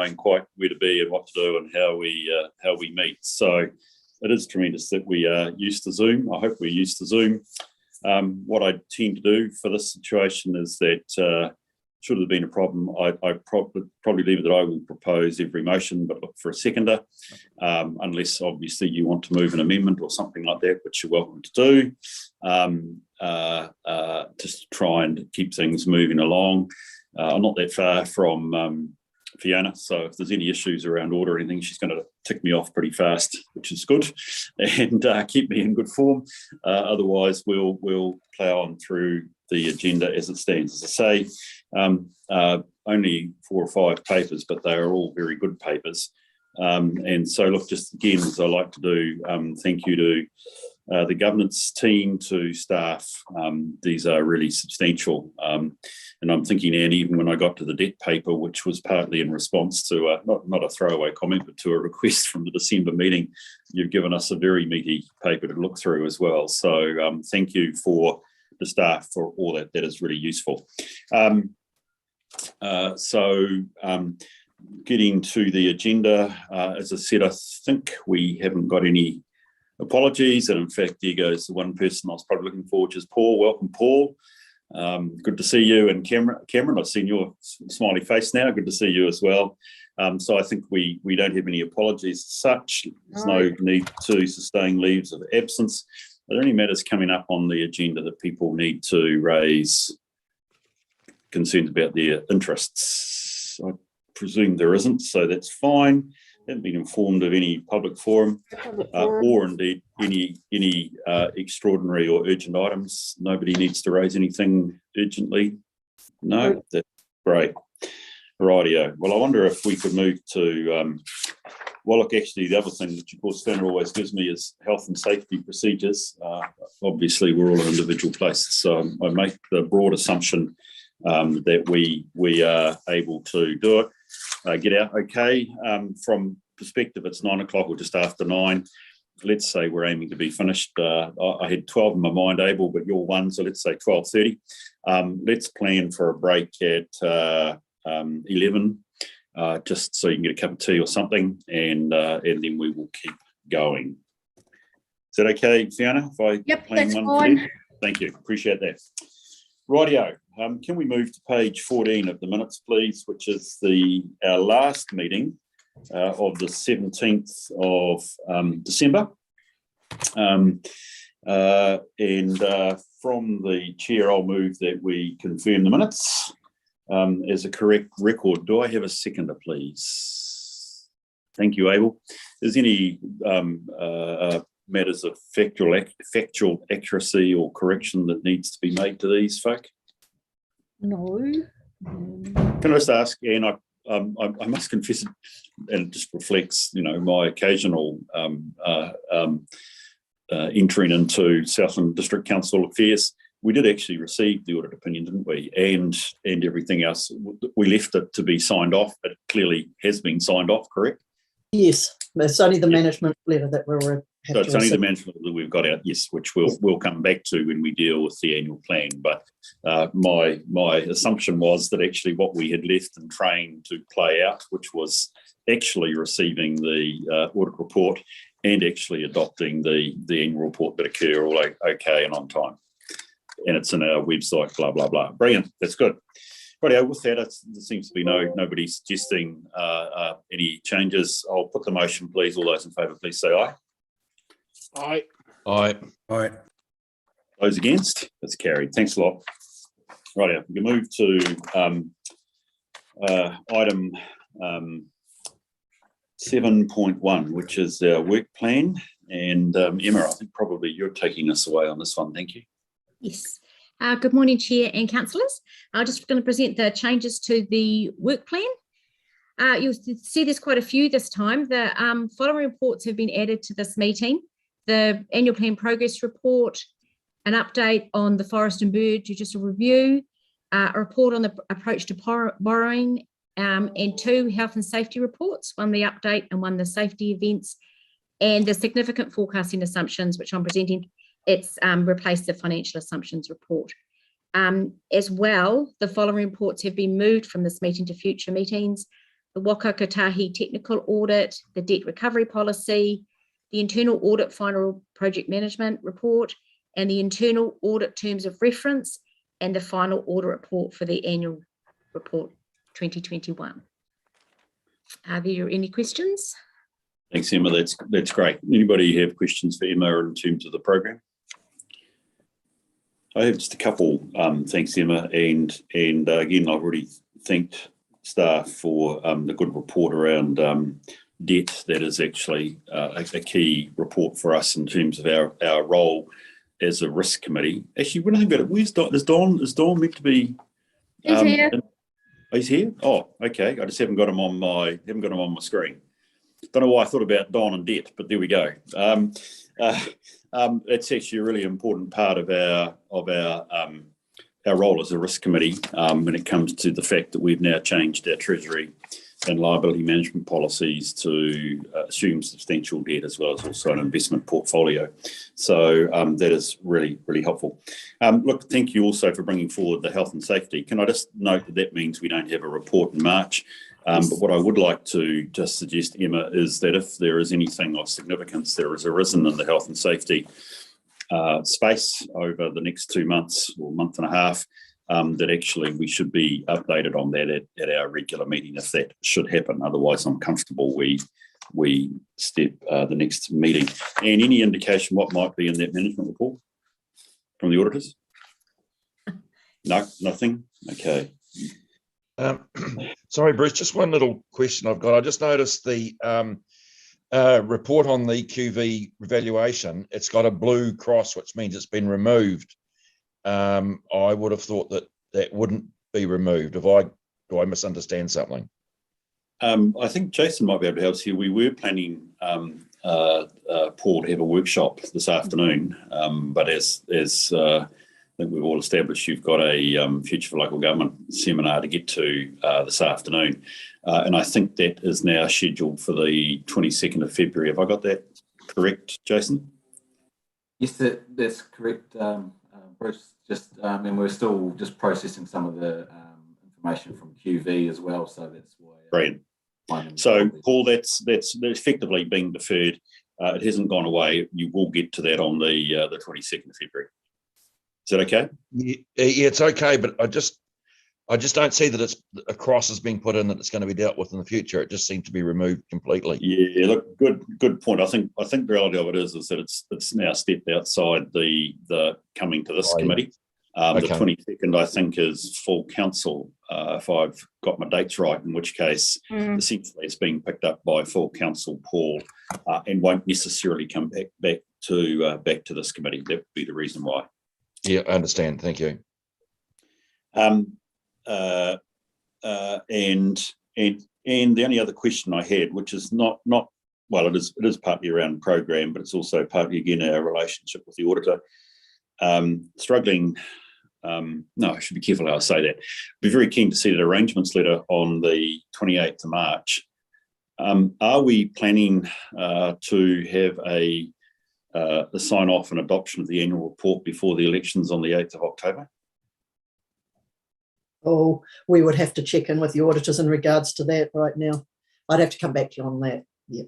knowing quite where to be and what to do and how we meet. So it is tremendous that we are used to Zoom. I hope we're used to Zoom. What I tend to do for this situation is that should there have been a problem, I probably leave it that I will propose every motion but look for a seconder, unless obviously you want to move an amendment or something like that, which you're welcome to do, just to try and keep things moving along. I'm not that far from Fiona, so if there's any issues around order or anything, she's going to tick me off pretty fast, which is good, and keep me in good form. Otherwise, we'll plough on through the agenda as it stands. As I say, only 4 or 5 papers, but they are all very good papers. And so, look, just again, as I like to do, thank you to the governance team, to staff. These are really substantial. And I'm thinking, Anne, even when I got to the debt paper, which was partly in response to not a throwaway comment, but to a request from the December meeting, you've given us a very meaty paper to look through as well. So thank you for the staff for all that. That is really useful. Getting to the agenda, as I said, I think we haven't got any apologies, and in fact, there goes the one person I was probably looking for, which is Paul. Welcome, Paul. Good to see you, and Cameron. I've seen your smiley face now. Good to see you as well. So I think we don't have any apologies as such. There's no need to sustain leaves of absence. Are there any matters coming up on the agenda that people need to raise concerns about their interests? I presume there isn't, so that's fine. Haven't been informed of any public forum or indeed any extraordinary or urgent items. Nobody needs to raise anything urgently. No, that's great. Rightio. Well, I wonder if we could move to, well, look, actually, the other thing that, of course, Fiona always gives me is health and safety procedures. Obviously, we're all in individual places, so I make the broad assumption that we are able to do it. Get out okay. From perspective, it's 9 o'clock or just after 9. Let's say we're aiming to be finished. I had 12 in my mind, Abel, but you're 1, so let's say 12:30. Let's plan for a break at 11, just so you can get a cup of tea or something, and then we will keep going. Is that okay, Fiona? If I plan that's one fine. for you? Thank you. Appreciate that. Rightio. Can we move to page 14 of the minutes, please, which is our last meeting of the 17th of December. And from the chair, I'll move that we confirm the minutes as a correct record. Do I have a seconder, please? Thank you, Abel. Is any matters of factual accuracy or correction that needs to be made to these folk? No. Can I just ask, Anne, I must confess, and it just reflects, my occasional entering into Southland District Council affairs. We did actually receive the audit opinion, didn't we? And everything else. We left it to be signed off. It clearly has been signed off, correct? Yes, it's only the management letter that we're so it's only the management that we've got out, yes, which we'll come back to when we deal with the annual plan. But my assumption was that actually what we had left in train to play out, which was actually receiving the audit report and actually adopting the annual report, that occur all okay and on time. And it's in our website, blah, blah, blah. Brilliant. That's good. Rightio, with that, there seems to be nobody suggesting any changes. I'll put the motion, please. All those in favour, please say aye. Aye. Aye. Aye. Those against? That's carried. Thanks a lot. Rightio, we can move to item 7.1, which is our work plan. And Emma, I think probably you're taking us away on this one. Thank you. Yes. Good morning, Chair and councillors. I'm just going to present the changes to the work plan. You'll see there's quite a few this time. The following reports have been added to this meeting: the annual plan progress report, an update on the forest and bird judicial review, a report on the approach to borrowing, and 2 health and safety reports, one the update and one the safety events, and the significant forecasting assumptions, which I'm presenting. It's replaced the financial assumptions report. As well, the following reports have been moved from this meeting to future meetings: the Waka Kotahi technical audit, the debt recovery policy, the internal audit final project management report, and the internal audit terms of reference, and the final audit report for the annual report 2021. Are there any questions? Thanks, Emma. That's great. Anybody have questions for Emma in terms of the program? I have just a couple. Thanks, Emma. And again, I've already thanked staff for the good report around debt. That is actually a key report for us in terms of our role as a risk committee. Actually, when I think about it, where's Don? Is Don meant to be? He's here. He's here. Oh, okay. I just haven't got him on my screen. Don't know why I thought about Don and debt, but there we go. It's actually a really important part of our role as a risk committee when it comes to the fact that we've now changed our treasury and liability management policies to assume substantial debt as well as also an investment portfolio. So that is really, really helpful. Look, thank you also for bringing forward the health and safety. Can I just note that means we don't have a report in March? But what I would like to just suggest, Emma, is that if there is anything of significance that has arisen in the health and safety space over the next 2 months or month and a half, that actually we should be updated on that at our regular meeting if that should happen. Otherwise, I'm comfortable we step the next meeting. And any indication what might be in that management report from the auditors? No, nothing? Okay. Sorry, Bruce, just one little question I've got. I just noticed the report on the QV revaluation. It's got a blue cross, which means it's been removed. I would have thought that wouldn't be removed. Do I misunderstand something? I think Jason might be able to help us here. We were planning, Paul, to have a workshop this afternoon, but as I think we've all established, you've got a Future for Local Government seminar to get to this afternoon. And I think that is now scheduled for the 22nd of February. Have I got that correct, Jason? Yes, that's correct, Bruce. And we're still just processing some of the information from QV as well. So that's why. Brilliant. So, Paul, that's effectively being deferred. It hasn't gone away. You will get to that on the 22nd of February. Is that okay? Yeah, it's okay, but I just don't see that it's a cross is being put in that it's going to be dealt with in the future. It just seemed to be removed completely. Yeah, look, good point. I think the reality of it is that it's now stepped outside the coming to this committee. Okay. The 22nd, I think, is full council, if I've got my dates right, in which case essentially it's being picked up by full council, Paul, and won't necessarily come back to this committee. That would be the reason why. Yeah, I understand. Thank you. And the only other question I had, which is not well, it is partly around program, but it's also partly again our relationship with the auditor. Struggling. No, I should be careful how I say that. Be very keen to see that arrangements letter on the 28th of March. Are we planning to have the sign off and adoption of the annual report before the elections on the 8th of October? Oh, we would have to check in with the auditors in regards to that right now. I'd have to come back to you on that. Yeah.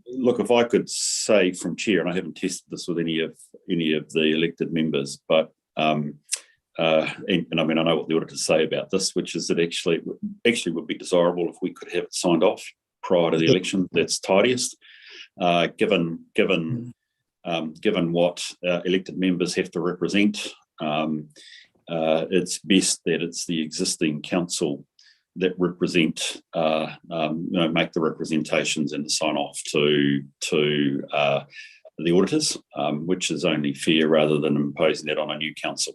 Look, if I could say from chair, and I haven't tested this with any of the elected members, but and I mean, I know what the auditors say about this, which is that actually would be desirable if we could have it signed off prior to the election. That's tidiest, given what elected members have to represent. It's best that it's the existing council that represent, make the representations and the sign off to the auditors, which is only fair rather than imposing that on a new council.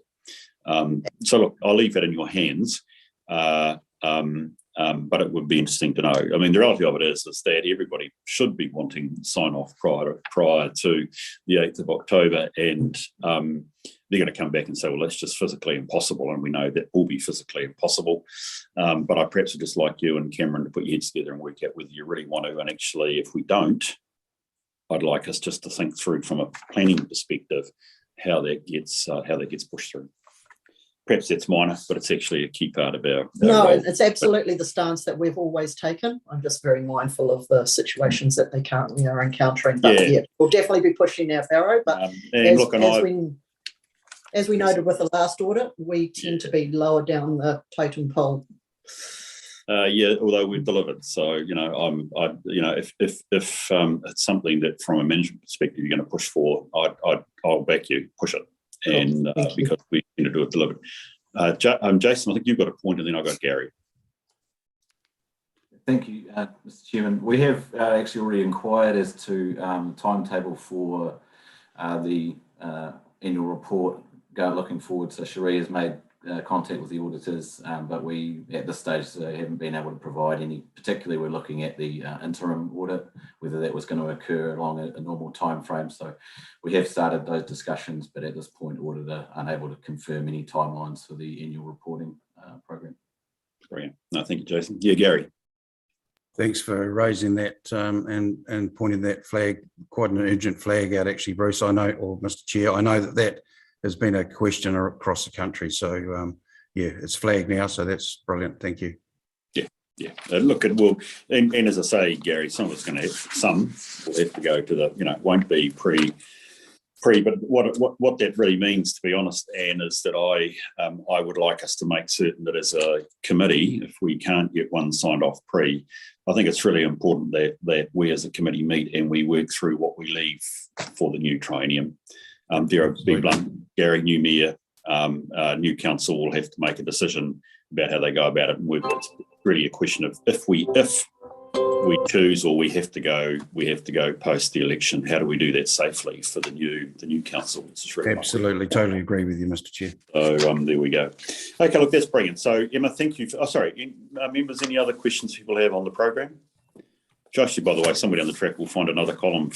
So look, I'll leave that in your hands, but it would be interesting to know. I mean, the reality of it is that everybody should be wanting sign off prior to the 8th of October, and they're going to come back and say, well, that's just physically impossible, and we know that will be physically impossible. But I perhaps would just like you and Cameron to put your heads together and work out whether you really want to, and actually, if we don't, I'd like us just to think through from a planning perspective how that gets pushed through. perhaps that's minor, but it's actually a key part of our No, role. it's absolutely the stance that we've always taken. I'm just very mindful of the situations that they currently are encountering. But yeah, we'll definitely be pushing our barrow. But as we noted with the last audit, we tend to be lower down the totem pole. Although we've delivered. So, if it's something that from a management perspective you're going to push for, I'll back you, push it. And because we need to do it delivered. Jason, I think you've got a point, and then I've got Gary. Thank you, Mr. Chairman. We have actually already inquired as to timetable for the annual report looking forward. So Cherie has made contact with the auditors, but we at this stage haven't been able to provide any. Particularly, we're looking at the interim audit, whether that was going to occur along a normal time frame. So we have started those discussions, but at this point, auditor unable to confirm any timelines for the annual reporting program. Brilliant. No, thank you, Jason. Yeah, Gary. Thanks for raising that and pointing that flag, quite an urgent flag out, actually, Bruce. I know, or Mr. Chair, I know that has been a question across the country. So, it's flagged now. So that's brilliant. Thank you. Yeah. Look, it will, and as I say, Gary, some will have to go to the, it won't be pre, but what that really means, to be honest, Anne, is that I would like us to make certain that as a committee, if we can't get one signed off pre, I think it's really important that we as a committee meet and we work through what we leave for the new triennium. There will be blunt, Gary, new mayor, new council will have to make a decision about how they go about it. And it's really a question of if we choose or we have to go post the election, how do we do that safely for the new council? Really absolutely, totally agree with you, Mr. Chair. So there we go. Okay, look, that's brilliant. So Emma, thank you. Members, any other questions people have on the program? Josh, by the way, somewhere down the track we'll find another column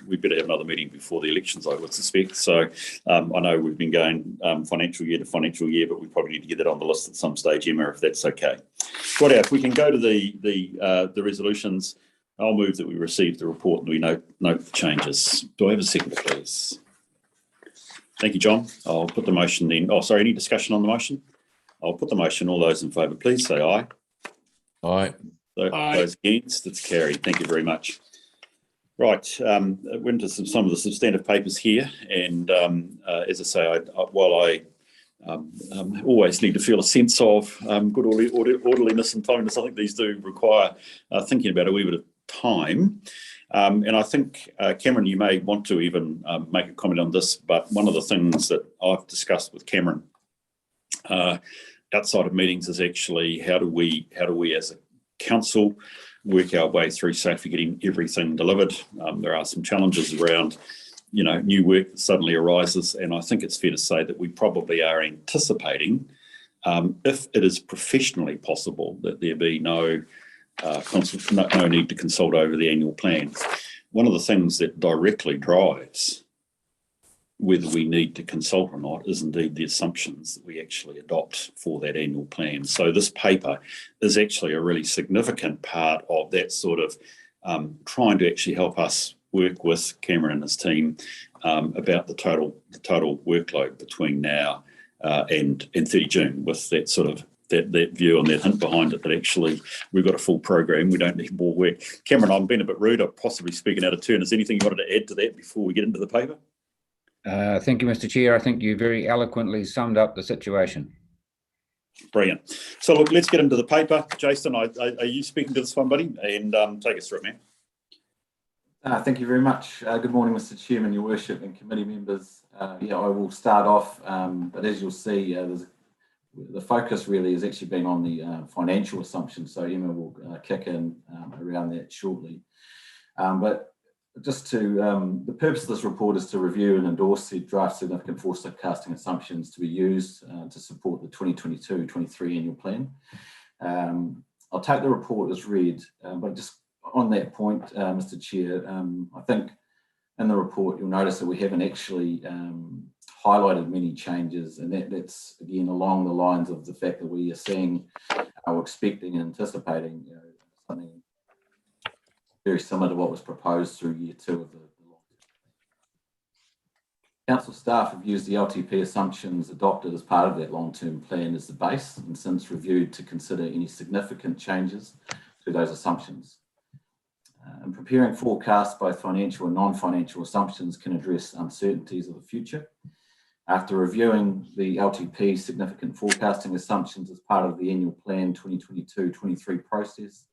we better have another meeting before the elections, I would suspect. So I know we've been going financial year to financial year, but we probably need to get that on the list at some stage, Emma, if that's okay. Right, if we can go to the resolutions, I'll move that we receive the report and we note the changes. Do I have a second, please? Thank you, John. I'll put the motion then. Oh, sorry, any discussion on the motion? I'll put the motion. All those in favour, please say aye. Aye. Those against, it's carried. Thank you very much. Right, went into some of the substantive papers here, and as I say, while I always need to feel a sense of good orderliness and timeliness, I think these do require thinking about a wee bit of time. And I think, Cameron, you may want to even make a comment on this, but one of the things that I've discussed with Cameron outside of meetings is actually how do we as a council work our way through safely getting everything delivered. There are some challenges around, new work that suddenly arises, and I think it's fair to say that we probably are anticipating, if it is professionally possible, that there be no need to consult over the annual plan. One of the things that directly drives whether we need to consult or not is indeed the assumptions that we actually adopt for that annual plan. So this paper is actually a really significant part of that sort of trying to actually help us work with Cameron and his team about the total workload between now and 30 June, with that sort of that view and that hint behind it that actually we've got a full program, we don't need more work. Cameron, I'm being a bit rude, I'm possibly speaking out of turn. Is there anything you wanted to add to that before we get into the paper? Thank you, Mr. Chair. I think you very eloquently summed up the situation. Brilliant. So look, let's get into the paper. Jason, are you speaking to this one, buddy? And take us through it, man. Thank you very much. Good morning, Mr. Chairman, Your Worship, and committee members. I will start off, but as you'll see, the focus really has actually been on the financial assumptions. So Emma will kick in around that shortly. But just to, the purpose of this report is to review and endorse the draft significant forecasting assumptions to be used to support the 2022-23 annual plan. I'll take the report as read, but just on that point, Mr. Chair, I think in the report you'll notice that we haven't actually highlighted many changes, and that's again along the lines of the fact that we are seeing, or expecting and anticipating something very similar to what was proposed through year 2 of the long. Council staff have used the LTP assumptions adopted as part of that long-term plan as the base and since reviewed to consider any significant changes to those assumptions. In preparing forecasts, both financial and non-financial assumptions can address uncertainties of the future. After reviewing the LTP significant forecasting assumptions as part of the annual plan 2022-23 process,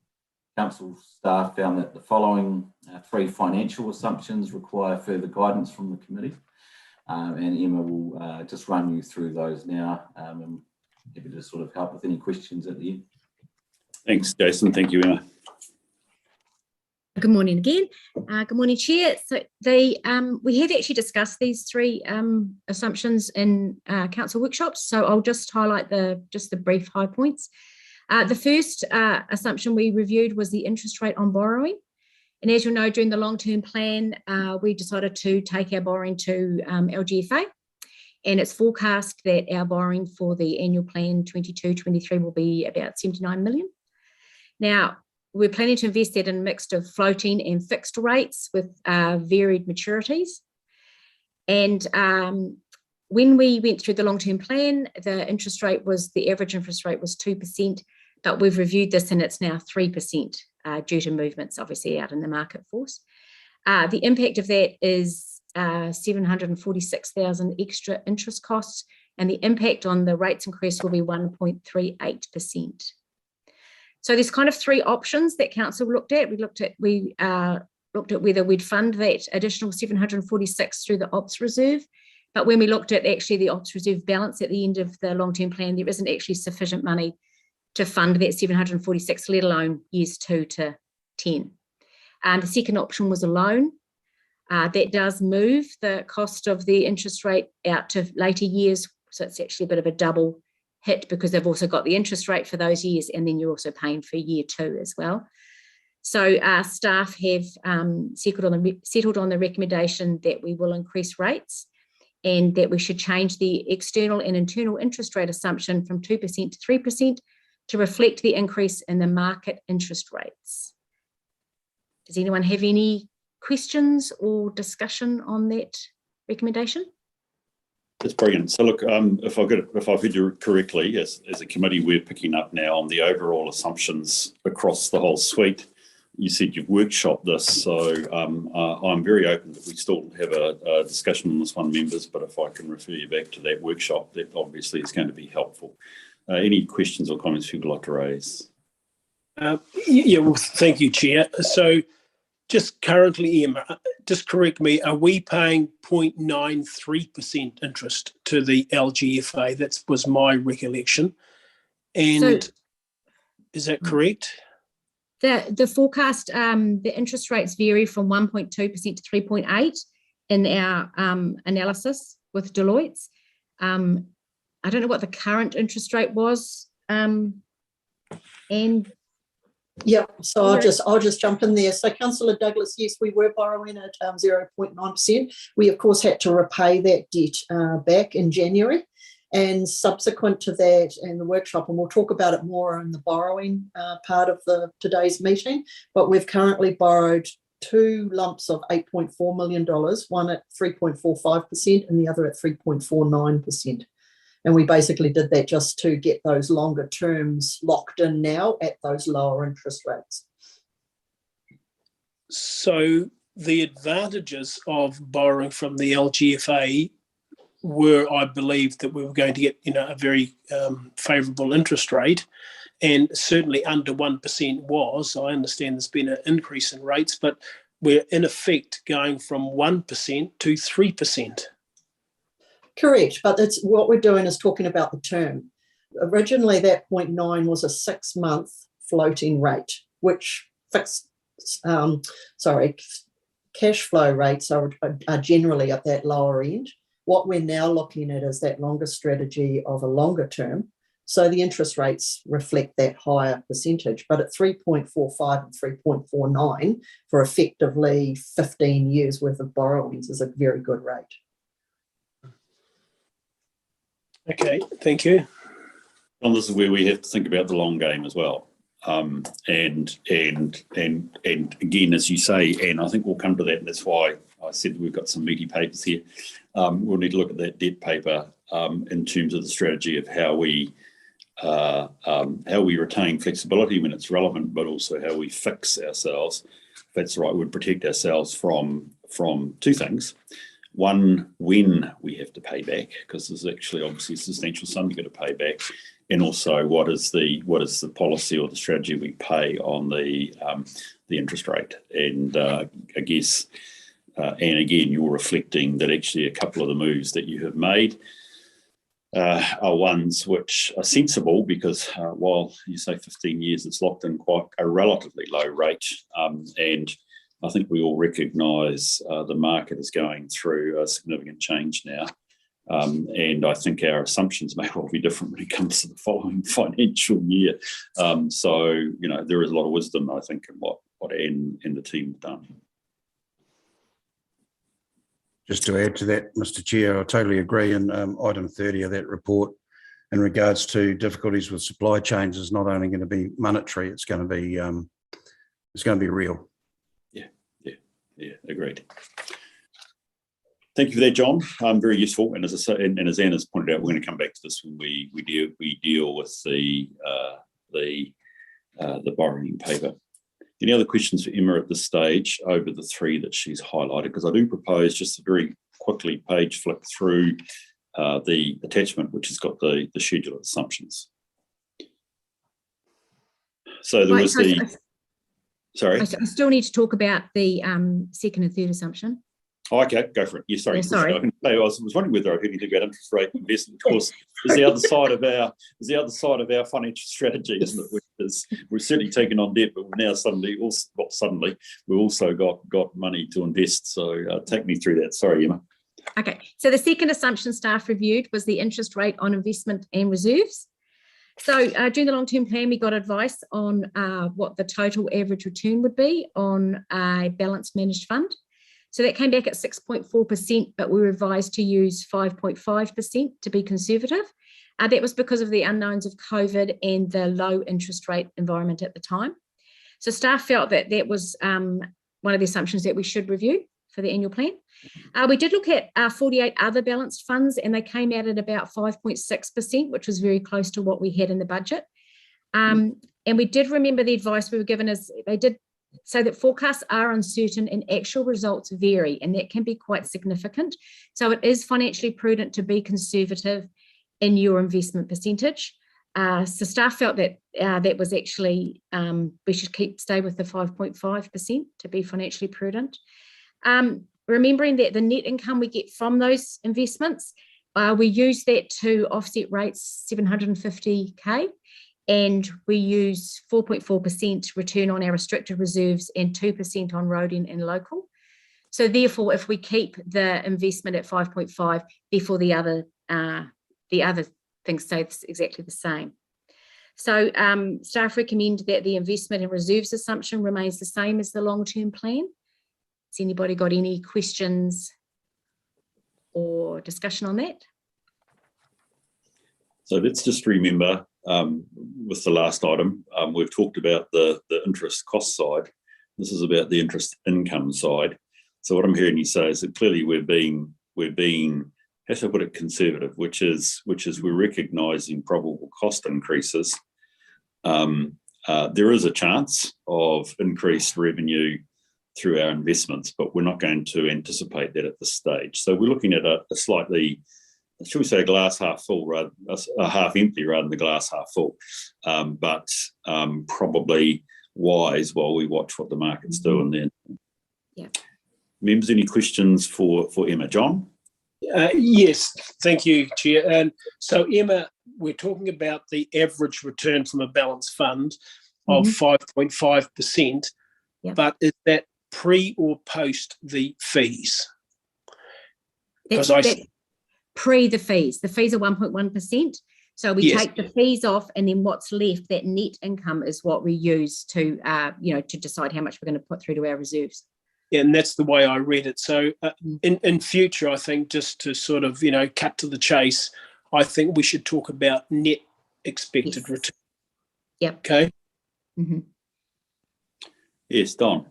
Council staff found that the following 3 financial assumptions require further guidance from the committee. And Emma will just run you through those now. I'm happy to sort of help with any questions at the end. Thanks, Jason. Thank you, Emma. Good morning again. Good morning, Chair. So we have actually discussed these 3 assumptions in council workshops. So I'll just highlight the brief high points. The first assumption we reviewed was the interest rate on borrowing. And as you'll know, during the long-term plan, we decided to take our borrowing to Lgfa. And it's forecast that our borrowing for the annual plan 22-23 will be about 79 million. Now, we're planning to invest that in a mix of floating and fixed rates with varied maturities. And when we went through the long-term plan, the average interest rate was 2%, but we've reviewed this and it's now 3% due to movements obviously out in the market force. The impact of that is 746,000 extra interest costs, and the impact on the rates increase will be 1.38%. So there's kind of 3 options that council looked at. We looked at whether we'd fund that additional 746 through the ops reserve. But when we looked at actually the ops reserve balance at the end of the long-term plan, there isn't actually sufficient money to fund that 746, let alone years 2 to 10. And the second option was a loan. That does move the cost of the interest rate out to later years. So it's actually a bit of a double hit because they've also got the interest rate for those years, and then you're also paying for year 2 as well. So our staff have settled on the recommendation that we will increase rates and that we should change the external and internal interest rate assumption from 2% to 3% to reflect the increase in the market interest rates. Does anyone have any questions or discussion on that recommendation? That's brilliant. So look, if I've heard you correctly, as a committee, we're picking up now on the overall assumptions across the whole suite. You said you've workshopped this, so I'm very open that we still have a discussion on this one, members, but if I can refer you back to that workshop, that obviously is going to be helpful. Any questions or comments you'd like to raise? Yeah, well, thank you, Chair. So just currently, Emma, just correct me, are we paying 0.93% interest to the Lgfa? That was my recollection. And is that correct? The forecast, the interest rates vary from 1.2% to 3.8% in our analysis with Deloitte's. I don't know what the current interest rate was. And yeah, so I'll just jump in there. So Councillor Douglas, yes, we were borrowing at 0.9%. We of course had to repay that debt back in January, and subsequent to that and the workshop, and we'll talk about it more in the borrowing part of today's meeting, but we've currently borrowed 2 lumps of $8.4 million, one at 3.45% and the other at 3.49%. And we basically did that just to get those longer terms locked in now at those lower interest rates. So the advantages of borrowing from the Lgfa were, I believe, that we were going to get, a very favourable interest rate, and certainly under 1% was. I understand there's been an increase in rates, but we're in effect going from 1% to 3%. Correct, but that's what we're doing is talking about the term. Originally, that 0.9 was a 6-month floating rate, which cash flow rates are generally at that lower end. What we're now looking at is that longer strategy of a longer term. So the interest rates reflect that higher percentage, but at 3.45 and 3.49 for effectively 15 years worth of borrowings is a very good rate. Okay, thank you. Well, this is where we have to think about the long game as well. And again, as you say, and I think we'll come to that, and that's why I said we've got some meaty papers here. we'll need to look at that debt paper in terms of the strategy of how we retain flexibility when it's relevant, but also how we fix ourselves, if that's the right word, protect ourselves from two things. One, when we have to pay back, because there's actually obviously a substantial sum you've got to pay back, and also what is the policy or the strategy we pay on the interest rate. And I guess, and again, you're reflecting that actually a couple of the moves that you have made are ones which are sensible, because while you say 15 years, it's locked in quite a relatively low rate, and I think we all recognise the market is going through a significant change now. And I think our assumptions may well be different when it comes to the following financial year. So, you know, there is a lot of wisdom, I think, in what Anne and the team have done. Just to add to that, Mr. Chair, I totally agree. And item 30 of that report in regards to difficulties with supply chains is not only going to be monetary, it's going to be real. Yeah, agreed. Thank you for that, John. Very useful. And as I say, and as Anne has pointed out, we're going to come back to this when we deal with the borrowing paper. Any other questions for Emma at this stage over the three that she's highlighted? Because I do propose just to very quickly page flick through the attachment, which has got the schedule of assumptions. So there was sorry. I still need to talk about the second and third assumption. Oh, okay, go for it. Yeah, sorry. Yeah, sorry. I was wondering whether I heard anything about interest rate investment. Of course, is the other side of our financial strategy, isn't it? Which is, we're certainly taking on debt, but we're now we've also got money to invest. So take me through that. Sorry, Emma. Okay, so the second assumption staff reviewed was the interest rate on investment and reserves. So during the long-term plan, we got advice on what the total average return would be on a balanced managed fund. So that came back at 6.4%, but we were advised to use 5.5% to be conservative. That was because of the unknowns of COVID and the low interest rate environment at the time. So staff felt that that was one of the assumptions that we should review for the annual plan. We did look at 48 other balanced funds, and they came out at about 5.6%, which was very close to what we had in the budget. And we did remember the advice we were given as they did say that forecasts are uncertain and actual results vary, and that can be quite significant. So it is financially prudent to be conservative in your investment percentage. So staff felt that that was actually, we should stay with the 5.5% to be financially prudent. Remembering that the net income we get from those investments, we use that to offset rates 750k, and we use 4.4% return on our restricted reserves and 2% on road and local. So therefore, if we keep the investment at 5.5, therefore the other things stay exactly the same. So staff recommend that the investment and reserves assumption remains the same as the long-term plan. Has anybody got any questions or discussion on that? So let's just remember with the last item, we've talked about the interest cost side. This is about the interest income side. So what I'm hearing you say is that clearly we're being, how should I put it, conservative, which is we're recognising probable cost increases. There is a chance of increased revenue through our investments, but we're not going to anticipate that at this stage. So we're looking at a slightly, should we say, a glass half full, rather a half empty rather than the glass half full, but probably wise while we watch what the markets do. And then, yeah. Members, any questions for Emma? John? Yes, thank you, Chair. And so, Emma, we're talking about the average return from a balanced fund of 5.5%, but is that pre or post the fees? That's pre the fees. The fees are 1.1%. So we take the fees off, and then what's left, that net income, is what we use to, to decide how much we're going to put through to our reserves. Yeah, and that's the way I read it. So in future, I think, just to sort of, cut to the chase, I think we should talk about net expected return. Yep. Okay. Mm-hmm. Yes, Don.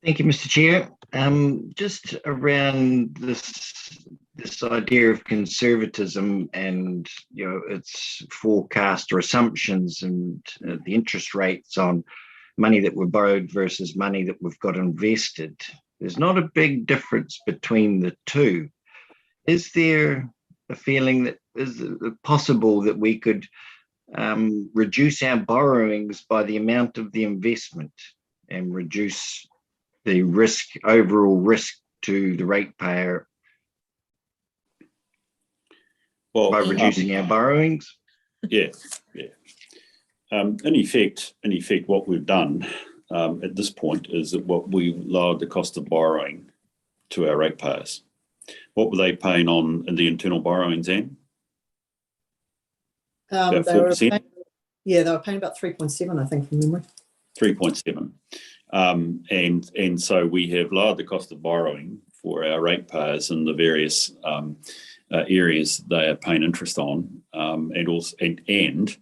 Thank you, Mr. Chair. Just around this idea of conservatism and its forecast or assumptions and the interest rates on money that were borrowed versus money that we've got invested. There's not a big difference between the two. Is there a feeling that is it possible that we could reduce our borrowings by the amount of the investment and reduce the overall risk to the ratepayer by reducing our borrowings? Yeah. In effect, what we've done at this point is that we've lowered the cost of borrowing to our ratepayers. What were they paying on in the internal borrowings, Anne? About 4%? They were paying about 3.7, I think, from memory. 3.7. And so we have lowered the cost of borrowing for our ratepayers in the various areas they are paying interest on, and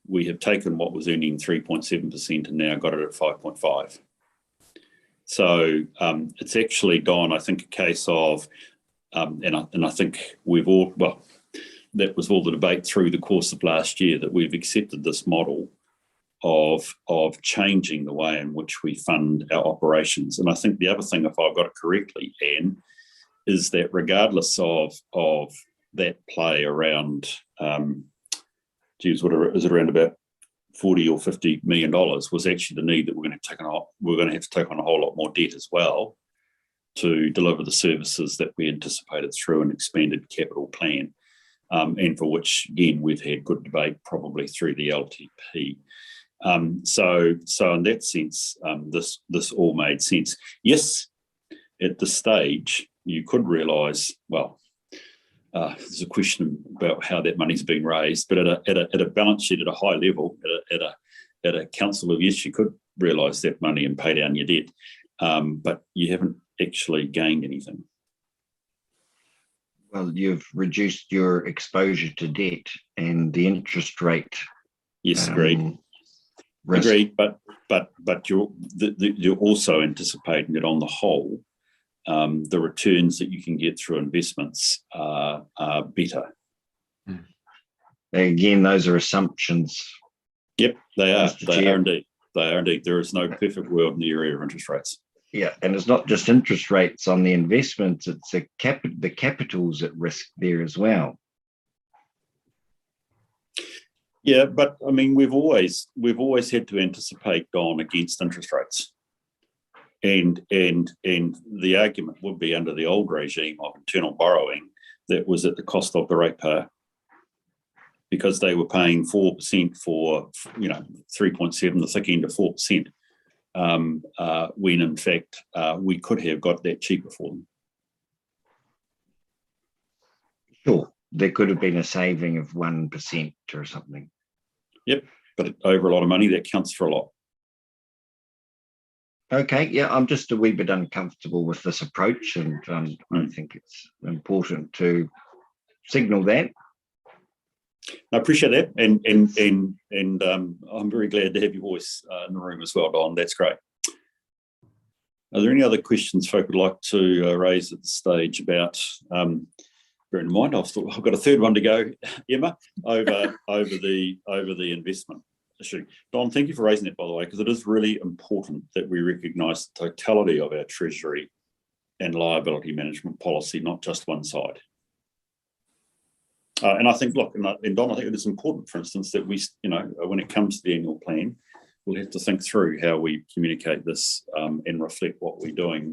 we have taken what was earning 3.7% and now got it at 5.5. So it's actually gone, I think, a case of, and I think we've all, well, that was all the debate through the course of last year, that we've accepted this model of changing the way in which we fund our operations. And I think the other thing, if I've got it correctly, Anne, is that regardless of that play around, what is it, around about $40 or $50 million was actually the need that we're going to have to take on a whole lot more debt as well to deliver the services that we anticipated through an expanded capital plan, and for which, again, we've had good debate probably through the LTP. So in that sense, this all made sense. Yes, at this stage, you could realise, well, there's a question about how that money's being raised, but at a balance sheet at a high level, at a council level, yes, you could realise that money and pay down your debt, but you haven't actually gained anything. Well, you've reduced your exposure to debt and the interest rate. Yes, agreed. Agreed, but you're also anticipating that on the whole, the returns that you can get through investments are better. Again, those are assumptions. Yep, they are. They are indeed. They are indeed. There is no perfect world in the area of interest rates. Yeah, and it's not just interest rates on the investments; it's the capital's at risk there as well. Yeah, but I mean, we've always had to anticipate going against interest rates, and the argument would be under the old regime of internal borrowing that was at the cost of the ratepayer, because they were paying 4% for 3.7, the thick end of 4%, when in fact we could have got that cheaper for them. Sure. There could have been a saving of 1% or something. Yep, but over a lot of money, that counts for a lot. Okay, yeah, I'm just a wee bit uncomfortable with this approach, and I think it's important to signal that. I appreciate that, and I'm very glad to have your voice in the room as well, Don. That's great. Are there any other questions folk would like to raise at this stage about? Bear in mind, I've got a third one to go, Emma, over the investment issue. Don, thank you for raising that, by the way, because it is really important that we recognise the totality of our treasury and liability management policy, not just one side. And I think, look, and Don, I think it is important, for instance, that we, when it comes to the annual plan, we'll have to think through how we communicate this and reflect what we're doing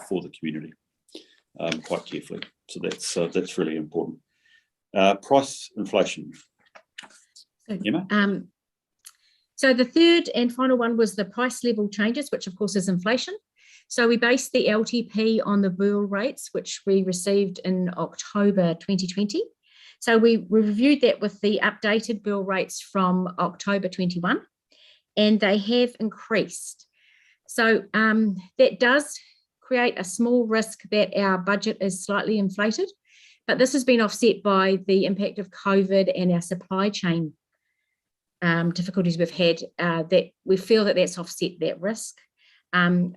for the community quite carefully. So that's really important. Price inflation. Emma? So the third and final one was the price level changes, which of course is inflation. So we based the LTP on the BUL rates, which we received in October 2020. So we reviewed that with the updated BUL rates from October 21, and they have increased. So that does create a small risk that our budget is slightly inflated, but this has been offset by the impact of COVID and our supply chain difficulties we've had, that we feel that that's offset that risk.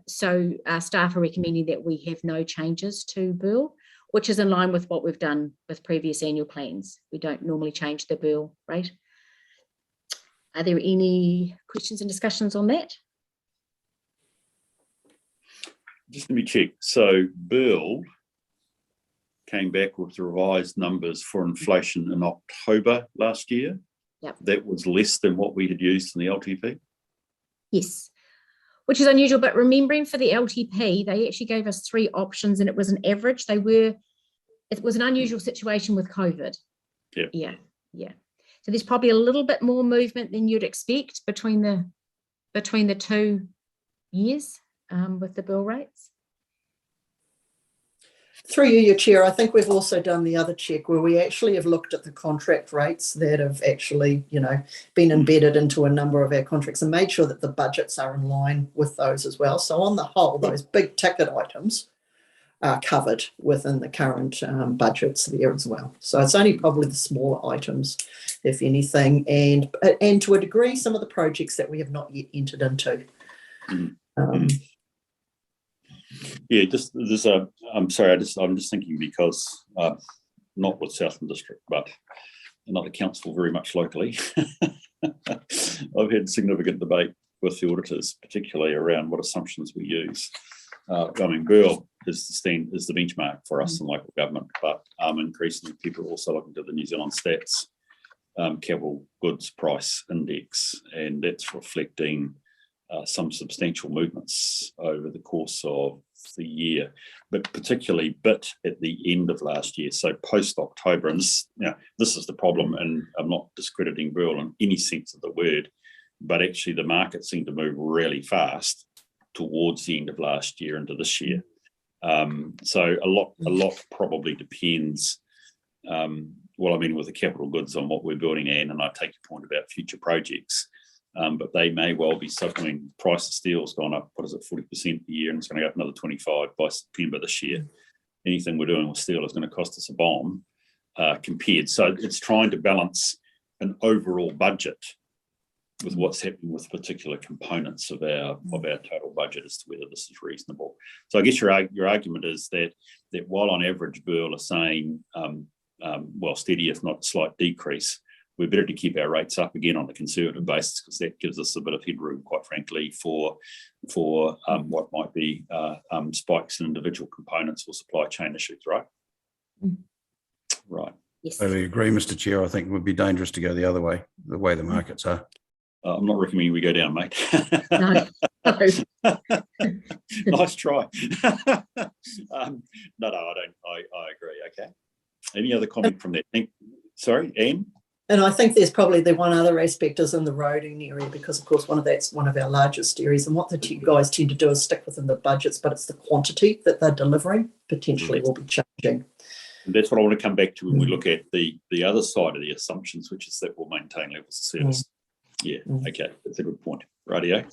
So staff are recommending that we have no changes to Burl, which is in line with what we've done with previous annual plans. We don't normally change the Burl rate. Are there any questions and discussions on that? Just let me check. So Burl came back with the revised numbers for inflation in October last year. Yep. That was less than what we had used in the LTP. Yes, which is unusual, but remembering for the LTP, they actually gave us 3 options and it was an average. It was an unusual situation with COVID. Yep. Yeah. So there's probably a little bit more movement than you'd expect between the 2 years with the bill rates. Through you, Chair, I think we've also done the other check where we actually have looked at the contract rates that have actually, been embedded into a number of our contracts and made sure that the budgets are in line with those as well. So on the whole, those big ticket items are covered within the current budgets there as well. So it's only probably the smaller items, if anything, and to a degree, some of the projects that we have not yet entered into. Yeah, I'm sorry, I'm just thinking because not with Southland District, but another council very much locally. I've had significant debate with the auditors, particularly around what assumptions we use. Burl is the benchmark for us in local government, but increasingly people are also looking to the New Zealand Stats capital goods price index, and that's reflecting some substantial movements over the course of the year, but particularly at the end of last year. So post-October, and this is the problem, and I'm not discrediting Burl in any sense of the word, but actually the market seemed to move really fast towards the end of last year into this year. So a lot probably depends, with the capital goods on what we're building, and I take your point about future projects. But they may well be something. Price of steel's gone up, 40% a year, and it's going to go up another 25 by September this year. Anything we're doing with steel is going to cost us a bomb compared. So it's trying to balance an overall budget with what's happening with particular components of our total budget as to whether this is reasonable. So I guess your argument is that while on average Burl are saying steady if not slight decrease, we're better to keep our rates up again on a conservative basis because that gives us a bit of headroom, quite frankly, for what might be spikes in individual components or supply chain issues, right? Right. Yes. I totally agree, Mr. Chair. I think it would be dangerous to go the other way, the way the markets are. I'm not recommending we go down, mate. No. Nice try. No, I don't. I agree. Okay. Any other comment from that? Sorry, Anne? And I think there's probably the one other aspect is in the roading area, because of course that's one of our largest areas, and what the guys tend to do is stick within the budgets, but it's the quantity that they're delivering potentially will be changing. And that's what I want to come back to when we look at the other side of the assumptions, which is that we'll maintain levels of service. Yeah, okay, that's a good point. Rightio.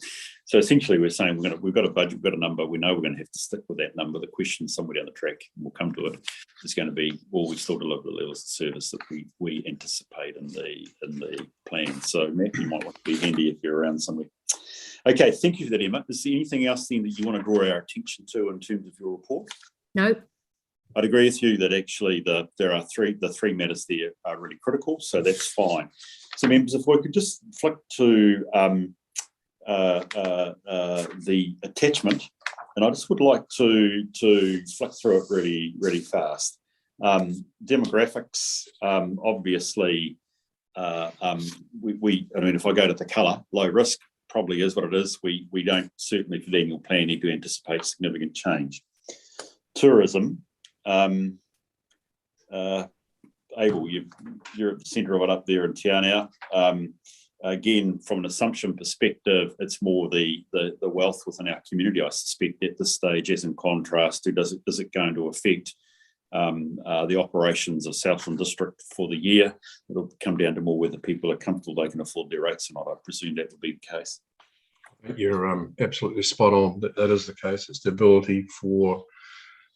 So essentially we're saying we've got a budget, we've got a number, we know we're going to have to stick with that number. The question somewhere down the track, and we'll come to it, is going to be, will we still deliver the levels of service that we anticipate in the plan? So Matt, you might want to be handy if you're around somewhere. Okay, thank you for that, Emma. Is there anything else then that you want to draw our attention to in terms of your report? No. I'd agree with you that actually the three matters there are really critical, so that's fine. So members, if we could just flick to the attachment, and I just would like to flick through it really, really fast. Demographics, obviously, if I go to the colour, low risk probably is what it is. We don't, certainly for the annual plan, need to anticipate significant change. Tourism, Abel, you're at the centre of it up there in Te Anau. Again, from an assumption perspective, it's more the wealth within our community, I suspect, at this stage, as in contrast to is it going to affect the operations of Southland District for the year? It'll come down to more whether people are comfortable they can afford their rates or not. I presume that would be the case. You're absolutely spot on. That is the case. It's the ability for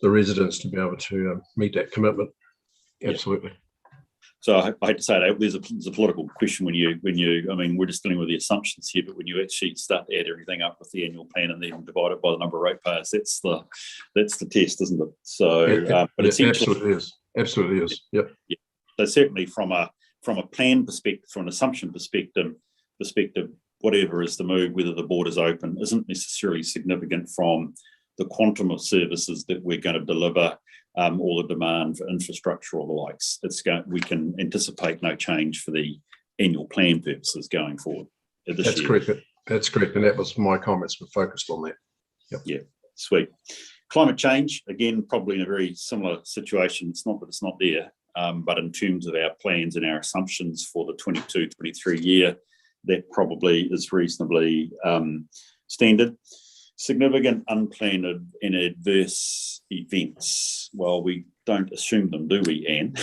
the residents to be able to meet that commitment. Absolutely. So I hate to say it, there's a political question when you, I mean, we're just dealing with the assumptions here, but when you actually start to add everything up with the annual plan and then divide it by the number of ratepayers, that's the test, isn't it? So, but essentially, absolutely is. Yep. Yeah. So certainly from a plan perspective, from an assumption perspective, whatever is the move, whether the border's open, isn't necessarily significant from the quantum of services that we're going to deliver, or the demand for infrastructure or the likes. We can anticipate no change for the annual plan purposes going forward. That's correct. That's correct. And that was my comments were focused on that. Yep. Yeah, sweet. Climate change, again, probably in a very similar situation. It's not that it's not there, but in terms of our plans and our assumptions for the 22-23 year, that probably is reasonably standard. Significant unplanned and adverse events. Well, we don't assume them, do we, Anne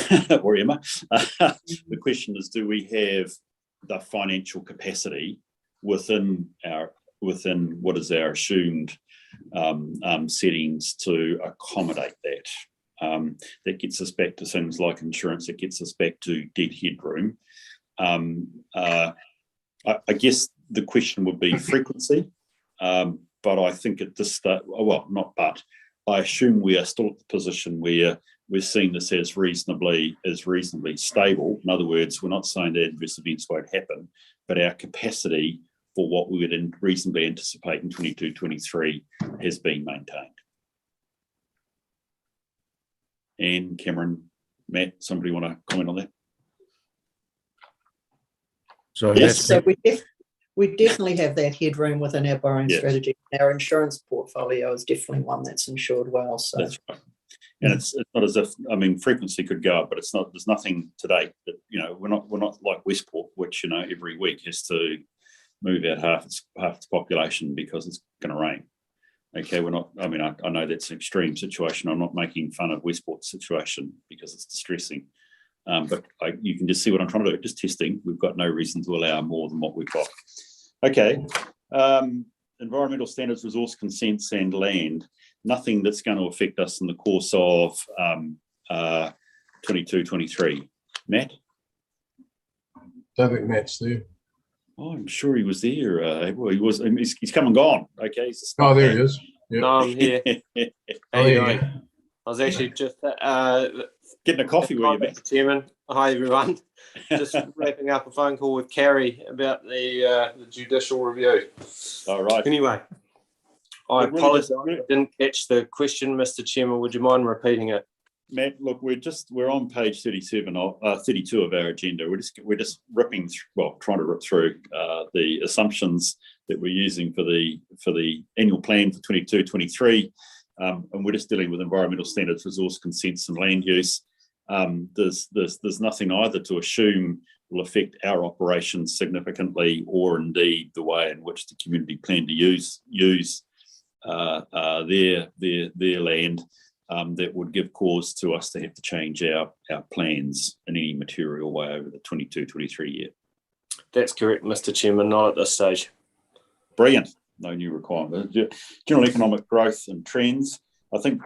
or Emma? The question is, do we have the financial capacity within what is our assumed settings to accommodate that? That gets us back to things like insurance. It gets us back to debt headroom. I guess the question would be frequency. But I think at this stage, I assume we are still at the position where we're seeing this as reasonably stable. In other words, we're not saying that adverse events won't happen, but our capacity for what we would reasonably anticipate in 22-23 has been maintained. And Cameron, Matt, somebody want to comment on that? So yes, so we definitely have that headroom within our borrowing strategy. Our insurance portfolio is definitely one that's insured well. So that's right. And it's not as if, I mean, frequency could go up, but it's not. There's nothing today that, you know, we're not like Westport, which, you know, every week has to move out half its population because it's going to rain. Okay, we're not. I mean, I know that's an extreme situation. I'm not making fun of Westport's situation because it's distressing. But you can just see what I'm trying to do. Just testing. We've got no reason to allow more than what we've got. Okay. Environmental standards, resource consents and land. Nothing that's going to affect us in the course of 22-23. Matt? Don't think Matt's there. Oh, I'm sure he was there. Well, he was. He's come and gone. Okay. There he is. Yep. No, I'm here. How you doing? I was actually just getting a coffee with you, Matt. Chairman. Hi, everyone. Just wrapping up a phone call with Carrie about the judicial review. All right. Anyway, I apologise. I didn't catch the question, Mr. Chairman. Would you mind repeating it? Matt, look, we're on page 32 of our agenda. We're just trying to rip through the assumptions that we're using for the annual plan for 22-23, and we're just dealing with environmental standards, resource consents, and land use. There's nothing either to assume will affect our operations significantly, or indeed the way in which the community plan to use their land. That would give cause to us to have to change our plans in any material way over the 22-23 year. That's correct, Mr. Chairman, not at this stage. Brilliant. No new requirement. General economic growth and trends. I think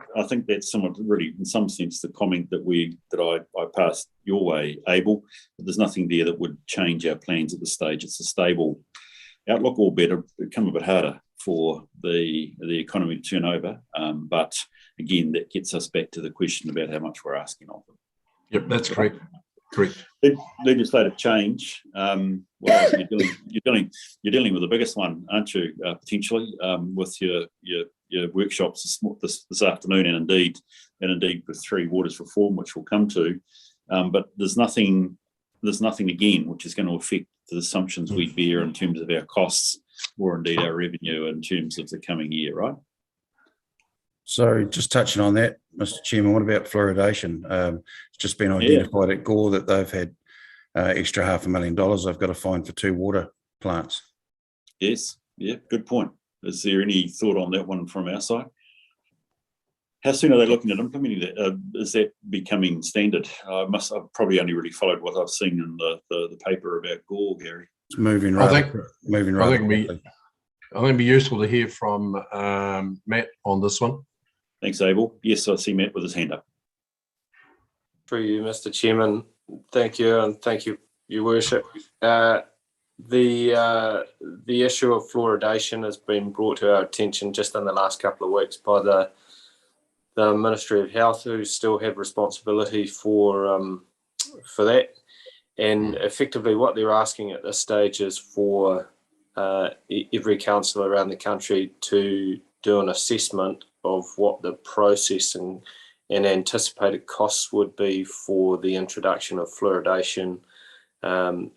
that's somewhat really, in some sense, the comment that I passed your way, Abel. But there's nothing there that would change our plans at this stage. It's a stable outlook, or better, become a bit harder for the economy to turn over. But again, that gets us back to the question about how much we're asking of them. Yep, that's correct. Correct. Legislative change. Well, you're dealing with the biggest one, aren't you? Potentially, with your workshops this afternoon, and indeed with 3 Waters reform, which we'll come to. But there's nothing again which is going to affect the assumptions we bear in terms of our costs, or indeed our revenue in terms of the coming year, right? So just touching on that, Mr. Chairman, what about fluoridation? It's just been identified at Gore that they've had extra $500,000 they've got to find for 2 water plants. Yes, yeah, good point. Is there any thought on that one from our side? How soon are they looking at implementing that? Is that becoming standard? I've probably only really followed what I've seen in the paper about Gore, Gary. It's moving rather quickly. I think it'd be useful to hear from Matt on this one. Thanks, Abel. Yes, I see Matt with his hand up. Through you, Mr. Chairman. Thank you, and thank you, Your Worship. The issue of fluoridation has been brought to our attention just in the last couple of weeks by the Ministry of Health, who still have responsibility for that. And effectively, what they're asking at this stage is for every council around the country to do an assessment of what the process and anticipated costs would be for the introduction of fluoridation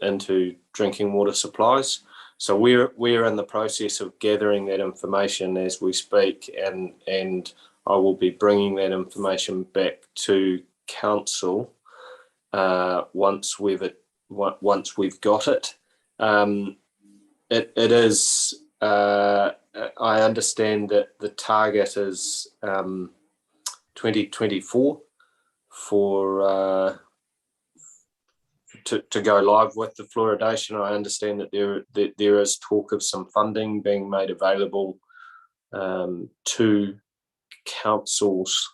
into drinking water supplies. So we're in the process of gathering that information as we speak, and I will be bringing that information back to council once we've got it. It is. I understand that the target is 2024 for to go live with the fluoridation. I understand that there is talk of some funding being made available to councils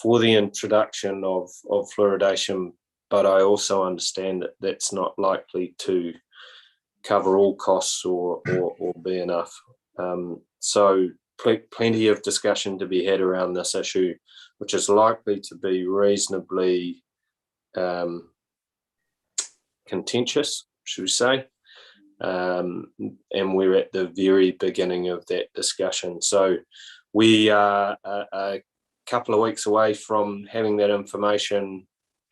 for the introduction of fluoridation, but I also understand that that's not likely to cover all costs or be enough. So plenty of discussion to be had around this issue, which is likely to be reasonably contentious, should we say. And we're at the very beginning of that discussion. So we are a couple of weeks away from having that information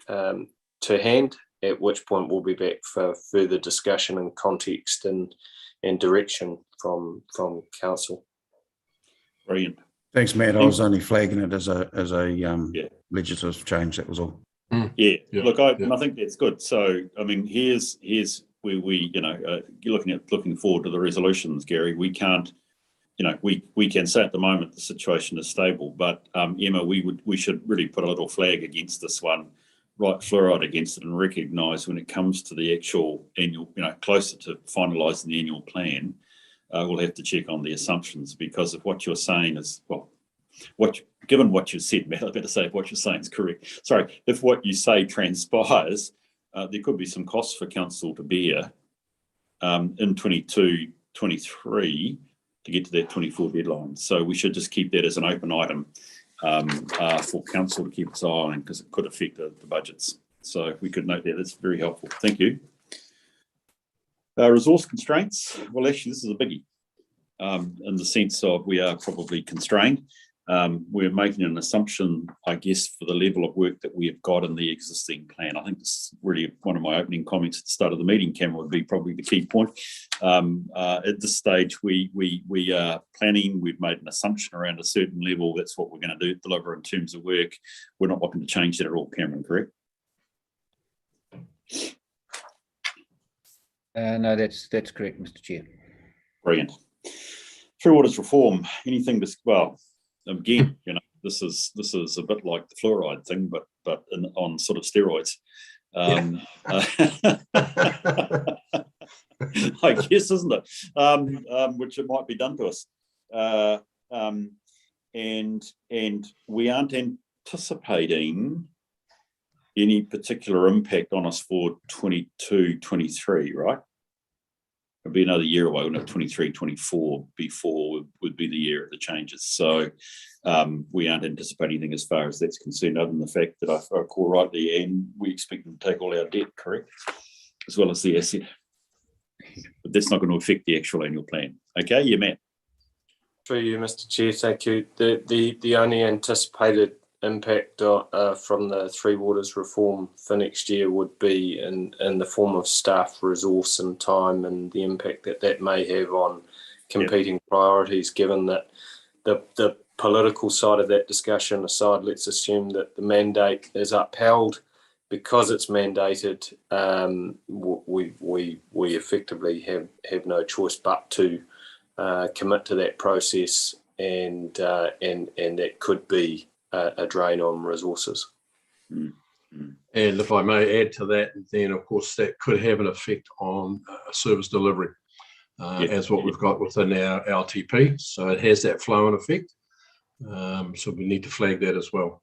to hand, at which point we'll be back for further discussion and context and direction from council. Brilliant. Thanks, Matt. I was only flagging it as a legislative change. That was all. Yeah. Look, I think that's good. So, I mean, here's where we, you're looking forward to the resolutions, Gary. We can't, we can say at the moment the situation is stable, but Emma, we should really put a little flag against this one, right, fluoride against it, and recognise when it comes to the actual annual, closer to finalising the annual plan, we'll have to check on the assumptions, because if what you're saying is, given what you said, Matt, I better say if what you're saying is correct. Sorry, if what you say transpires, there could be some costs for council to bear in 22, 23 to get to that 24 deadline. So we should just keep that as an open item for council to keep its eye on, because it could affect the budgets. So if we could note that, that's very helpful. Thank you. Resource constraints. Well, actually, this is a biggie in the sense of we are probably constrained. We're making an assumption, I guess, for the level of work that we have got in the existing plan. I think this is really one of my opening comments at the start of the meeting, Cameron, would be probably the key point. At this stage, we are planning. We've made an assumption around a certain level. That's what we're going to deliver in terms of work. We're not looking to change that at all, Cameron, correct? No, that's correct, Mr. Chair. Brilliant. Through Waters reform, anything to, well, again, this is a bit like the fluoride thing, but on sort of steroids. I guess, isn't it? Which it might be done to us. And we aren't anticipating any particular impact on us for 22, 23, right? It'll be another year away, 23, 24 before would be the year of the changes. So we aren't anticipating anything as far as that's concerned, other than the fact that I recall rightly, and we expect them to take all our debt, correct? As well as the asset. But that's not going to affect the actual annual plan. Okay, yeah, Matt. Through you, Mr. Chair, thank you. The only anticipated impact from the Three Waters reform for next year would be in the form of staff resource and time, and the impact that may have on competing priorities, given that the political side of that discussion aside, let's assume that the mandate is upheld. Because it's mandated, we effectively have no choice but to commit to that process, and that could be a drain on resources. And if I may add to that, then of course that could have an effect on service delivery, as what we've got within our LTP. So it has that flow-on effect. So we need to flag that as well.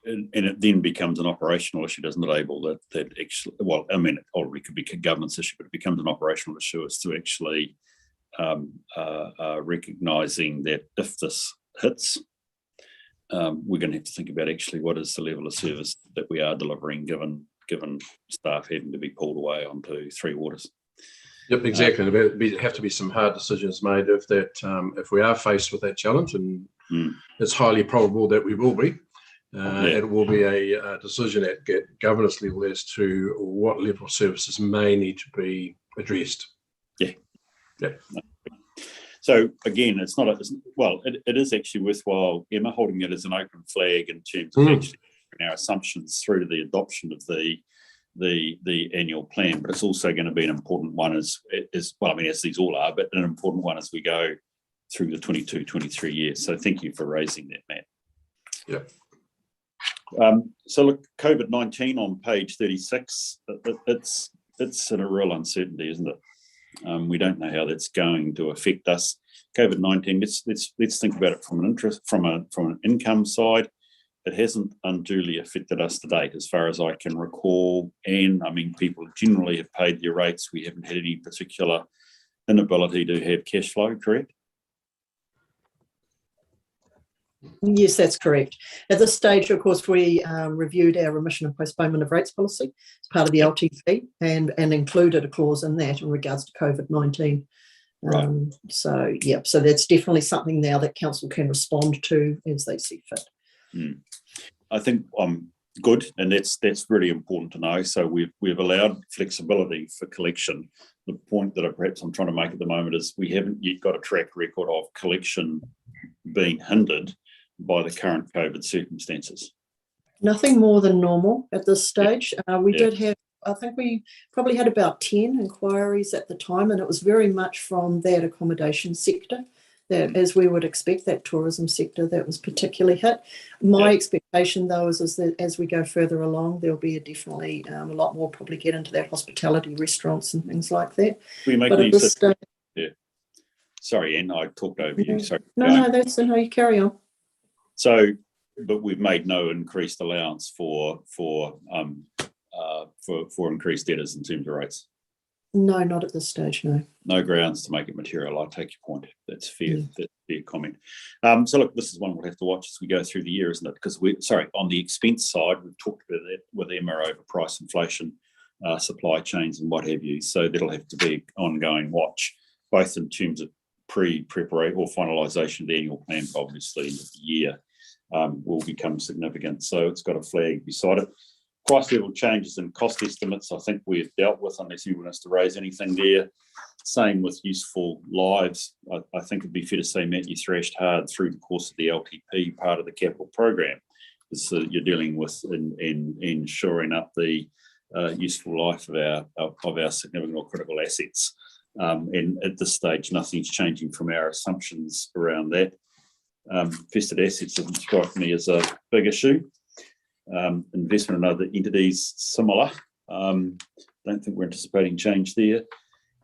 and it then becomes an operational issue, doesn't it, Abel? That actually, well, I mean, it already could be a governance issue, but it becomes an operational issue as to actually recognising that if this hits, we're going to have to think about actually what is the level of service that we are delivering, given staff having to be pulled away onto Three Waters. Yep, exactly. There have to be some hard decisions made if we are faced with that challenge, and it's highly probable that we will be. It will be a decision at governance level as to what level of services may need to be addressed. Yeah. So again, it's not it is actually worthwhile, Emma, holding it as an open flag in terms of actually our assumptions through to the adoption of the annual plan. But it's also going to be an important one as well, I mean, as these all are, but an important one as we go through the 22-23 years. So thank you for raising that, Matt. Yeah. So look, COVID-19 on page 36, it's in a real uncertainty, isn't it? We don't know how that's going to affect us. COVID-19, let's think about it from an income side. It hasn't unduly affected us to date, as far as I can recall. And I mean, people generally have paid their rates. We haven't had any particular inability to have cash flow, correct? Yes, that's correct. At this stage, of course, we reviewed our remission and postponement of rates policy as part of the Lgfa and included a clause in that in regards to COVID-19. Right. So that's definitely something now that council can respond to as they see fit. I think good, and that's really important to know. So we've allowed flexibility for collection. The point that perhaps I'm trying to make at the moment is we haven't yet got a track record of collection being hindered by the current COVID circumstances. Nothing more than normal at this stage. We did have, I think we probably had about 10 inquiries at the time, and it was very much from that accommodation sector, that, as we would expect, that tourism sector that was particularly hit. My expectation, though, is that as we go further along, there'll be definitely a lot more probably get into that hospitality, restaurants and things like that. But at this stage, sorry, Anne, I talked over you. Sorry. No, that's no, you carry on. So, but we've made no increased allowance for increased debtors in terms of rates. No, not at this stage. No. No grounds to make it material. I take your point. That's fair. That's a fair comment. So look, this is one we'll have to watch as we go through the year, isn't it? Because on the expense side, we've talked about that with Emma over price inflation, supply chains, and what have you. So that'll have to be ongoing watch, both in terms of pre-preparation or finalisation of the annual plan, obviously, end of the year will become significant. So it's got a flag beside it. Price level changes and cost estimates, I think we've dealt with, unless you want us to raise anything there. Same with useful lives. I think it'd be fair to say, Matt, you thrashed hard through the course of the LTP part of the capital program. So you're dealing with in shoring up the useful life of our significant or critical assets. And at this stage, nothing's changing from our assumptions around that. Vested assets doesn't strike me as a big issue. Investment in other entities, similar. Don't think we're anticipating change there.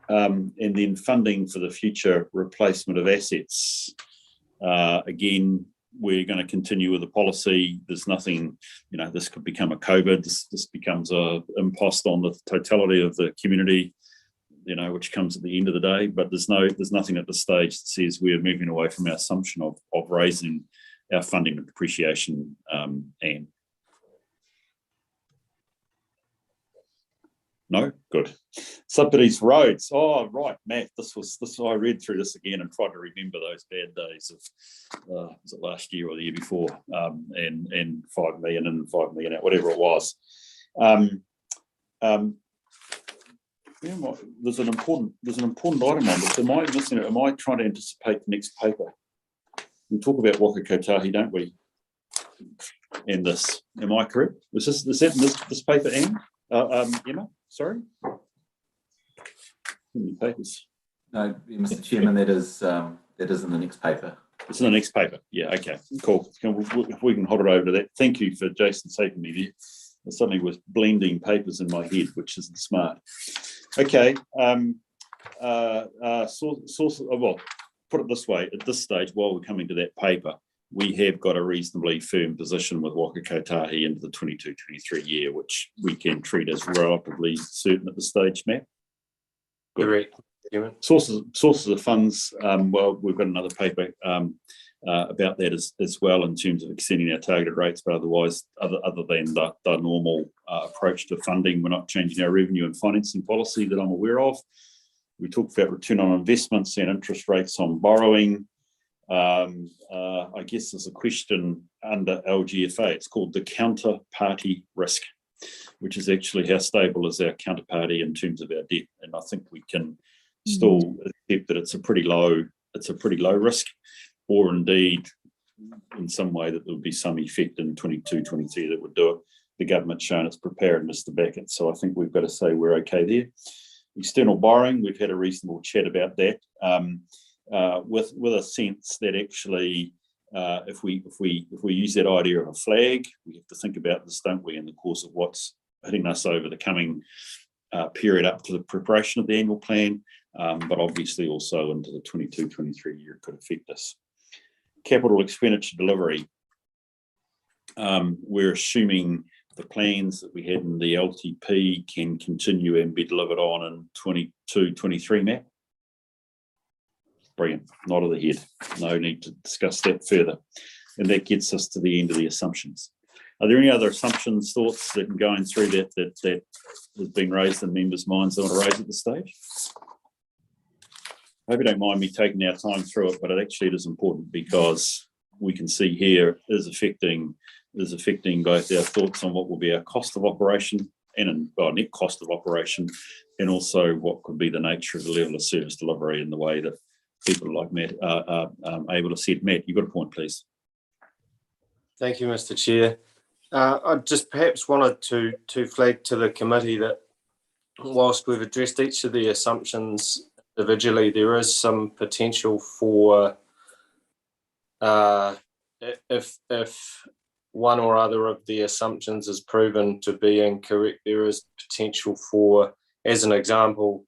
And then funding for the future replacement of assets. Again, we're going to continue with the policy. There's nothing, this could become a COVID. This becomes a impost on the totality of the community, which comes at the end of the day. But there's nothing at this stage that says we're moving away from our assumption of raising our funding and depreciation. And no, good. Subsidies roads. Oh, right, Matt. This. I read through this again and tried to remember those bad days of was it last year or the year before, and 5 million and 5 million out, whatever it was. There's an important item on this. Am I missing it? Am I trying to anticipate the next paper? We talk about Waka Kotahi, don't we? And this, am I correct? Is that this paper, Anne? Emma, sorry. How many papers? No, Mr. Chairman, that is in the next paper. It's in the next paper. Yeah. Okay. Cool. If we can hold it over to that. Thank you for Jason taking me there. I suddenly was blending papers in my head, which isn't smart. Okay. Well, put it this way. At this stage, while we're coming to that paper, we have got a reasonably firm position with Waka Kotahi into the 22-23 year, which we can treat as relatively certain at this stage, Matt. Correct. Sources of funds, well, we've got another paper about that as well in terms of extending our targeted rates, but otherwise, other than the normal approach to funding, we're not changing our revenue and financing policy that I'm aware of. We talked about return on investments and interest rates on borrowing. I guess there's a question under Lgfa. It's called the counterparty risk, which is actually how stable is our counterparty in terms of our debt. And I think we can still accept that it's a pretty low risk, or indeed in some way that there would be some effect in 22-23 that would do it. The government's shown its preparedness to back it. So I think we've got to say we're okay there. External borrowing, we've had a reasonable chat about that, with a sense that actually if we use that idea of a flag, we have to think about this, don't we, in the course of what's hitting us over the coming period up to the preparation of the annual plan, but obviously also into the 22-23 year could affect us. Capital expenditure delivery. We're assuming the plans that we had in the LTP can continue and be delivered on in 22-23, Matt? Brilliant. Nod of the head. No need to discuss that further. And that gets us to the end of the assumptions. Are there any other assumptions, thoughts that can going through that has been raised in members' minds they want to raise at this stage? I hope you don't mind me taking our time through it, but it actually is important because we can see here is affecting both our thoughts on what will be our cost of operation and net cost of operation, and also what could be the nature of the level of service delivery and the way that people like Matt are able to see it. Matt, you've got a point, please. Thank you, Mr. Chair. I just perhaps wanted to flag to the committee that whilst we've addressed each of the assumptions individually, there is some potential for if one or other of the assumptions is proven to be incorrect, there is potential for, as an example,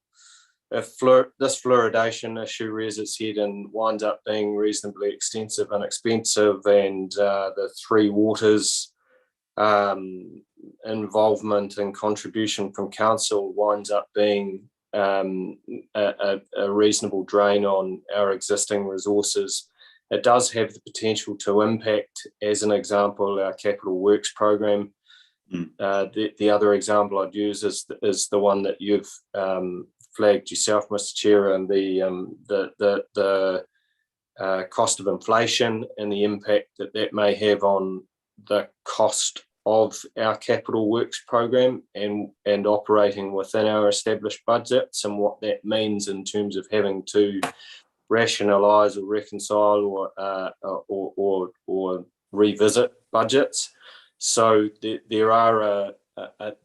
if this fluoridation issue rears its head and winds up being reasonably extensive and expensive, and the Three Waters involvement and contribution from council winds up being a reasonable drain on our existing resources, it does have the potential to impact, as an example, our capital works program. The other example I'd use is the one that you've flagged yourself, Mr. Chair, and the cost of inflation and the impact that may have on the cost of our capital works program and operating within our established budgets, and what that means in terms of having to rationalise or reconcile or revisit budgets. So there are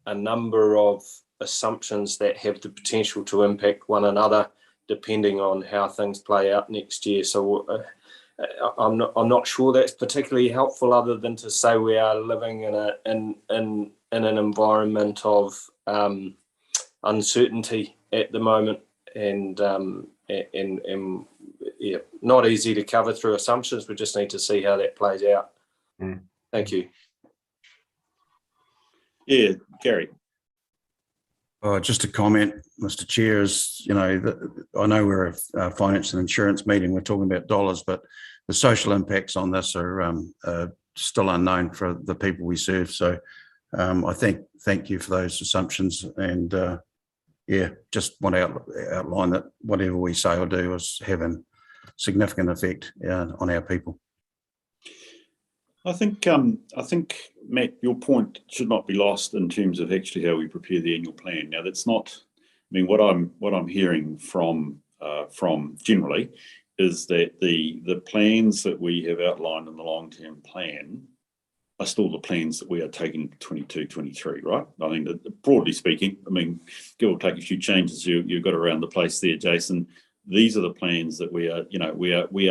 a number of assumptions that have the potential to impact one another depending on how things play out next year. So I'm not sure that's particularly helpful, other than to say we are living in an environment of uncertainty at the moment, and yeah, not easy to cover through assumptions. We just need to see how that plays out. Thank you. Yeah, Gary. Just a comment, Mr. Chair, is, I know we're a finance and insurance meeting, we're talking about dollars, but the social impacts on this are still unknown for the people we serve. So I thank you for those assumptions, and just want to outline that whatever we say or do is having significant effect on our people. I think Matt, your point should not be lost in terms of actually how we prepare the annual plan. Now, that's not. I mean, what I'm hearing from generally is that the plans that we have outlined in the long-term plan are still the plans that we are taking to 22-23, right? I mean, broadly speaking, I mean, give or take a few changes you've got around the place there, Jason. These are the plans that we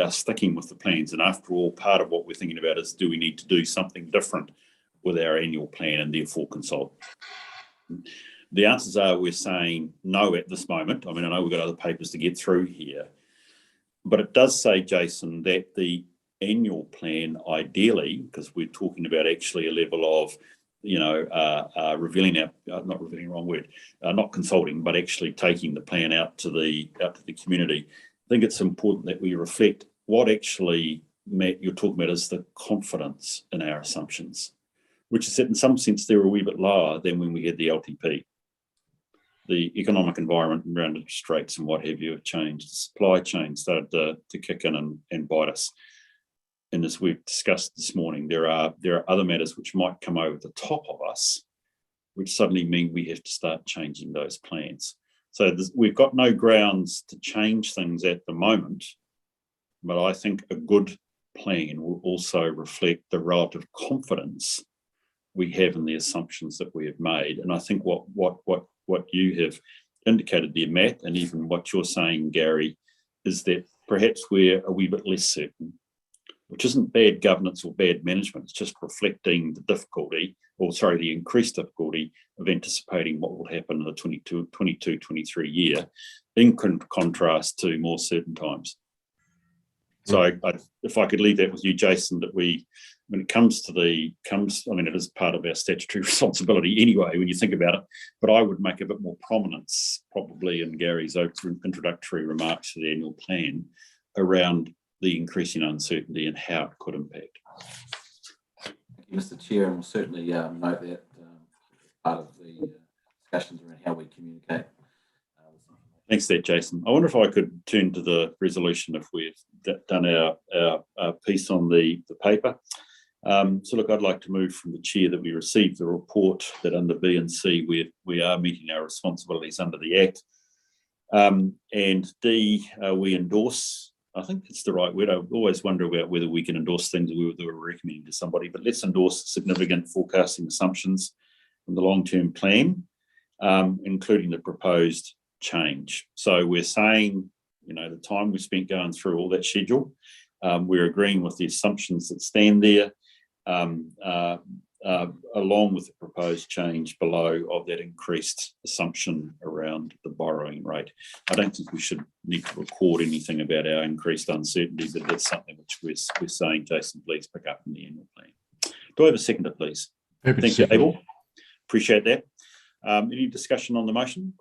are sticking with the plans. And after all, part of what we're thinking about is, do we need to do something different with our annual plan and therefore consult? The answers are, we're saying no at this moment. I mean, I know we've got other papers to get through here, but it does say, Jason, that the annual plan, ideally, because we're talking about actually a level of, revealing not revealing, wrong word, not consulting, but actually taking the plan out to the community. I think it's important that we reflect what actually, Matt, you're talking about is the confidence in our assumptions, which is that in some sense they're a wee bit lower than when we had the LTP. The economic environment around interest rates and what have you have changed. The supply chain started to kick in and bite us. And as we've discussed this morning, there are other matters which might come over the top of us, which suddenly mean we have to start changing those plans. So we've got no grounds to change things at the moment, but I think a good plan will also reflect the relative confidence we have in the assumptions that we have made. And I think what you have indicated there, Matt, and even what you're saying, Gary, is that perhaps we're a wee bit less certain, which isn't bad governance or bad management. It's just reflecting the increased difficulty of anticipating what will happen in the 22-23 year in contrast to more certain times. So if I could leave that with you, Jason, that when it comes to it is part of our statutory responsibility anyway, when you think about it, but I would make a bit more prominence probably in Gary's introductory remarks to the annual plan around the increasing uncertainty and how it could impact. Thank you, Mr. Chair, and we'll certainly note that part of the discussions around how we communicate. Thanks there, Jason. I wonder if I could turn to the resolution if we've done our piece on the paper. So look, I'd like to move from the chair that we received the report that under B and C we are meeting our responsibilities under the Act. And D, we endorse, I think it's the right word. I always wonder about whether we can endorse things we were recommending to somebody, but let's endorse significant forecasting assumptions from the long-term plan, including the proposed change. So we're saying, the time we spent going through all that schedule, we're agreeing with the assumptions that stand there, along with the proposed change below of that increased assumption around the borrowing rate. I don't think we should need to record anything about our increased uncertainty, but that's something which we're saying, Jason, please pick up in the annual plan. Do I have a seconder, please? Thank you, Abel. Appreciate that. Any discussion on the motion?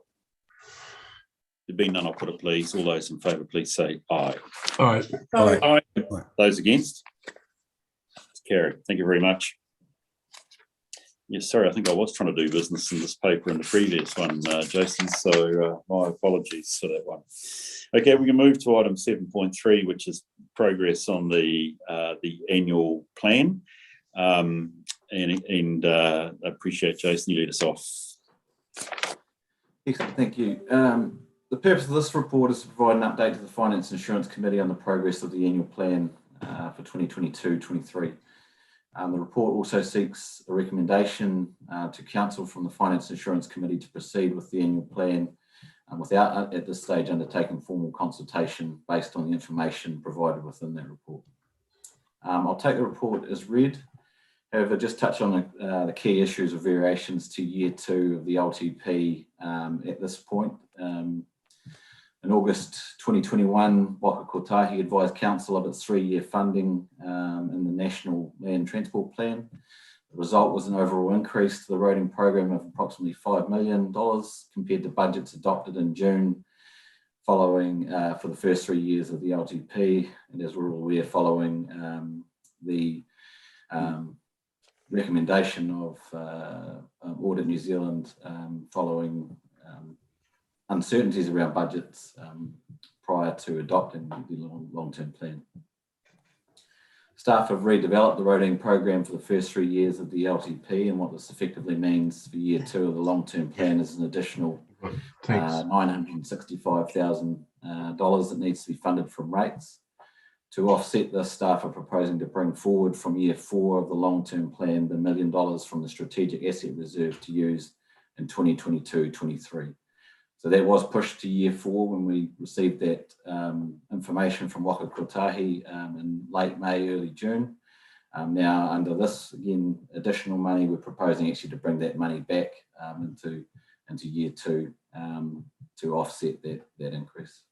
There being none, I'll put it, please. All those in favour, please say aye. Aye. Aye. Those against? It's carried. Thank you very much. Yes, sorry, I think I was trying to do business in this paper in the previous one, Jason, so my apologies for that one. Okay, we can move to item 7.3, which is progress on the annual plan. And I appreciate, Jason, you lead us off. Excellent, thank you. The purpose of this report is to provide an update to the Finance and Insurance Committee on the progress of the annual plan for 2022-23. The report also seeks a recommendation to Council from the Finance and Insurance Committee to proceed with the annual plan without at this stage undertaking formal consultation based on the information provided within that report. I'll take the report as read. However, just touch on the key issues of variations to year 2 of the LTP at this point. In August 2021, Waka Kotahi advised Council of its 3-year funding in the National Land Transport Plan. The result was an overall increase to the roading program of approximately $5 million compared to budgets adopted in June following for the first 3 years of the LTP. And as we're all aware, following the recommendation of Audit New Zealand following uncertainties around budgets prior to adopting the long-term plan. Staff have redeveloped the roading program for the first 3 years of the LTP, and what this effectively means for year 2 of the long-term plan is an additional $965,000 that needs to be funded from rates. To offset this, staff are proposing to bring forward from year 4 of the long-term plan the $1 million from the Strategic Asset Reserve to use in 2022-23. So that was pushed to year 4 when we received that information from Waka Kotahi in late May, early June. Now, under this, again, additional money, we're proposing actually to bring that money back into year 2 to offset that increase.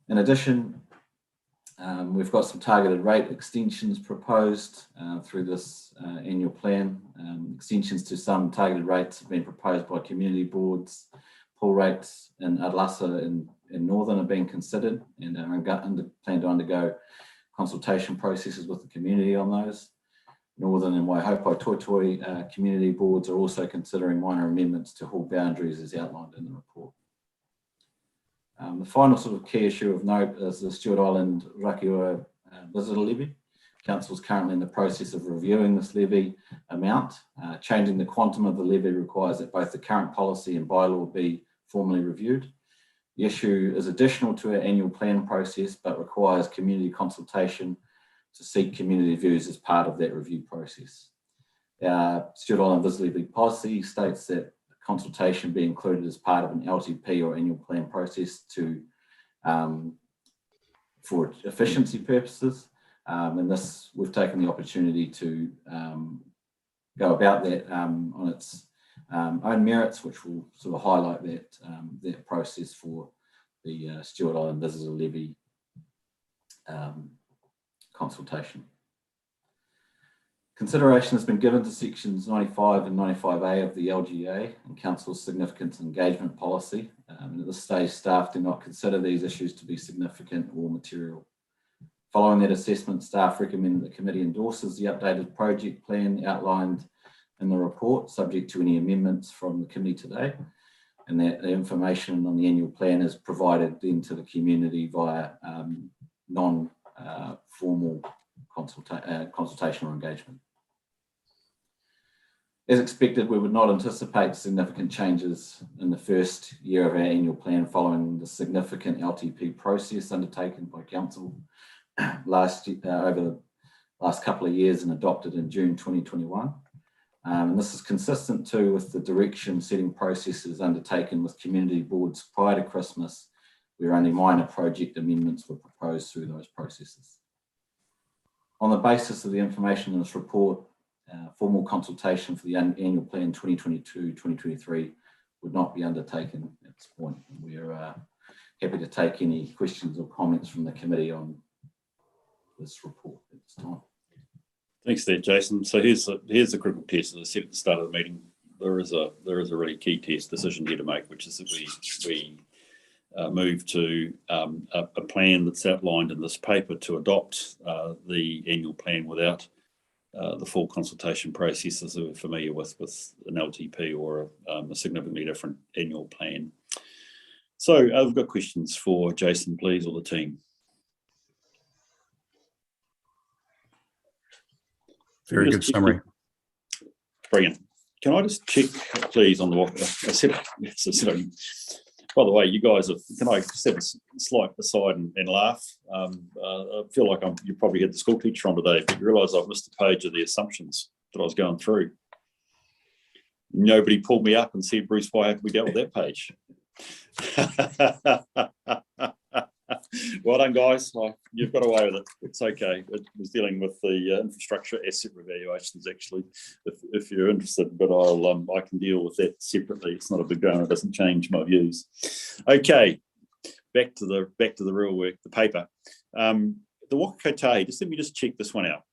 In addition, We've got some targeted rate extensions proposed through this annual plan. Extensions to some targeted rates have been proposed by community boards. Pool rates in Adlasa in Northern are being considered and plan to undergo consultation processes with the community on those. Northern and Waihopai Toitoi community boards are also considering minor amendments to hall boundaries as outlined in the report. The final sort of key issue of note is the Stewart Island Rakiura visitor levy. Council is currently in the process of reviewing this levy amount. Changing the quantum of the levy requires that both the current policy and bylaw be formally reviewed. The issue is additional to our annual plan process, but requires community consultation to seek community views as part of that review process. Our Stewart Island visitor levy policy states that consultation be included as part of an LTP or annual plan process for efficiency purposes. And this, we've taken the opportunity to go about that on its own merits, which will sort of highlight that process for the Stewart Island visitor levy consultation. Consideration has been given to sections 95 and 95A of the Lgfa and Council's significant engagement policy. And at this stage, staff do not consider these issues to be significant or material. Following that assessment, staff recommend that the committee endorses the updated project plan outlined in the report, subject to any amendments from the committee today, and that the information on the annual plan is provided then to the community via non-formal consultation or engagement. As expected, we would not anticipate significant changes in the first year of our annual plan following the significant LTP process undertaken by Council over the last couple of years and adopted in June 2021. And this is consistent too with the direction setting processes undertaken with community boards prior to Christmas, where only minor project amendments were proposed through those processes. On the basis of the information in this report, formal consultation for the annual plan 2022-2023 would not be undertaken at this point. We are happy to take any questions or comments from the committee on this report at this time. Thanks there, Jason. So here's the critical test. As I said at the start of the meeting, there is a really key test decision here to make, which is that we move to a plan that's outlined in this paper to adopt the annual plan without the full consultation processes that we're familiar with an LTP or a significantly different annual plan. So I've got questions for Jason, please, or the team. Very good summary. Brilliant. Can I just check, please, on the by the way, you guys, can I just have a slight aside and laugh? I feel like you probably had the school teacher on today, but you realise I've missed a page of the assumptions that I was going through. Nobody pulled me up and said, Bruce, why haven't we dealt with that page? Well done, guys. You've got away with it. It's okay. It was dealing with the infrastructure asset revaluations, actually, if you're interested. But I can deal with that separately. It's not a big deal. It doesn't change my views. Okay, back to the real work, the paper. The Waka Kotahi. Just let me just check this one out.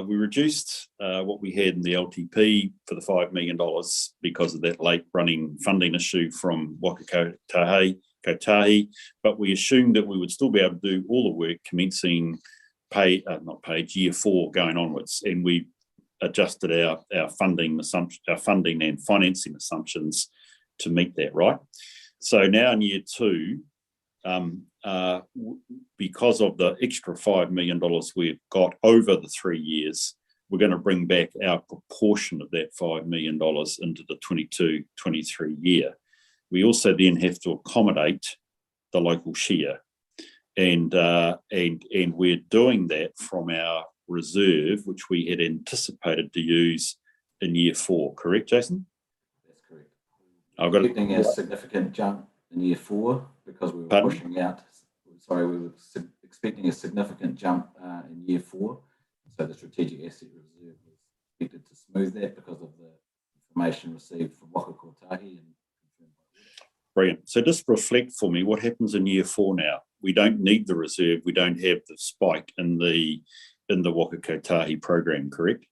We reduced what we had in the LTP for the $5 million because of that late running funding issue from Waka Kotahi, but we assumed that we would still be able to do all the work commencing year 4 going onwards, and we adjusted our funding and financing assumptions to meet that, right? So now in year 2, because of the extra $5 million we've got over the 3 years, we're going to bring back our proportion of that $5 million into the 22-23 year. We also then have to accommodate the local share, and we're doing that from our reserve, which we had anticipated to use in year 4. Correct, Jason? That's correct. I've got expecting a significant jump in year 4 because we were pushing out. Sorry, we were expecting a significant jump in year 4. So the strategic asset reserve was expected to smooth that because of the information received from Waka Kotahi and confirmed by audit. Brilliant. So just reflect for me what happens in year 4 now. We don't need the reserve. We don't have the spike in the Waka Kotahi program, correct?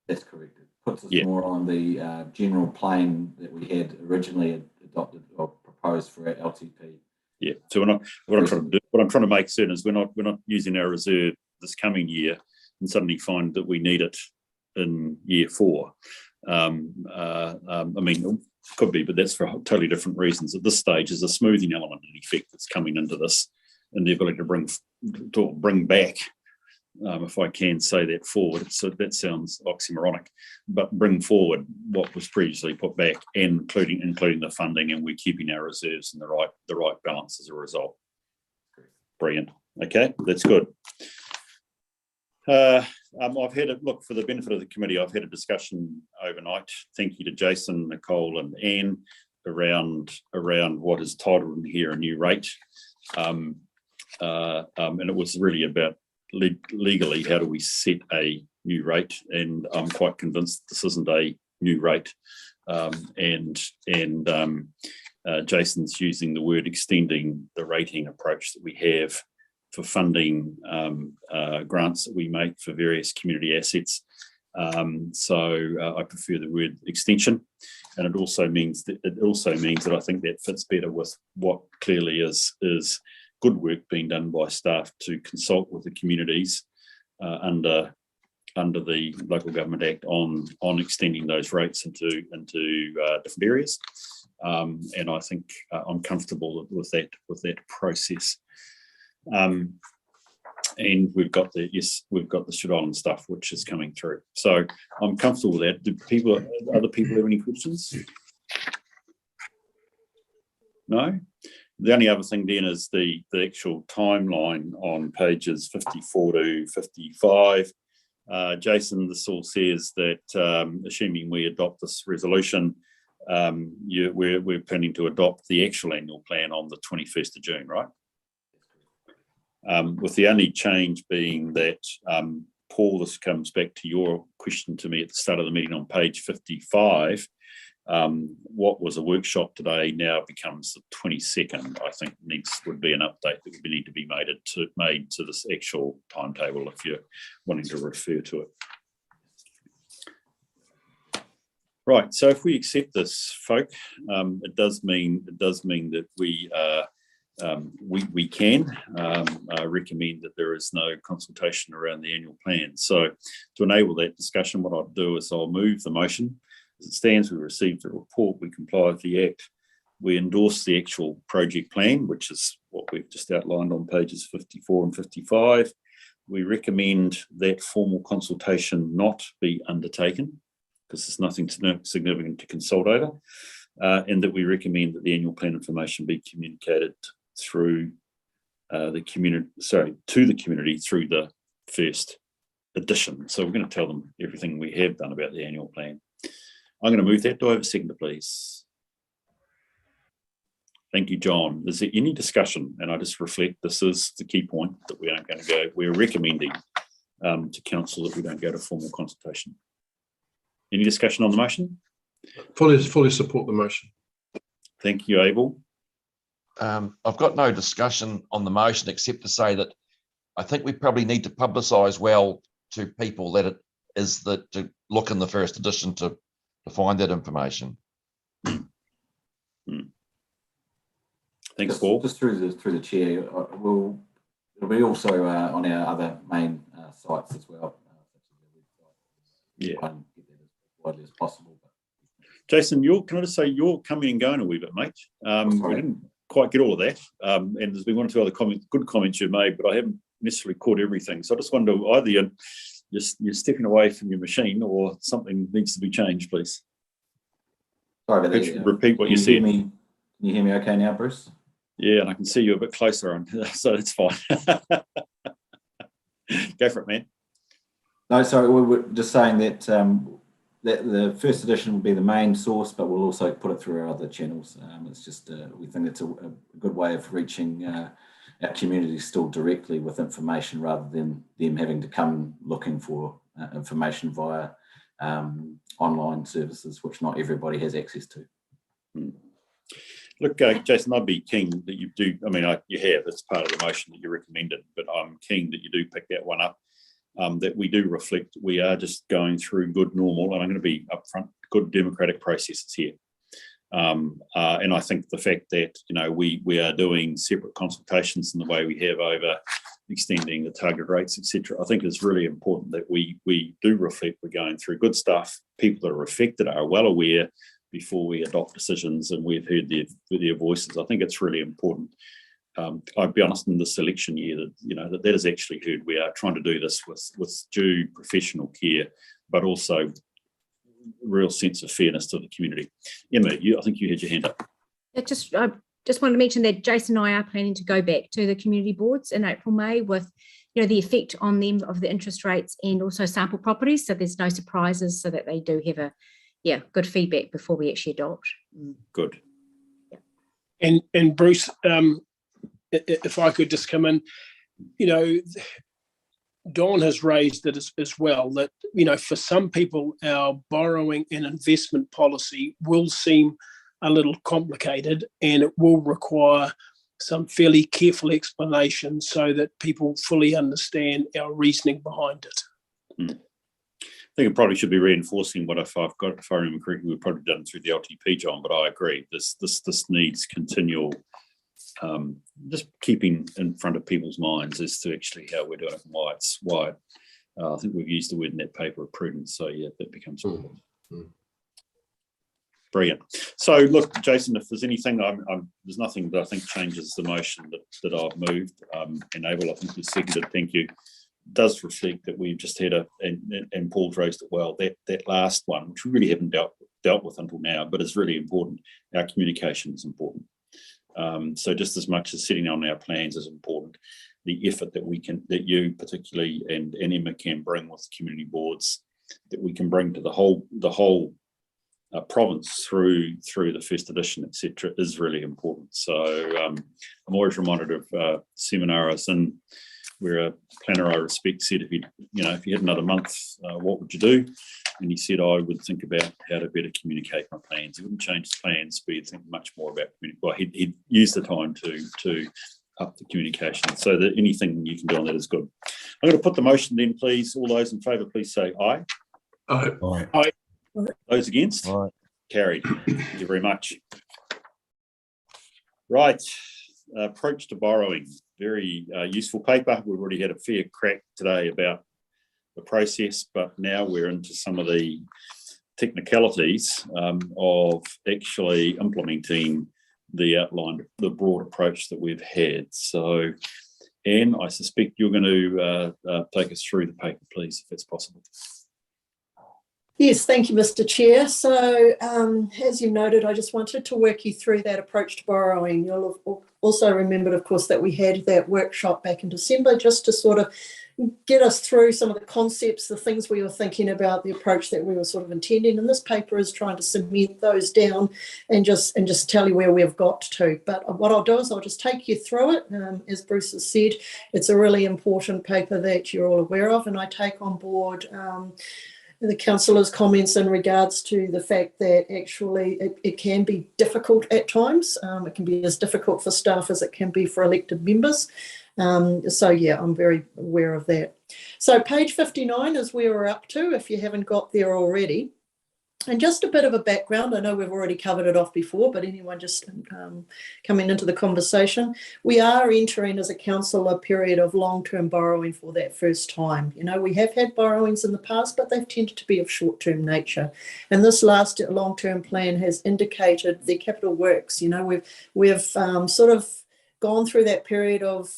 That's correct. It puts us more on the general plane that we had originally adopted or proposed for our LTP. Yeah. So what I'm trying to make certain is we're not using our reserve this coming year and suddenly find that we need it in year 4. I mean, could be, but that's for totally different reasons. At this stage, there's a smoothing element in effect that's coming into this, and the ability to bring back, if I can say that forward. So that sounds oxymoronic, but bring forward what was previously put back, and including the funding, and we're keeping our reserves in the right balance as a result. Brilliant. Okay, that's good. I've had a look for the benefit of the committee. I've had a discussion overnight. Thank you to Jason, Nicole, and Anne around what is titled in here a new rate, and it was really about legally how do we set a new rate, and I'm quite convinced this isn't a new rate, and Jason's using the word extending the rating approach that we have for funding grants that we make for various community assets. So I prefer the word extension, and it also means that I think that fits better with what clearly is good work being done by staff to consult with the communities under the Local Government Act on extending those rates into different areas, and I think I'm comfortable with that process. And we've got the Stewart Island stuff which is coming through, so I'm comfortable with that. Do other people have any questions? No. The only other thing then is the actual timeline on pages 54 to 55. Jason, this all says that assuming we adopt this resolution, we're planning to adopt the actual annual plan on the 21st of June, right? With the only change being that, Paul, this comes back to your question to me at the start of the meeting on page 55. What was a workshop today now becomes the 22nd. I think would be an update that would need to be made to this actual timetable if you're wanting to refer to it. Right. So if we accept this, folk, it does mean that we can recommend that there is no consultation around the annual plan. So to enable that discussion, what I'll do is I'll move the motion. As it stands, we received the report, we comply with the Act, we endorse the actual project plan, which is what we've just outlined on pages 54 and 55. We recommend that formal consultation not be undertaken because there's nothing significant to consult over, and that we recommend that the annual plan information be communicated through to the community through the first edition. So we're going to tell them everything we have done about the annual plan. I'm going to move that. Do I have a seconder, please? Thank you, John. Is there any discussion? And I just reflect, this is the key point, that we aren't going to go. We're recommending to council that we don't go to formal consultation. Any discussion on the motion? Fully support the motion. Thank you, Abel. I've got no discussion on the motion except to say that I think we probably need to publicise well to people that it is that to look in the first edition to find that information. Thanks, Paul. Just through the chair, it'll be also on our other main sites as well. Yeah. Get that as widely as possible. Jason, can I just say you're coming and going a wee bit, mate. We didn't quite get all of that, and there's been one or two other good comments you've made, but I haven't necessarily caught everything. So I just wonder either you're stepping away from your machine or something needs to be changed, please. Sorry about that. Repeat what you said. Can you hear me okay now, Bruce? Yeah, and I can see you a bit closer, so it's fine. Go for it, man. No, sorry, we were just saying that that the first edition will be the main source, but we'll also put it through our other channels. It's just we think it's a good way of reaching our community still directly with information rather than them having to come looking for information via online services, which not everybody has access to. Look, Jason, I'd be keen that you do, I mean, you have, it's part of the motion that you recommended, but I'm keen that you do pick that one up, that we do reflect, we are just going through good, normal, and I'm going to be upfront, good democratic processes here. And I think the fact that, you know, we are doing separate consultations in the way we have over extending the target rates, etc. I think it's really important that we do reflect we're going through good stuff. People that are affected are well aware before we adopt decisions, and we've heard their voices. I think it's really important. I'll be honest, in this election year, that you know that is actually heard. We are trying to do this with due professional care, but also real sense of fairness to the community. Emma, I think you had your hand up. I just wanted to mention that Jason and I are planning to go back to the community boards in April, May with, you know, the effect on them of the interest rates and also sample properties, so there's no surprises, so that they do have good feedback before we actually adopt. Good. And Bruce, if I could just come in, you know, Dawn has raised it as well, that, you know, for some people, our borrowing and investment policy will seem a little complicated, and it will require some fairly careful explanation so that people fully understand our reasoning behind it. I think it probably should be reinforcing what if I remember correctly, we've probably done through the LTP, John, but I agree. This needs continual just keeping in front of people's minds as to actually how we're doing it and why I think we've used the word in that paper of prudence. So yeah, that becomes important. Brilliant. So look, Jason, if there's anything, there's nothing that I think changes the motion that I've moved. Enable, I think you seconded, thank you. Does reflect that we've just had and Paul's raised it well, that last one, which we really haven't dealt with until now, but is really important. Our communication is important. So just as much as sitting on our plans is important, the effort that you particularly and Emma can bring with community boards, that we can bring to the whole province through the first edition, etc., is really important. So I'm always reminded of seminar I was in, where a planner I respect said, if you had another month, what would you do? And he said, I would think about how to better communicate my plans. He wouldn't change the plans, but he'd think much more about communication. Well, he'd use the time to up the communication. So that anything you can do on that is good. I'm going to put the motion then, please. All those in favour, please say aye. Aye. Aye. Those against? Aye. Carried. Thank you very much. Right. Approach to borrowing. Very useful paper. We've already had a fair crack today about the process, but now we're into some of the technicalities of actually implementing the broad approach that we've had. So, Anne, I suspect you're going to take us through the paper, please, if it's possible. Yes, thank you, Mr. Chair. So, as you noted, I just wanted to work you through that approach to borrowing. You'll have also remembered, of course, that we had that workshop back in December just to sort of get us through some of the concepts, the things we were thinking about, the approach that we were sort of intending. And this paper is trying to cement those down and just tell you where we've got to. But what I'll do is I'll just take you through it. As Bruce has said, it's a really important paper that you're all aware of, and I take on board the councillor's comments in regards to the fact that actually it can be difficult at times. It can be as difficult for staff as it can be for elected members. So yeah, I'm very aware of that. So page 59 is where we're up to, if you haven't got there already. And just a bit of a background, I know we've already covered it off before, but anyone just coming into the conversation, we are entering as a council a period of long-term borrowing for that first time. You know, we have had borrowings in the past, but they've tended to be of short-term nature. And this last long-term plan has indicated the capital works. You know, we've sort of gone through that period of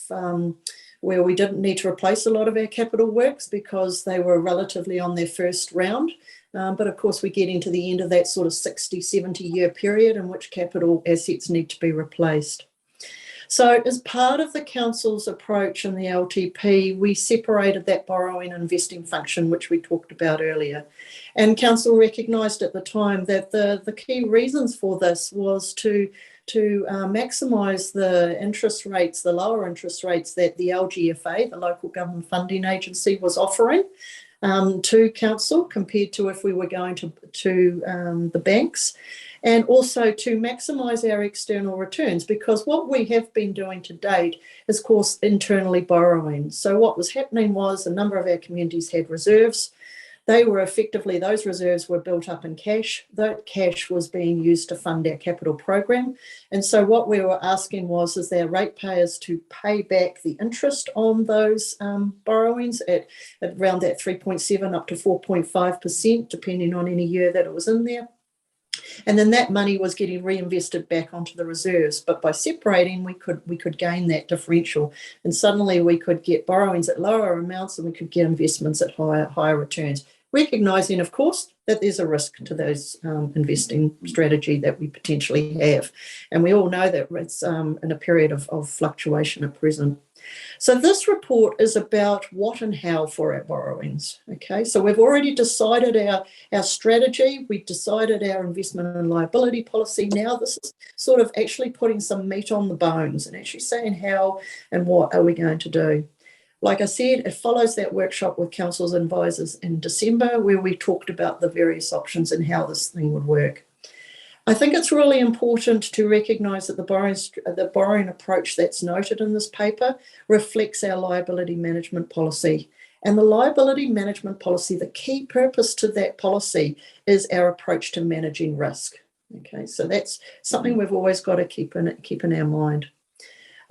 where we didn't need to replace a lot of our capital works because they were relatively on their first round. But of course, we're getting to the end of that sort of 60, 70-year period in which capital assets need to be replaced. So as part of the council's approach in the LTP, we separated that borrowing and investing function, which we talked about earlier. And council recognised at the time that the key reasons for this was to maximise the interest rates, the lower interest rates that the Lgfa, the Local Government Funding Agency, was offering. to council compared to if we were going to the banks, and also to maximise our external returns, because what we have been doing to date is, of course, internally borrowing. So what was happening was a number of our communities had reserves. They were effectively, those reserves were built up in cash. That cash was being used to fund our capital program. And so what we were asking was, is their ratepayers to pay back the interest on those borrowings at around that 3.7 up to 4.5%, depending on any year that it was in there. And then that money was getting reinvested back onto the reserves. But by separating, we could gain that differential, and suddenly we could get borrowings at lower amounts and we could get investments at higher returns, recognising, of course, that there's a risk to those investing strategy that we potentially have. And we all know that it's in a period of fluctuation at present. So this report is about what and how for our borrowings. Okay, so we've already decided our strategy, we've decided our investment and liability policy. Now this is sort of actually putting some meat on the bones and actually saying how and what are we going to do. Like I said, it follows that workshop with council's advisors in December, where we talked about the various options and how this thing would work. I think it's really important to recognise that the borrowing approach that's noted in this paper reflects our liability management policy. And the liability management policy, the key purpose to that policy is our approach to managing risk. Okay, so that's something we've always got to keep in our mind.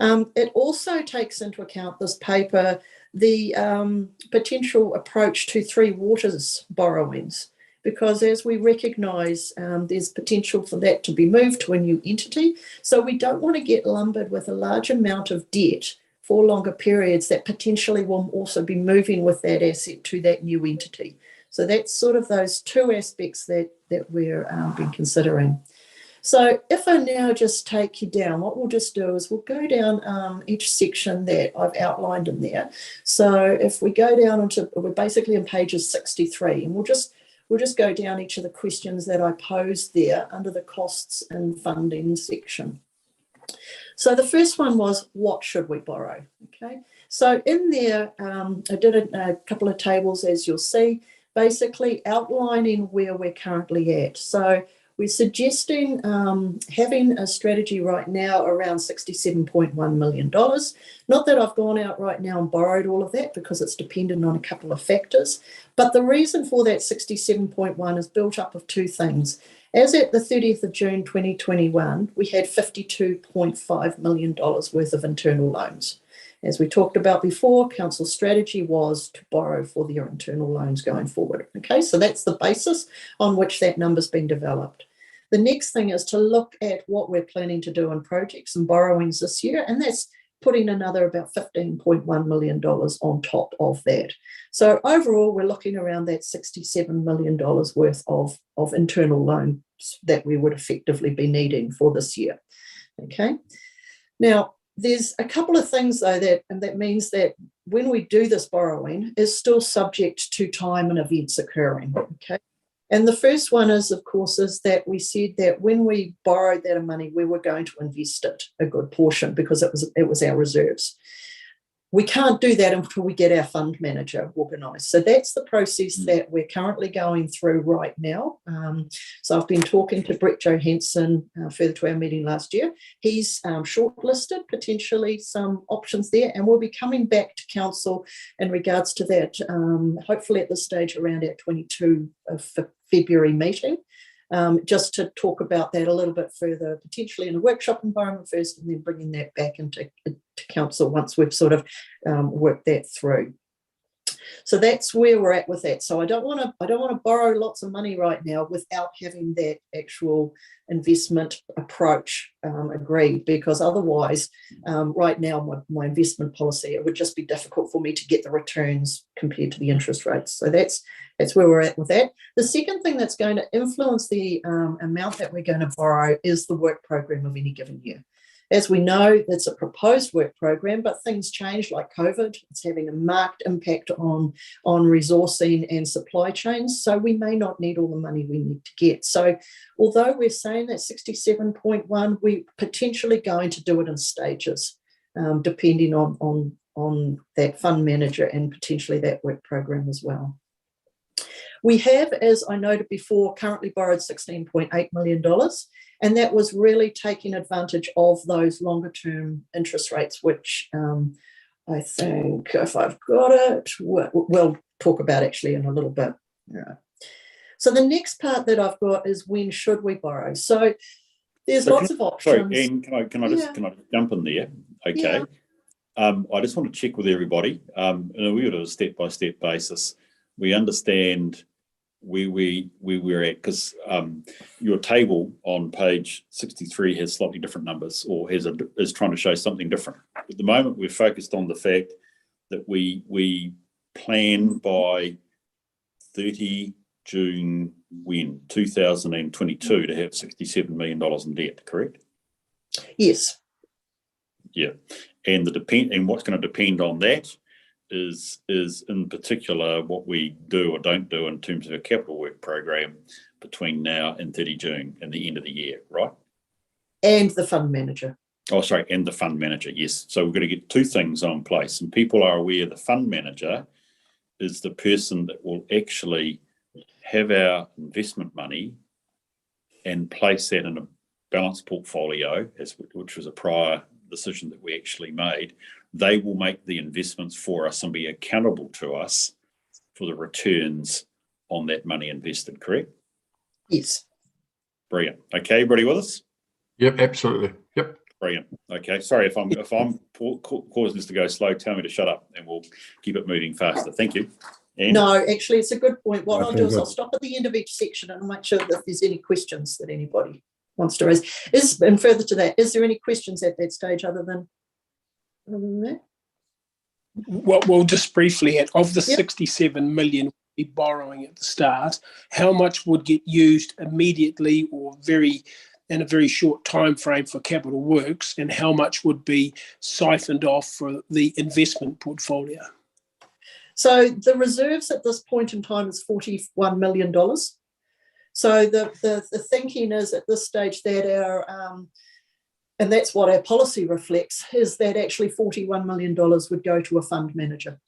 It also takes into account, this paper, the potential approach to Three Waters borrowings, because as we recognise, there's potential for that to be moved to a new entity. So we don't want to get lumbered with a large amount of debt for longer periods that potentially will also be moving with that asset to that new entity. So that's sort of those two aspects that we're been considering. So if I now just take you down, what we'll just do is we'll go down each section that I've outlined in there. So if we go down onto, we're basically on pages 63, and we'll just go down each of the questions that I posed there under the costs and funding section. So the first one was, what should we borrow? Okay, so in there, I did a couple of tables, as you'll see, basically outlining where we're currently at. So we're suggesting having a strategy right now around $67.1 million. Not that I've gone out right now and borrowed all of that, because it's dependent on a couple of factors. But the reason for that 67.1 is built up of two things. As at the 30th of June 2021, we had $52.5 million worth of internal loans. As we talked about before, council's strategy was to borrow for their internal loans going forward. Okay, so that's the basis on which that number's been developed. The next thing is to look at what we're planning to do on projects and borrowings this year, and that's putting another about $15.1 million on top of that. So overall, we're looking around that $67 million worth of internal loans that we would effectively be needing for this year. Okay, now there's a couple of things though that means that when we do this borrowing is still subject to time and events occurring. Okay. And the first one is, of course, is that we said that when we borrowed that money, we were going to invest it, a good portion, because it was our reserves. We can't do that until we get our fund manager organised. So that's the process that we're currently going through right now. So I've been talking to Brett Johansson further to our meeting last year. He's shortlisted potentially some options there, and we'll be coming back to council in regards to that, hopefully at this stage around our 22 of February meeting. Just to talk about that a little bit further, potentially in a workshop environment first, and then bringing that back into council once we've sort of worked that through. So that's where we're at with that. So I don't want to borrow lots of money right now without having that actual investment approach agreed, because otherwise, right now my investment policy, it would just be difficult for me to get the returns compared to the interest rates. So that's where we're at with that. The second thing that's going to influence the amount that we're going to borrow is the work program of any given year. As we know, it's a proposed work program, but things change like COVID. It's having a marked impact on resourcing and supply chains. So we may not need all the money we need to get. So although we're saying that 67.1, we're potentially going to do it in stages, depending on that fund manager and potentially that work program as well. We have, as I noted before, currently borrowed $16.8 million, and that was really taking advantage of those longer term interest rates, which I think, if I've got it, we'll talk about actually in a little bit. Yeah. So the next part that I've got is when should we borrow? So there's lots of options. Sorry, Anne, can I just jump in there? Okay. Yeah. I just want to check with everybody. We got a step-by-step basis. We understand where we're at, because your table on page 63 has slightly different numbers, or is trying to show something different. At the moment, we're focused on the fact that we plan by 30 June 2022 to have $67 million in debt, correct? Yes. Yeah, and what's going to depend on that is in particular what we do or don't do in terms of a capital work program between now and 30 June and the end of the year, right? And the fund manager. Oh, sorry, and the fund manager, yes. So we're going to get two things on place, and people are aware the fund manager is the person that will actually have our investment money and place that in a balanced portfolio, which was a prior decision that we actually made. They will make the investments for us and be accountable to us for the returns on that money invested, correct? Yes. Brilliant. Okay, everybody with us? Yep, absolutely. Yep. Brilliant. Okay, sorry if I'm causing this to go slow, tell me to shut up and we'll keep it moving faster. Thank you. Anne? No, actually, it's a good point. What I'll do is good. I'll stop at the end of each section and I'll make sure that if there's any questions that anybody wants to raise. And further to that, is there any questions at that stage other than that? Well, just briefly, of the 67 million we're borrowing at the start, how much would get used immediately or in a very short time frame for capital works, and how much would be siphoned off for the investment portfolio? So the reserves at this point in time is $41 million. So the thinking is at this stage that and that's what our policy reflects, is that actually $41 million would go to a fund manager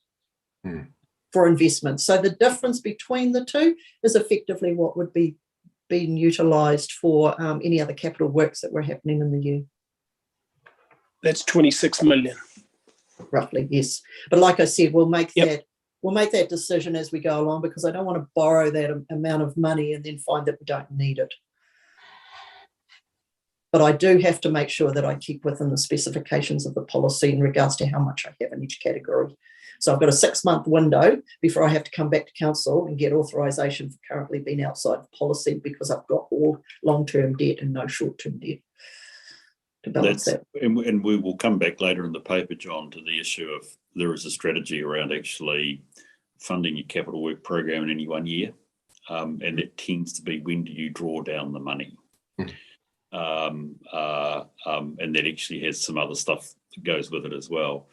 for investment. So the difference between the two is effectively what would be being utilised for any other capital works that were happening in the year. That's 26 million. Roughly, yes. But like I said, we'll make that decision as we go along, because I don't want to borrow that amount of money and then find that we don't need it. But I do have to make sure that I keep within the specifications of the policy in regards to how much I have in each category. So I've got a 6-month window before I have to come back to council and get authorisation for currently being outside the policy, because I've got all long-term debt and no short-term debt to balance that. And we will come back later in the paper, John, to the issue of there is a strategy around actually funding your capital work program in any 1 year. And it tends to be, when do you draw down the money? And that actually has some other stuff that goes with it as well.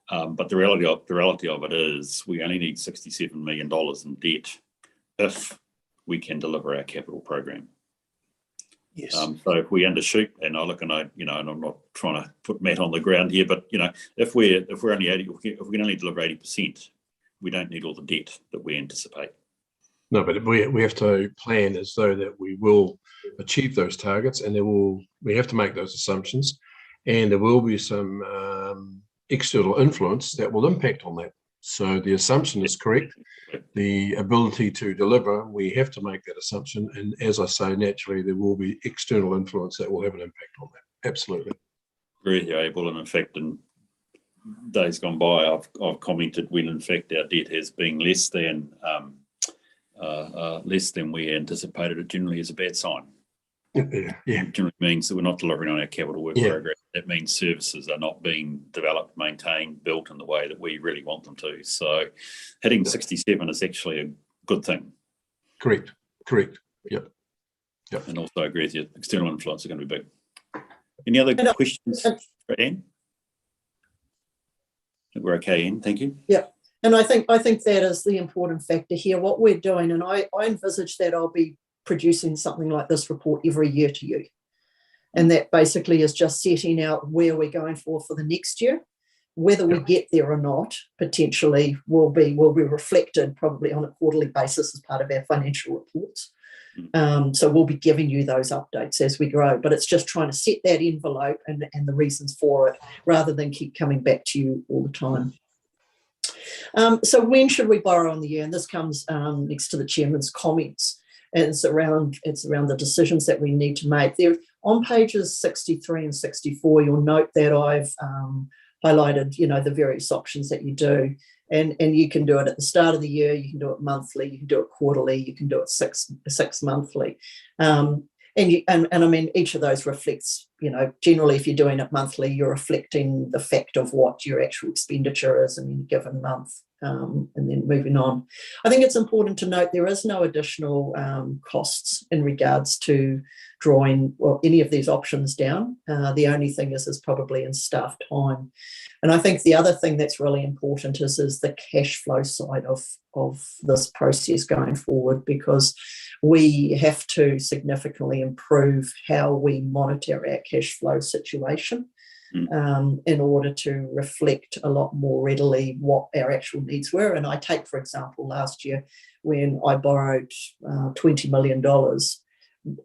But the reality of it is we only need $67 million in debt if we can deliver our capital program. Yes. So if we undershoot, and I'm not trying to put Matt on the ground here, but if we're only 80, if we can only deliver 80%, we don't need all the debt that we anticipate. No, but we have to plan as though that we will achieve those targets, and we have to make those assumptions, and there will be some external influence that will impact on that. So the assumption is correct. The ability to deliver, we have to make that assumption, and as I say, naturally there will be external influence that will have an impact on that. Absolutely. Very able, and in fact, in days gone by, I've commented when in fact our debt has been less than we anticipated. It generally is a bad sign. Yeah. It generally means that we're not delivering on our capital work program. That means services are not being developed, maintained, built in the way that we really want them to. So hitting 67 is actually a good thing. Correct. Yep. And also I agree with you, external influence are going to be big. Any other questions for Anne? We're okay, Anne, thank you. Yeah. And I think that is the important factor here. What we're doing, and I envisage that I'll be producing something like this report every year to you. And that basically is just setting out where we're going for the next year. Whether we get there or not potentially will be reflected probably on a quarterly basis as part of our financial reports. So we'll be giving you those updates as we grow, but it's just trying to set that envelope and the reasons for it rather than keep coming back to you all the time. So when should we borrow on the year? And this comes next to the chairman's comments. And it's around the decisions that we need to make. There on pages 63 and 64, you'll note that I've highlighted, the various options that you do. And you can do it at the start of the year, you can do it monthly, you can do it quarterly, you can do it six monthly. And I mean, each of those reflects, generally if you're doing it monthly, you're reflecting the fact of what your actual expenditure is in any given month. And then moving on. I think it's important to note there is no additional costs in regards to drawing any of these options down. The only thing is probably in staff time. And I think the other thing that's really important is the cash flow side of this process going forward, because we have to significantly improve how we monitor our cash flow situation. In order to reflect a lot more readily what our actual needs were. And I take, for example, last year when I borrowed $20 million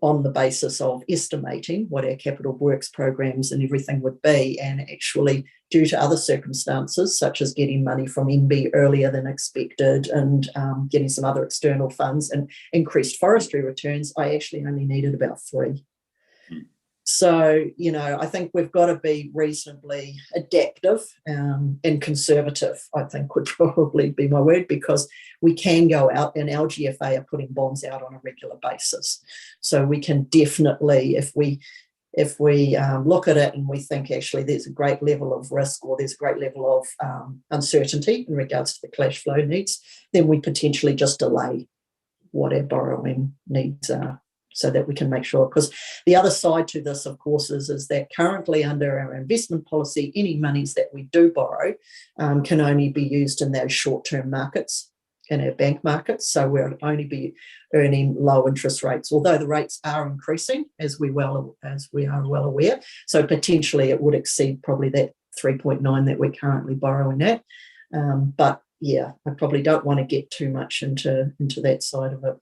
on the basis of estimating what our capital works programs and everything would be, and actually due to other circumstances such as getting money from MB earlier than expected and getting some other external funds and increased forestry returns, I actually only needed about 3. So, I think we've got to be reasonably adaptive and conservative, I think would probably be my word, because we can go out, and Lgfa are putting bonds out on a regular basis. So we can definitely, if we look at it and we think actually there's a great level of risk or there's a great level of uncertainty in regards to the cash flow needs, then we potentially just delay what our borrowing needs are, so that we can make sure. Because the other side to this, of course, is that currently under our investment policy, any monies that we do borrow can only be used in those short-term markets, in our bank markets. So we'll only be earning low interest rates, although the rates are increasing, as we are well aware. So potentially it would exceed probably that 3.9 that we're currently borrowing at. But yeah, I probably don't want to get too much into that side of it.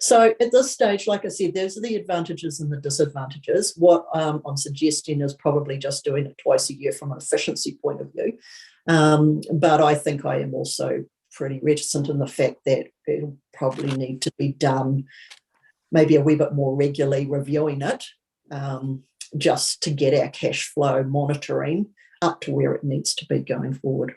So at this stage, like I said, those are the advantages and the disadvantages. What I'm suggesting is probably just doing it twice a year from an efficiency point of view. But I think I am also pretty reticent in the fact that it'll probably need to be done maybe a wee bit more regularly, reviewing it, just to get our cash flow monitoring up to where it needs to be going forward.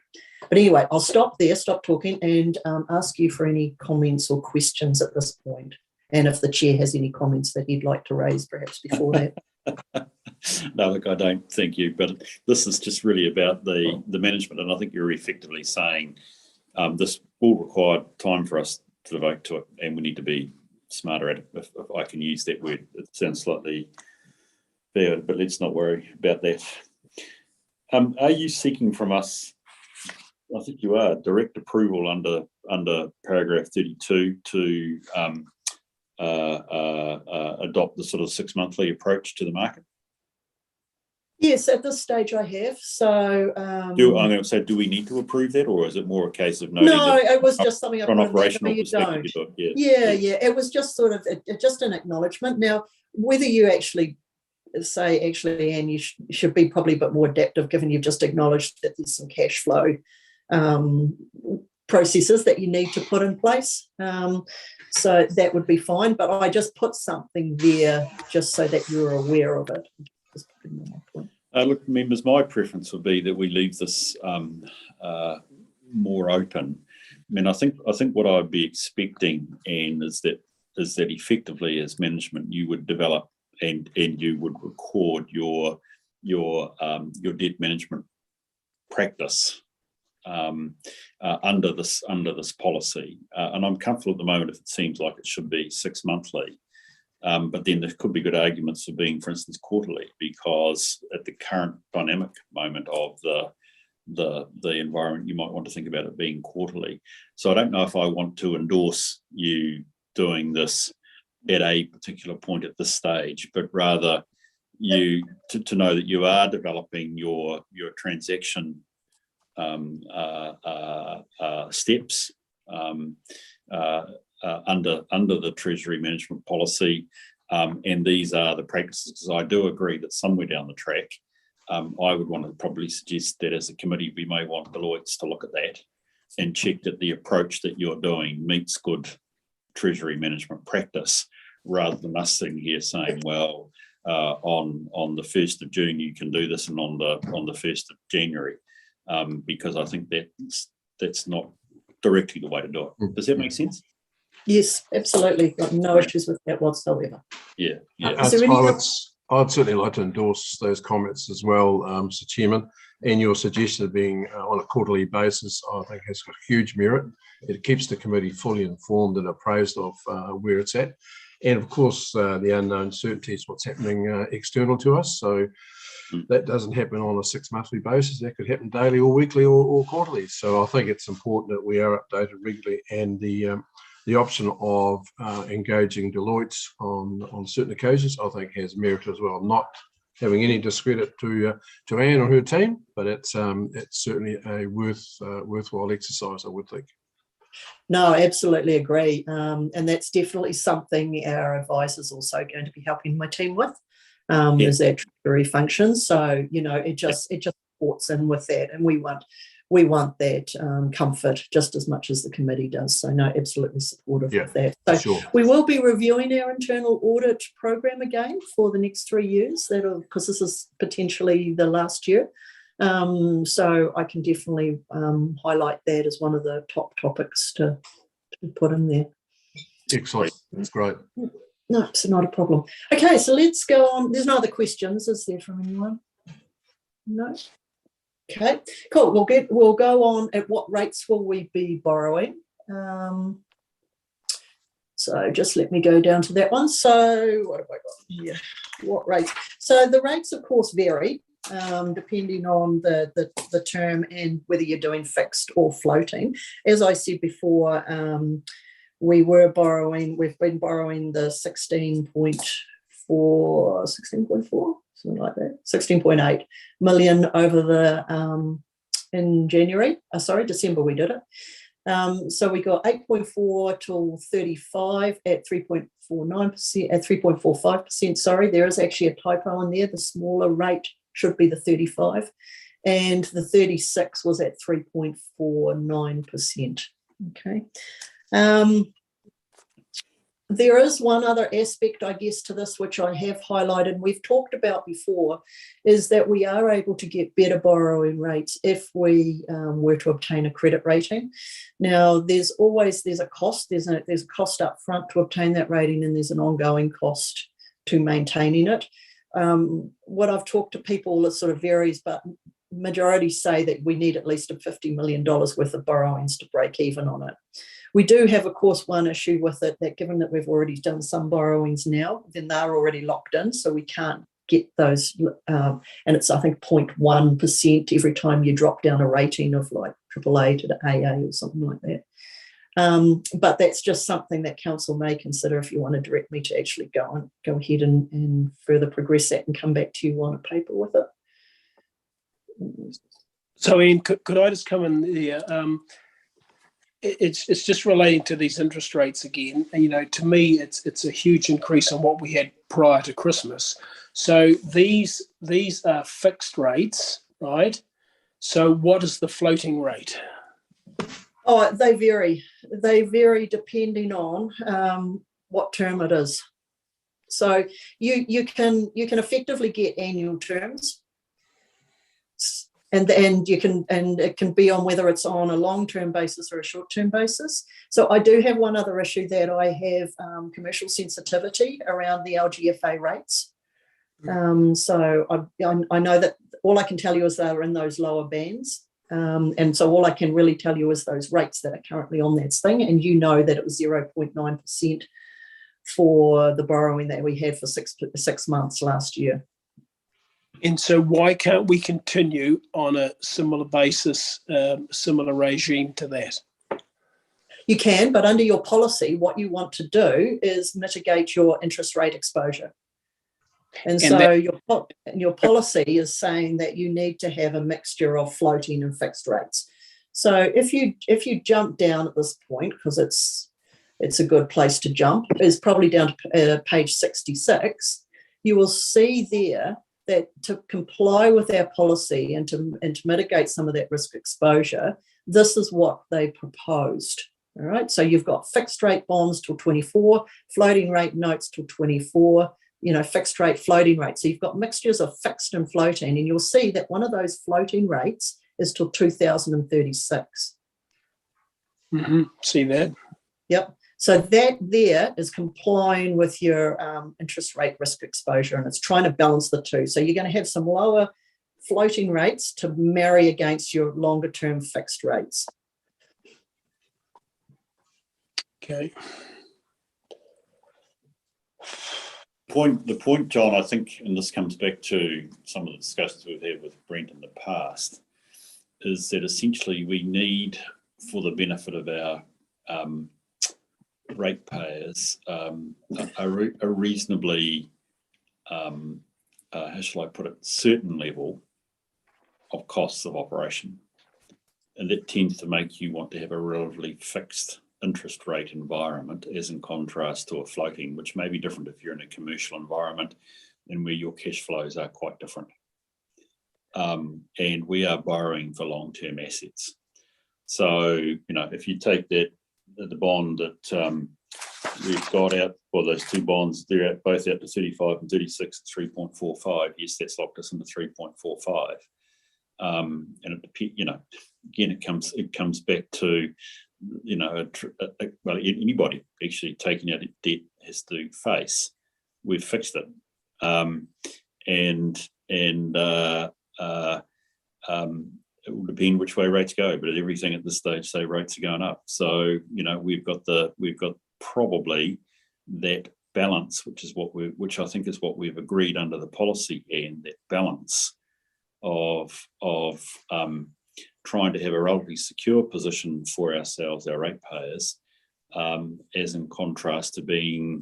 But anyway, I'll stop there, stop talking, and ask you for any comments or questions at this point. And if the chair has any comments that he'd like to raise perhaps before that. No, look, I don't thank you, but this is just really about the management, and I think you're effectively saying this will require time for us to devote to it, and we need to be smarter at it, if I can use that word. It sounds slightly bad, but let's not worry about that. Are you seeking from us, I think you are, direct approval under paragraph 32 to adopt the sort of 6-monthly approach to the market? Yes, at this stage I have. So I'm going to say, do we need to approve that, or is it more a case of noting? No, it was just something I from an put in there. operational No, you perspective. don't. Yeah. It was just sort of just an acknowledgement. Now, whether you actually say, actually, Anne, you should be probably a bit more adaptive, given you've just acknowledged that there's some cash flow processes that you need to put in place. So that would be fine, but I just put something there just so that you're aware of it. Look, members, my preference would be that we leave this more open. I mean, I think what I'd be expecting, Anne, is that effectively as management you would develop and you would record your debt management practice under this policy, and I'm comfortable at the moment if it seems like it should be 6 monthly. But then there could be good arguments for being, for instance, quarterly, because at the current dynamic moment of the environment, you might want to think about it being quarterly. So I don't know if I want to endorse you doing this at a particular point at this stage, but rather to know that you are developing your transaction steps under the Treasury Management Policy, and these are the practices. Because I do agree that somewhere down the track, I would want to probably suggest that as a committee we may want Deloitte to look at that and check that the approach that you're doing meets good Treasury management practice, rather than us sitting here saying, well, on the 1st of June you can do this, and on the 1st of January, because I think that's not directly the way to do it. Does that make sense? Yes, absolutely. Got no issues with that whatsoever. Yeah. I'd certainly like to endorse those comments as well, Mr. Chairman, and your suggestion of being on a quarterly basis, I think has got huge merit. It keeps the committee fully informed and appraised of where it's at. And of course, the unknown certainty is what's happening external to us. So that doesn't happen on a 6-monthly basis. That could happen daily or weekly or quarterly. So I think it's important that we are updated regularly, and the option of engaging Deloitte on certain occasions, I think, has merit as well. Not having any discredit to Anne or her team, but it's certainly a worthwhile exercise, I would think. No, absolutely agree, and that's definitely something our advisors also going to be helping my team with, is that treasury function. So it just supports in with that, and we want that comfort just as much as the committee does. So no, absolutely supportive of that. So we will be reviewing our internal audit program again for the next 3 years, because this is potentially the last year. So I can definitely highlight that as one of the top topics to put in there. Excellent. That's great. No, it's not a problem. Okay, so let's go on. There's no other questions, is there, from anyone? No. Okay, cool. We'll go on. At what rates will we be borrowing? So just let me go down to that one. So what have I got here? What rates? So the rates, of course, vary depending on the term and whether you're doing fixed or floating. As I said before, we've been borrowing the 16.4, something like that, 16.8 million over in January. December we did it. So we got 8.4 till 35 at 3.49%, at 3.45%. Sorry, there is actually a typo in there. The smaller rate should be the 35, and the 36 was at 3.49%. Okay. There is one other aspect, I guess, to this, which I have highlighted and we've talked about before, is that we are able to get better borrowing rates if we were to obtain a credit rating. Now, there's a cost. There's a cost up front to obtain that rating, and there's an ongoing cost to maintaining it. What I've talked to people, it sort of varies, but majority say that we need at least $50 million worth of borrowings to break even on it. We do have, of course, one issue with it, that given that we've already done some borrowings now, then they're already locked in, so we can't get those. And it's, I think, 0.1% every time you drop down a rating of like AAA to the AA or something like that. But that's just something that council may consider if you want to direct me to actually go ahead and further progress that and come back to you on a paper with it. So, Ian, could I just come in there? It's just relating to these interest rates again. To me, it's a huge increase on what we had prior to Christmas. So these are fixed rates, right? So what is the floating rate? Oh, they vary. They vary depending on what term it is. So you can effectively get annual terms, and it can be on whether it's on a long-term basis or a short-term basis. So I do have one other issue, that I have commercial sensitivity around the Lgfa rates. So I know that all I can tell you is they're in those lower bands. And so all I can really tell you is those rates that are currently on that thing. And you know that it was 0.9% for the borrowing that we had for six months last year. And so why can't we continue on a similar basis, similar regime to that? You can, but under your policy, what you want to do is mitigate your interest rate exposure. And so your policy is saying that you need to have a mixture of floating and fixed rates. So if you jump down at this point, because it's a good place to jump, is probably down to page 66, you will see there that to comply with our policy and to mitigate some of that risk exposure, this is what they proposed. All right, so you've got fixed rate bonds till 24, floating rate notes till 24, fixed rate, floating rate. So you've got mixtures of fixed and floating, and you'll see that one of those floating rates is till 2036. See that? Yep. So that there is complying with your interest rate risk exposure, and it's trying to balance the two. So you're going to have some lower floating rates to marry against your longer term fixed rates. Okay. The point, John, I think, and this comes back to some of the discussions we've had with Brent in the past, is that essentially we need, for the benefit of our ratepayers, a reasonably, how shall I put it, certain level of costs of operation. And that tends to make you want to have a relatively fixed interest rate environment, as in contrast to a floating, which may be different if you're in a commercial environment and where your cash flows are quite different. And we are borrowing for long-term assets. So, if you take the bond that we've got out, well, those two bonds, they're both out to 35 and 36 at 3.45. Yes, that's locked us into 3.45. And again, it comes back to, well, anybody actually taking out debt has to face. We've fixed it, it will depend which way rates go, but everything at this stage say rates are going up. So we've got probably that balance, which I think is what we've agreed under the policy, and that balance of trying to have a relatively secure position for ourselves, our ratepayers, as in contrast to being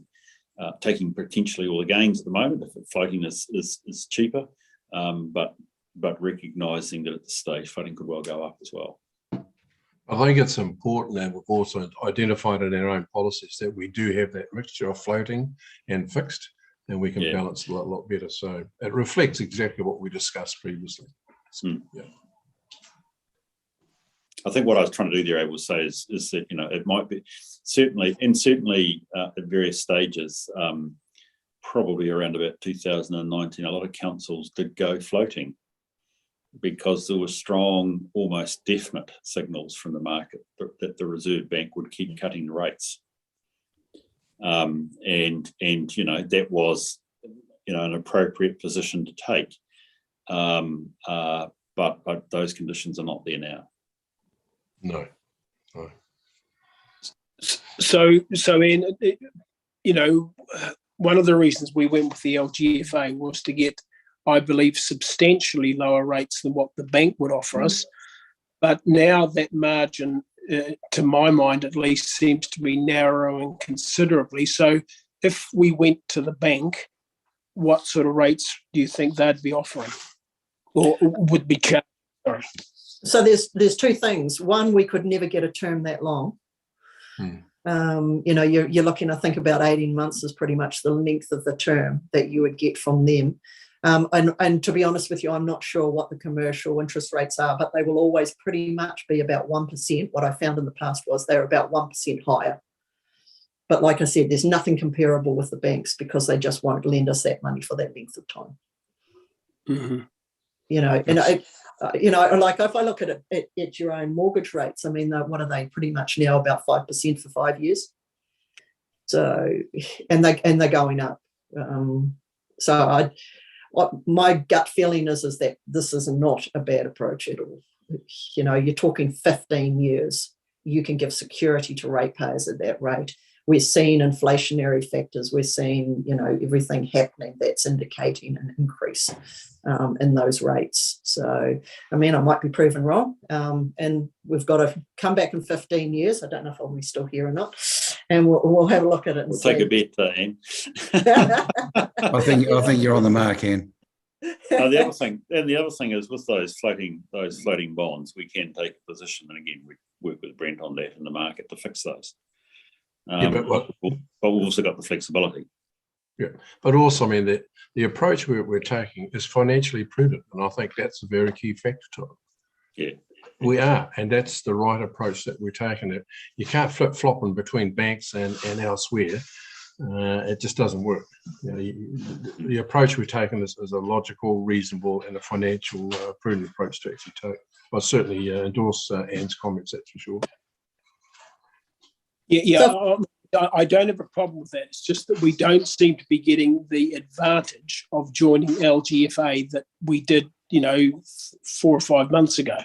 taking potentially all the gains at the moment if floating is cheaper, but recognising that at this stage floating could well go up as well. I think it's important, and we've also identified in our own policies that we do have that mixture of floating and fixed, and we can balance a lot better. So it reflects exactly what we discussed previously. Yeah. I think what I was trying to do there, I will say, is that it might be certainly at various stages, probably around about 2019, a lot of councils did go floating because there were strong, almost definite signals from the market that the Reserve Bank would keep cutting rates, and that was an appropriate position to take, but those conditions are not there now. No. So Ian, one of the reasons we went with the Lgfa was to get, I believe, substantially lower rates than what the bank would offer us. But now that margin, to my mind at least, seems to be narrowing considerably. So if we went to the bank, what sort of rates do you think they'd be offering or would be charged? Sorry. So there's two things. One, we could never get a term that long. You're looking, I think, about 18 months is pretty much the length of the term that you would get from them. And to be honest with you, I'm not sure what the commercial interest rates are, but they will always pretty much be about 1%. What I found in the past was they're about 1% higher. But like I said, there's nothing comparable with the banks because they just won't lend us that money for that length of time. Like if I look at it at your own mortgage rates, I mean, what are they pretty much now? About 5% for 5 years. So, and they're going up. My gut feeling is that this is not a bad approach at all. You're talking 15 years. You can give security to ratepayers at that rate. We're seeing inflationary factors. We're seeing, everything happening that's indicating an increase in those rates. So, I mean, I might be proven wrong. And we've got to come back in 15 years. I don't know if I'll be still here or not. and we'll have a look at it. We'll take a bet, Anne. I think you're on the mark, Anne. The other thing is with those floating bonds, we can take a position, and again, we work with Brent on that in the market to fix those. But we've also got the flexibility. Yeah, but also, I mean, the approach we're taking is financially prudent, and I think that's a very key factor to it. Yeah, we are, and that's the right approach that we're taking. It you can't flip flopping between banks and elsewhere. It just doesn't work. You know, the approach we're taking is a logical, reasonable, and a financial prudent approach to actually take. I certainly endorse Anne's comments, that's for sure. Yeah, I don't have a problem with that. It's just that we don't seem to be getting the advantage of joining Lgfa that we did, 4 or 5 months ago.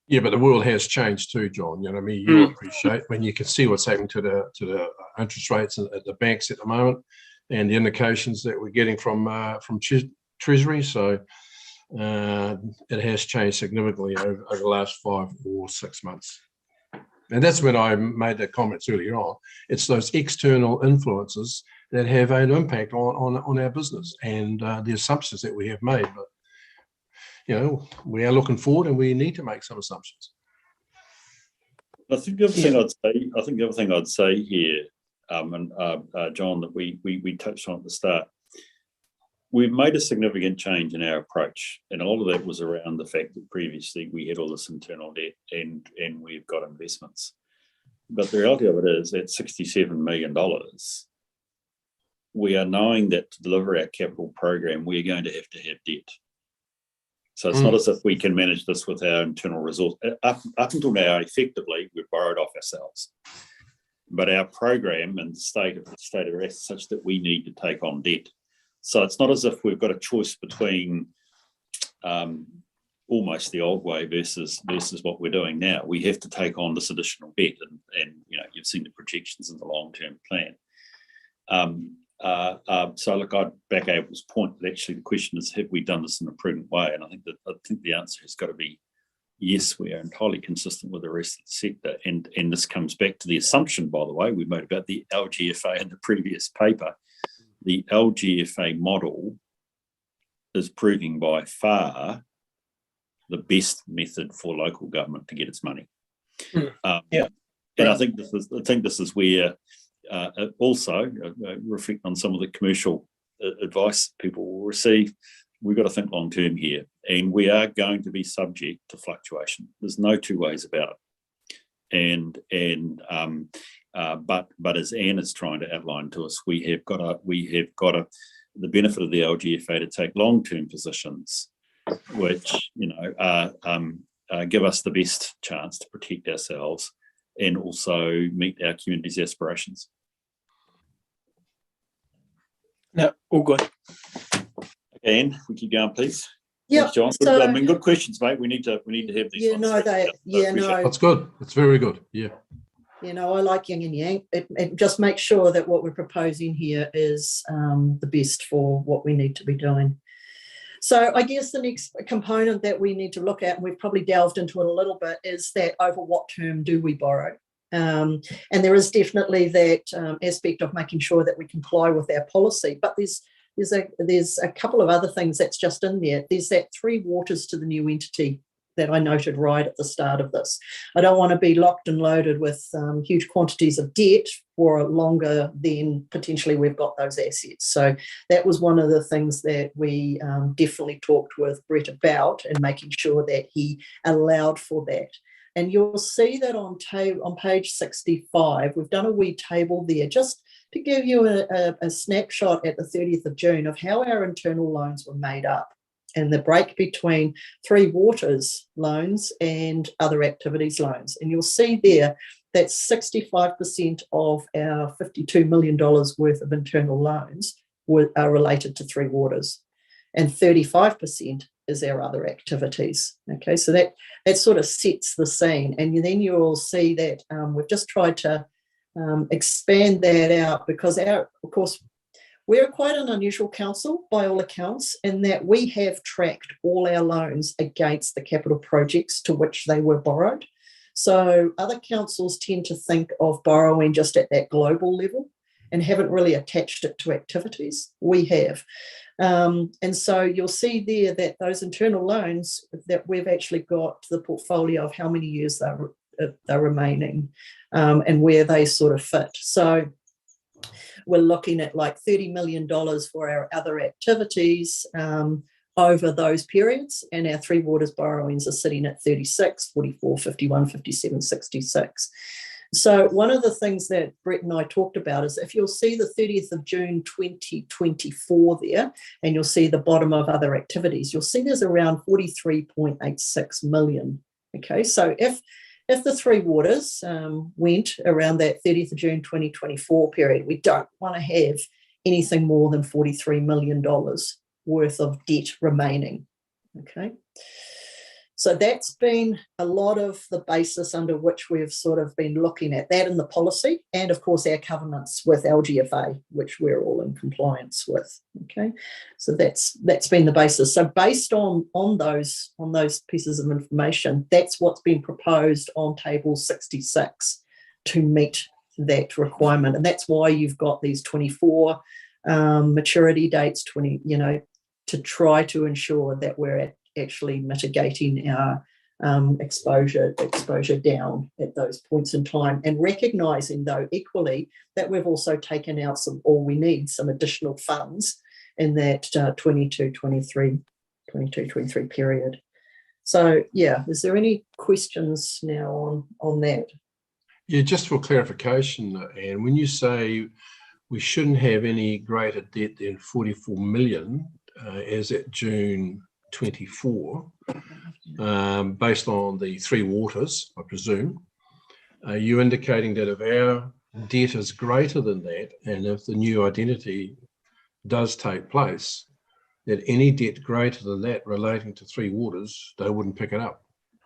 Yeah, but the world has changed too, John. You know what I mean? You appreciate when you can see what's happening to the interest rates at the banks at the moment, and the indications that we're getting from Treasury. So it has changed significantly over the last 5 or 6 months. And that's when I made the comments earlier on. It's those external influences that have an impact on our business and the assumptions that we have made. But we are looking forward, and we need to make some assumptions. I think the other thing I'd say here, John, that we touched on at the start, we've made a significant change in our approach, and a lot of that was around the fact that previously we had all this internal debt and we've got investments. But the reality of it is at $67 million, we are knowing that to deliver our capital program, we're going to have debt. So it's not as if we can manage this with our internal resource. Up until now, effectively, we've borrowed off ourselves. But our program and the state of affairs is such that we need to take on debt. So it's not as if we've got a choice between almost the old way versus what we're doing now. We have to take on this additional debt, and you've seen the projections in the long-term plan. So look, I'd back Abel's point that actually the question is, have we done this in a prudent way? And I think the answer has got to be yes. We are entirely consistent with the rest of the sector, and this comes back to the assumption, by the way, we made about the Lgfa in the previous paper. The Lgfa model is proving by far the best method for local government to get its money. And I think this is where also reflect on some of the commercial advice people will receive. We've got to think long term here, and we are going to be subject to fluctuation. There's no two ways about it. But as Anne is trying to outline to us, we have got the benefit of the Lgfa to take long-term positions, which give us the best chance to protect ourselves and also meet our community's aspirations. No, all good. Anne, we keep going, please. Yeah, thanks, John. so, good questions, mate. We need to have these. That's good. It's very good. Yeah. I like yin and yang. It just makes sure that what we're proposing here is the best for what we need to be doing. So I guess the next component that we need to look at, and we've probably delved into it a little bit, is that over what term do we borrow? And there is definitely that aspect of making sure that we comply with our policy. But there's a couple of other things that's just in there. There's that 3 waters to the new entity that I noted right at the start of this. I don't want to be locked and loaded with huge quantities of debt for longer than potentially we've got those assets. So that was one of the things that we definitely talked with Brett about, and making sure that he allowed for that. And you'll see that on page 65, we've done a wee table there just to give you a snapshot at the 30th of June of how our internal loans were made up, and the break between 3 waters loans and other activities loans. And you'll see there that 65% of our $52 million worth of internal loans are related to 3 waters, and 35% is our other activities. Okay, so that sort of sets the scene. And then you'll see that we've just tried to expand that out, because of course, we're quite an unusual council by all accounts, in that we have tracked all our loans against the capital projects to which they were borrowed. So other councils tend to think of borrowing just at that global level and haven't really attached it to activities. We have. And so you'll see there that those internal loans, that we've actually got the portfolio of how many years they're remaining, and where they sort of fit. So we're looking at like $30 million for our other activities over those periods, and our Three Waters borrowings are sitting at 36, 44, 51, 57, 66. So one of the things that Brett and I talked about is, if you'll see the 30th of June 2024 there, and you'll see the bottom of other activities, you'll see there's around 43.86 million. Okay, so if the Three Waters went around that 30th of June 2024 period, we don't want to have anything more than $43 million worth of debt remaining. Okay. So that's been a lot of the basis under which we've sort of been looking at that in the policy, and of course our covenants with Lgfa, which we're all in compliance with. Okay, so that's been the basis. So based on those pieces of information, that's what's been proposed on table 66 to meet that requirement, and that's why you've got these 24 maturity dates, 20, to try to ensure that we're actually mitigating our exposure down at those points in time, and recognising though equally that we've also taken out some additional funds in that 22-23 period. So yeah, is there any questions now on that? Yeah, just for clarification, Anne, when you say we shouldn't have any greater debt than 44 million as at June 24, based on the Three Waters, I presume, are you indicating that if our debt is greater than that, and if the new identity does take place, that any debt greater than that relating to Three Waters, they wouldn't pick it up?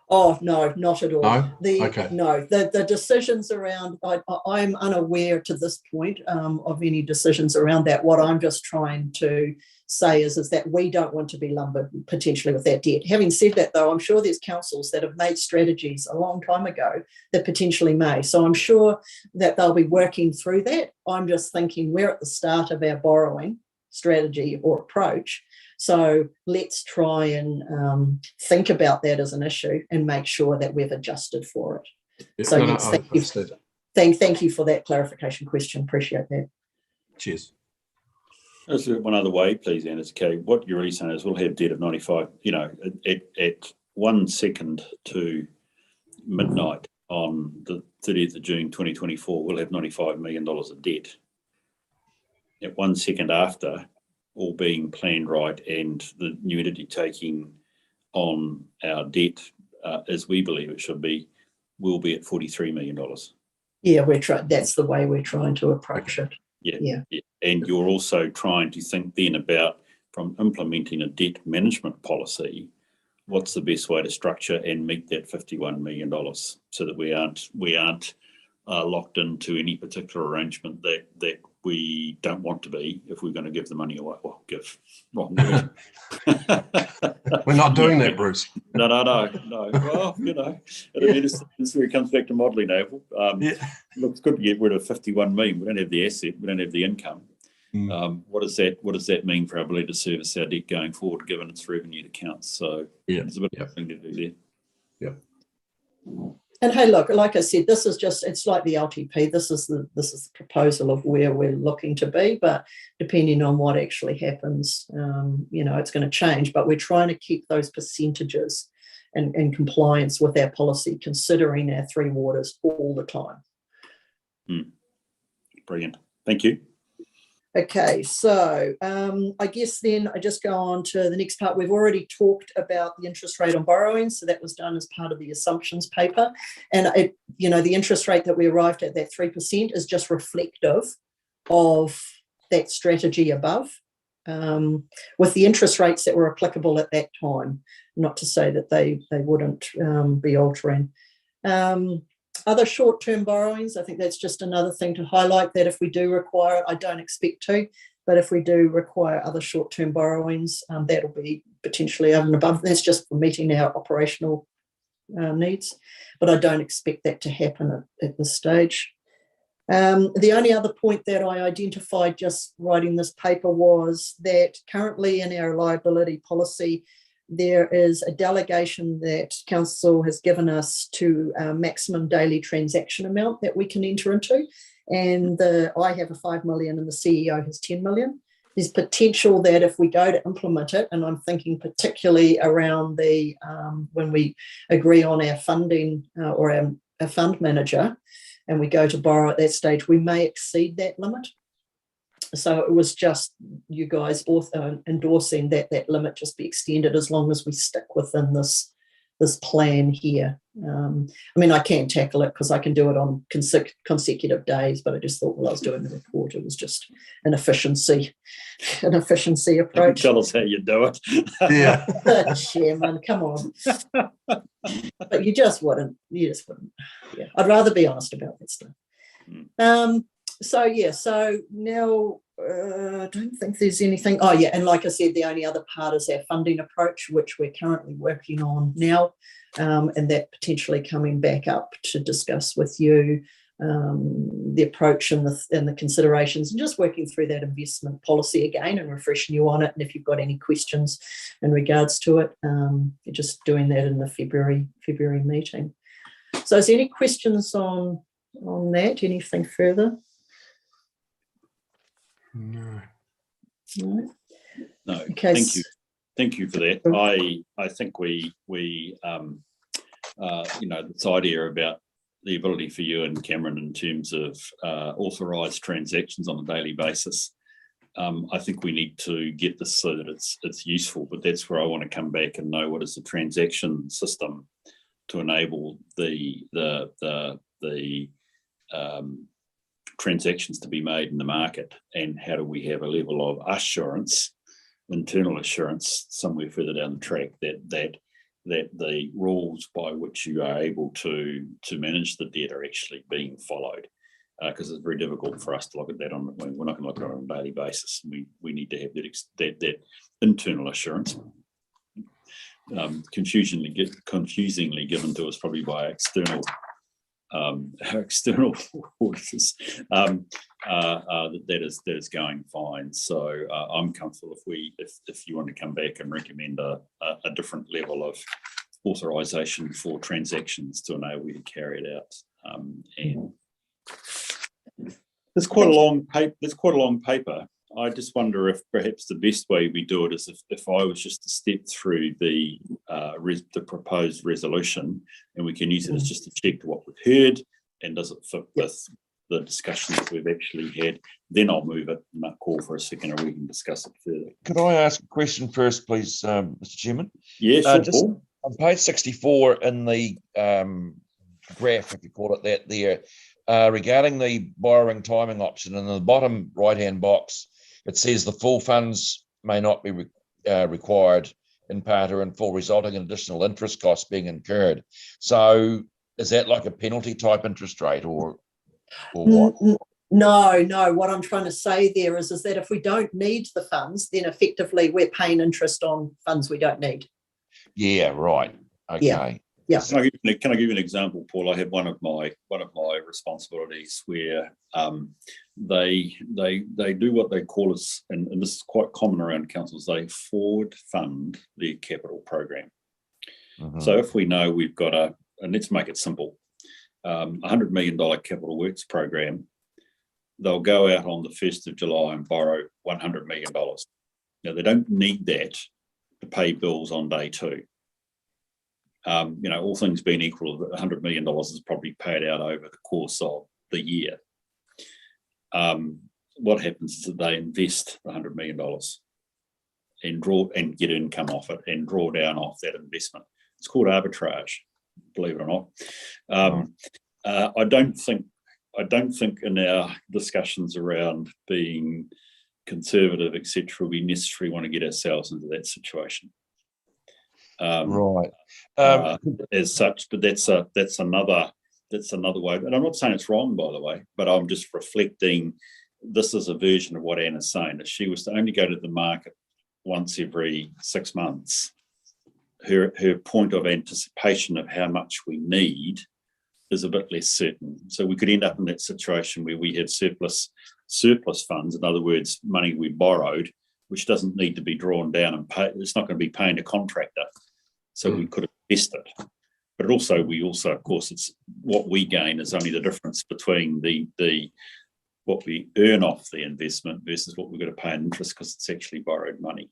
Oh, no, not at all. No? No, the decisions around, I'm unaware to this point of any decisions around that. What I'm just trying to say is that we don't want to be lumbered potentially with that debt. Having said that, though, I'm sure there's councils that have made strategies a long time ago that potentially may. So I'm sure that they'll be working through that. I'm just thinking we're at the start of our borrowing strategy or approach. So let's try and think about that as an issue and make sure that we've adjusted for it. Yeah, so no, yes, thank you for that clarification question. Appreciate that. Cheers. There's one other way, please, Anne. Okay, what you're really saying is we'll have debt of 95, at 1 second to midnight on the 30th of June 2024, we'll have $95 million of debt. At 1 second after, all being planned right, and the new entity taking on our debt as we believe it should be, will be at $43 million. Yeah, that's the way we're trying to approach it. Yeah. And you're also trying to think then about, from implementing a debt management policy, what's the best way to structure and meet that $51 million, so that we aren't locked into any particular arrangement that we don't want to be if we're going to give the money away. Well, give, wrong word. We're not doing that, Bruce. No. Well, it's where it comes back to modelling, Abel. Looks good to get rid of 51 million. We don't have the asset, we don't have the income. What does that mean for our ability to service our debt going forward, given its revenue accounts? So there's a bit of a thing to do there. Yeah. And hey, look, like I said, this is just, it's like the LTP. This is the proposal of where we're looking to be, but depending on what actually happens, it's going to change. But we're trying to keep those percentages in compliance with our policy, considering our Three Waters all the time. Brilliant. Thank you. Okay, so I guess then I just go on to the next part. We've already talked about the interest rate on borrowing, so that was done as part of the assumptions paper. And the interest rate that we arrived at, that 3%, is just reflective of that strategy above, with the interest rates that were applicable at that time. Not to say that they wouldn't be altering. Other short-term borrowings, I think that's just another thing to highlight, that if we do require, I don't expect to, but if we do require other short-term borrowings, that'll be potentially over and above. That's just for meeting our operational needs, but I don't expect that to happen at this stage. The only other point that I identified just writing this paper was that currently in our liability policy, there is a delegation that Council has given us to a maximum daily transaction amount that we can enter into. And I have a 5 million and the CEO has 10 million. There's potential that if we go to implement it, and I'm thinking particularly around the when we agree on our funding or our fund manager, and we go to borrow at that stage, we may exceed that limit. So it was just you guys endorsing that limit just be extended as long as we stick within this plan here. I mean, I can tackle it because I can do it on consecutive days, but I just thought while I was doing the report, it was just an efficiency approach. Tell us how you do it. Yeah. Chairman, come on. But you just wouldn't. Yeah, I'd rather be honest about that stuff. So now I don't think there's anything. Oh yeah, and like I said, the only other part is our funding approach, which we're currently working on now, and that potentially coming back up to discuss with you the approach and the considerations, and just working through that investment policy again and refreshing you on it. And if you've got any questions in regards to it, you're just doing that in the February meeting. So is there any questions on that? Anything further? No. Okay. Thank you for that. I think we this idea about the ability for you and Cameron in terms of authorised transactions on a daily basis. I think we need to get this so that it's useful, but that's where I want to come back and know what is the transaction system to enable the transactions to be made in the market, and how do we have a level of assurance, internal assurance, somewhere further down the track that the rules by which you are able to manage the debt are actually being followed, because it's very difficult for us to look at that we're not going to look at it on a daily basis. We need to have that internal assurance. Confusingly given to us probably by external auditors, that is going fine. So I'm comfortable if you want to come back and recommend a different level of authorisation for transactions to enable you to carry it out. And there's quite a long paper. I just wonder if perhaps the best way we do it is if I was just to step through the proposed resolution, and we can use it as just to check what we've heard and does it fit with the discussions we've actually had. Then I'll move it and I'll call for a second, and we can discuss it further. Could I ask a question first, please, Mr. Chairman? Yes, sure, Paul. On page 64 in the graph, if you call it that, there regarding the borrowing timing option, in the bottom right-hand box, it says the full funds may not be required in part or in full, resulting in additional interest costs being incurred. So is that like a penalty type interest rate or what? No. What I'm trying to say there is that if we don't need the funds, then effectively we're paying interest on funds we don't need. Yeah, right. Okay. Yeah. Can I give you an example, Paul? I have one of my responsibilities where they do what they call us, and this is quite common around councils, they forward fund their capital program. So if we know we've got and let's make it simple, $100 million capital works program, they'll go out on the 1st of July and borrow $100 million. Now, they don't need that to pay bills on day two. All things being equal, $100 million is probably paid out over the course of the year. What happens is that they invest $100 million and get income off it and draw down off that investment. It's called arbitrage, believe it or not. I don't think in our discussions around being conservative, etc., we necessarily want to get ourselves into that situation. Right. As such, but that's another way. And I'm not saying it's wrong, by the way, but I'm just reflecting. This is a version of what Anna's saying. If she was to only go to the market once every 6 months, her point of anticipation of how much we need is a bit less certain. So we could end up in that situation where we have surplus funds, in other words, money we borrowed, which doesn't need to be drawn down and pay. It's not going to be paying a contractor. So we could invest it. But we also, of course, it's what we gain is only the difference between the what we earn off the investment versus what we're going to pay in interest, because it's actually borrowed money.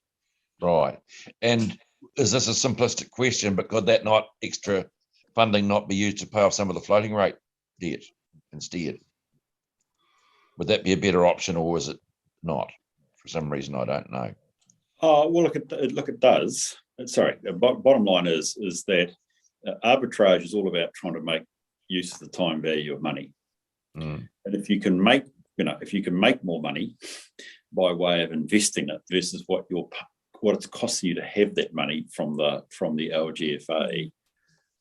Right. And is this a simplistic question, but could that extra funding not be used to pay off some of the floating rate debt instead? Would that be a better option, or is it not? For some reason, I don't know. Oh, well, it does. Sorry, the bottom line is that arbitrage is all about trying to make use of the time value of money. And if you can make more money by way of investing it versus what it's costing you to have that money from the Lgfa,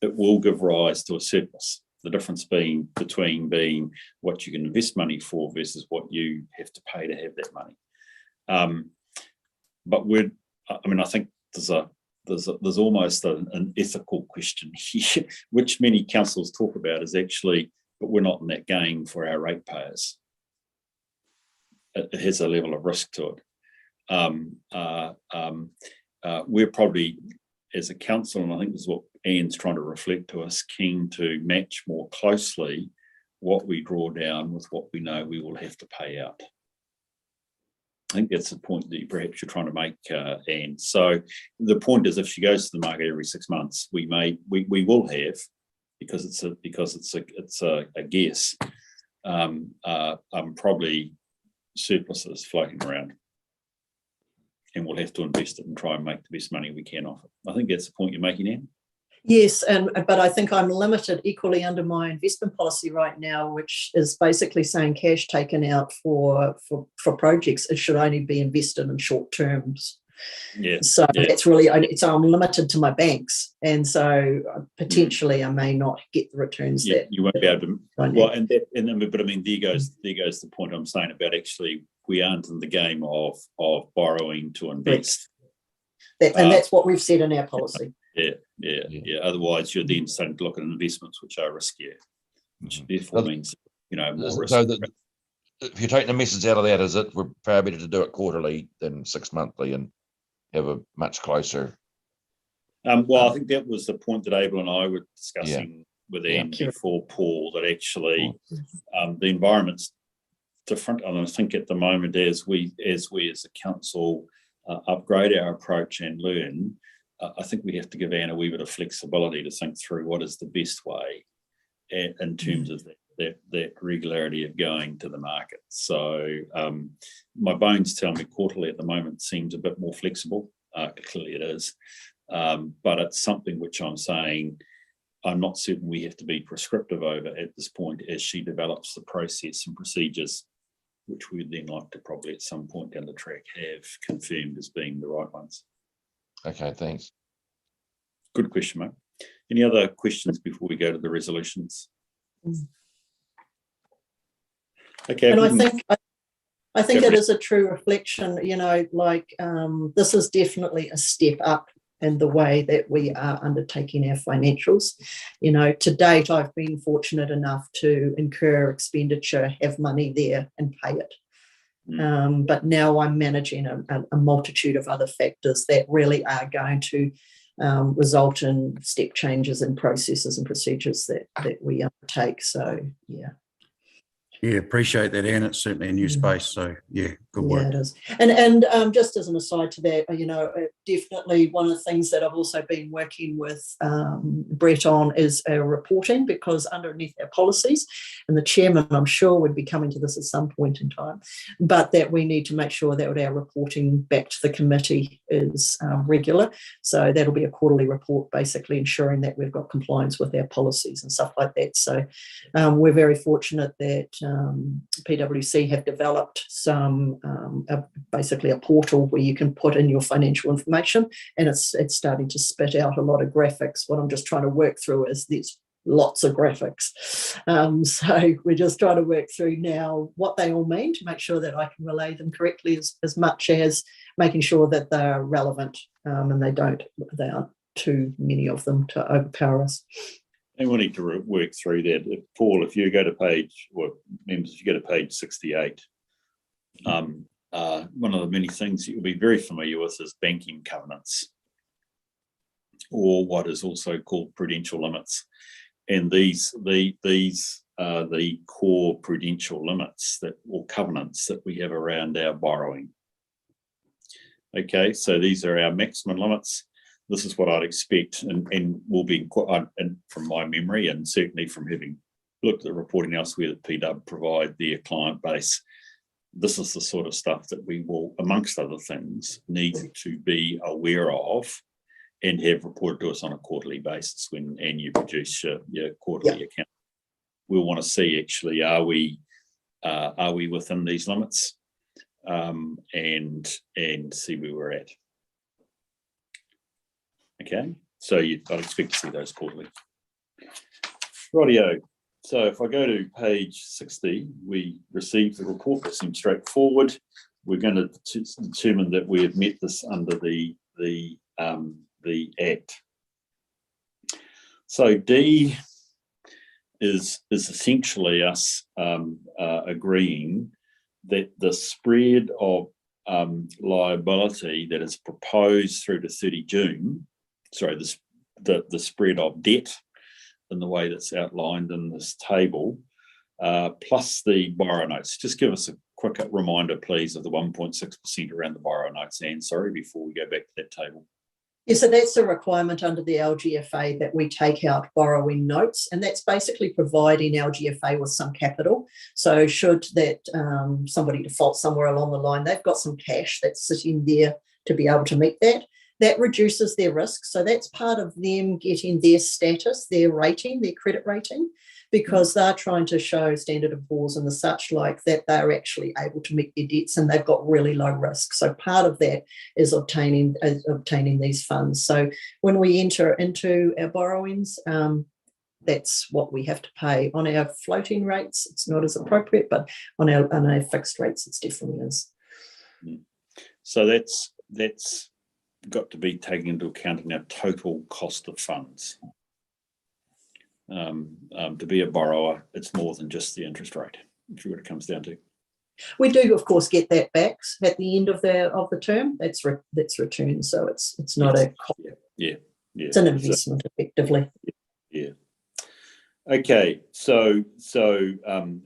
it will give rise to a surplus. The difference being what you can invest money for versus what you have to pay to have that money. But I think there's almost an ethical question here, which many councils talk about, is actually, but we're not in that game for our ratepayers. It has a level of risk to it. We're probably, as a council, and I think this is what Anne's trying to reflect to us, keen to match more closely what we draw down with what we know we will have to pay out. I think that's the point that perhaps you're trying to make, Anne. So the point is, if she goes to the market every 6 months, we will have, because it's a guess, probably surpluses floating around, and we'll have to invest it and try and make the best money we can off it. I think that's the point you're making, Anne. Yes, but I think I'm limited equally under my investment policy right now, which is basically saying cash taken out for projects, it should only be invested in short terms. Yeah. So that's really only, so I'm limited to my banks, and so potentially I may not get the returns that you won't be able to. Well, but I mean, there goes the point I'm saying about actually we aren't in the game of borrowing to invest. And that's what we've said in our policy. Yeah. Otherwise, you're then starting to look at investments which are riskier, which therefore means more risk. So if you're taking the message out of that, is it we're far better to do it quarterly than 6 monthly and have a much closer? Well, I think that was the point that Abel and I were discussing with Anne before Paul, that actually the environment's different. And I think at the moment, as we as a council upgrade our approach and learn, I think we have to give Anne a wee bit of flexibility to think through what is the best way in terms of that regularity of going to the market. So my bones tell me quarterly at the moment seems a bit more flexible. Clearly it is. But it's something which I'm saying I'm not certain we have to be prescriptive over at this point as she develops the process and procedures, which we'd then like to probably at some point down the track have confirmed as being the right ones. Okay, thanks. Good question, mate. Any other questions before we go to the resolutions? Okay. And I think it is a true reflection, this is definitely a step up in the way that we are undertaking our financials. To date, I've been fortunate enough to incur expenditure, have money there and pay it. But now I'm managing a multitude of other factors that really are going to result in step changes in processes and procedures that we undertake. So, yeah. Yeah, appreciate that, Anne. It's certainly a new space. So, good work. Yeah, it is. And just as an aside to that, definitely one of the things that I've also been working with Brett on is our reporting, because underneath our policies, and the chairman, I'm sure, would be coming to this at some point in time, but that we need to make sure that our reporting back to the committee is regular. So that'll be a quarterly report, basically ensuring that we've got compliance with our policies and stuff like that. So we're very fortunate that PwC have developed basically a portal where you can put in your financial information, and it's starting to spit out a lot of graphics. What I'm just trying to work through is there's lots of graphics. So we're just trying to work through now what they all mean to make sure that I can relay them correctly, as much as making sure that they're relevant and they aren't too many of them to overpower us. And we need to work through that. Paul, if you go to page, or members, if you go to page 68, one of the many things you'll be very familiar with is banking covenants, or what is also called prudential limits. And these are the core prudential limits or covenants that we have around our borrowing. Okay, so these are our maximum limits. This is what I'd expect, and will be, and from my memory, and certainly from having looked at the reporting elsewhere that PW provide their client base, this is the sort of stuff that we will, amongst other things, need to be aware of and have reported to us on a quarterly basis and you produce your quarterly account. We'll want to see actually, are we within these limits, and see where we're at. Okay, so I'd expect to see those quarterly. Rightio. So if I go to page 60, we received the report. That seems straightforward. We're going to determine that we have met this under the Act. So D is essentially us agreeing that the spread of liability that is proposed through to 30 June, sorry, the spread of debt in the way that's outlined in this table, plus the borrow notes. Just give us a quick reminder, please, of the 1.6% around the borrow notes, Anne, sorry, before we go back to that table. Yeah, so that's a requirement under the Lgfa that we take out borrowing notes, and that's basically providing Lgfa with some capital. So should that somebody default somewhere along the line, they've got some cash that's sitting there to be able to meet that. That reduces their risk. So that's part of them getting their status, their rating, their credit rating, because they're trying to show Standard & Poor's and the such like that they're actually able to meet their debts and they've got really low risk. So part of that is obtaining these funds. So when we enter into our borrowings, that's what we have to pay. On our floating rates, it's not as appropriate, but on our fixed rates, it's definitely is. So that's got to be taken into account in our total cost of funds. To be a borrower, it's more than just the interest rate, if you what it comes down to. We do, of course, get that back at the end of the term. That's returned, so it's not a cost. Yeah. It's an investment, effectively. Yeah. Okay, so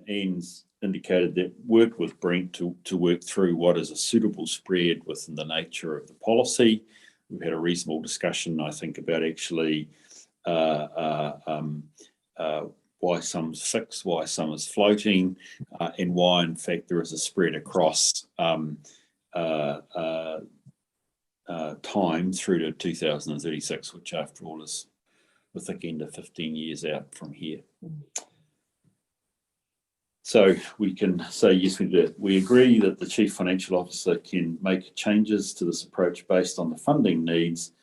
Anne's indicated that worked with Brent to work through what is a suitable spread within the nature of the policy. We've had a reasonable discussion, I think, about actually why some is fixed, why some is floating, and why, in fact, there is a spread across time through to 2036, which, after all, is the thick end of 15 years out from here. So we can say, yes, we do. We agree that the Chief Financial Officer can make changes to this approach based on the funding needs,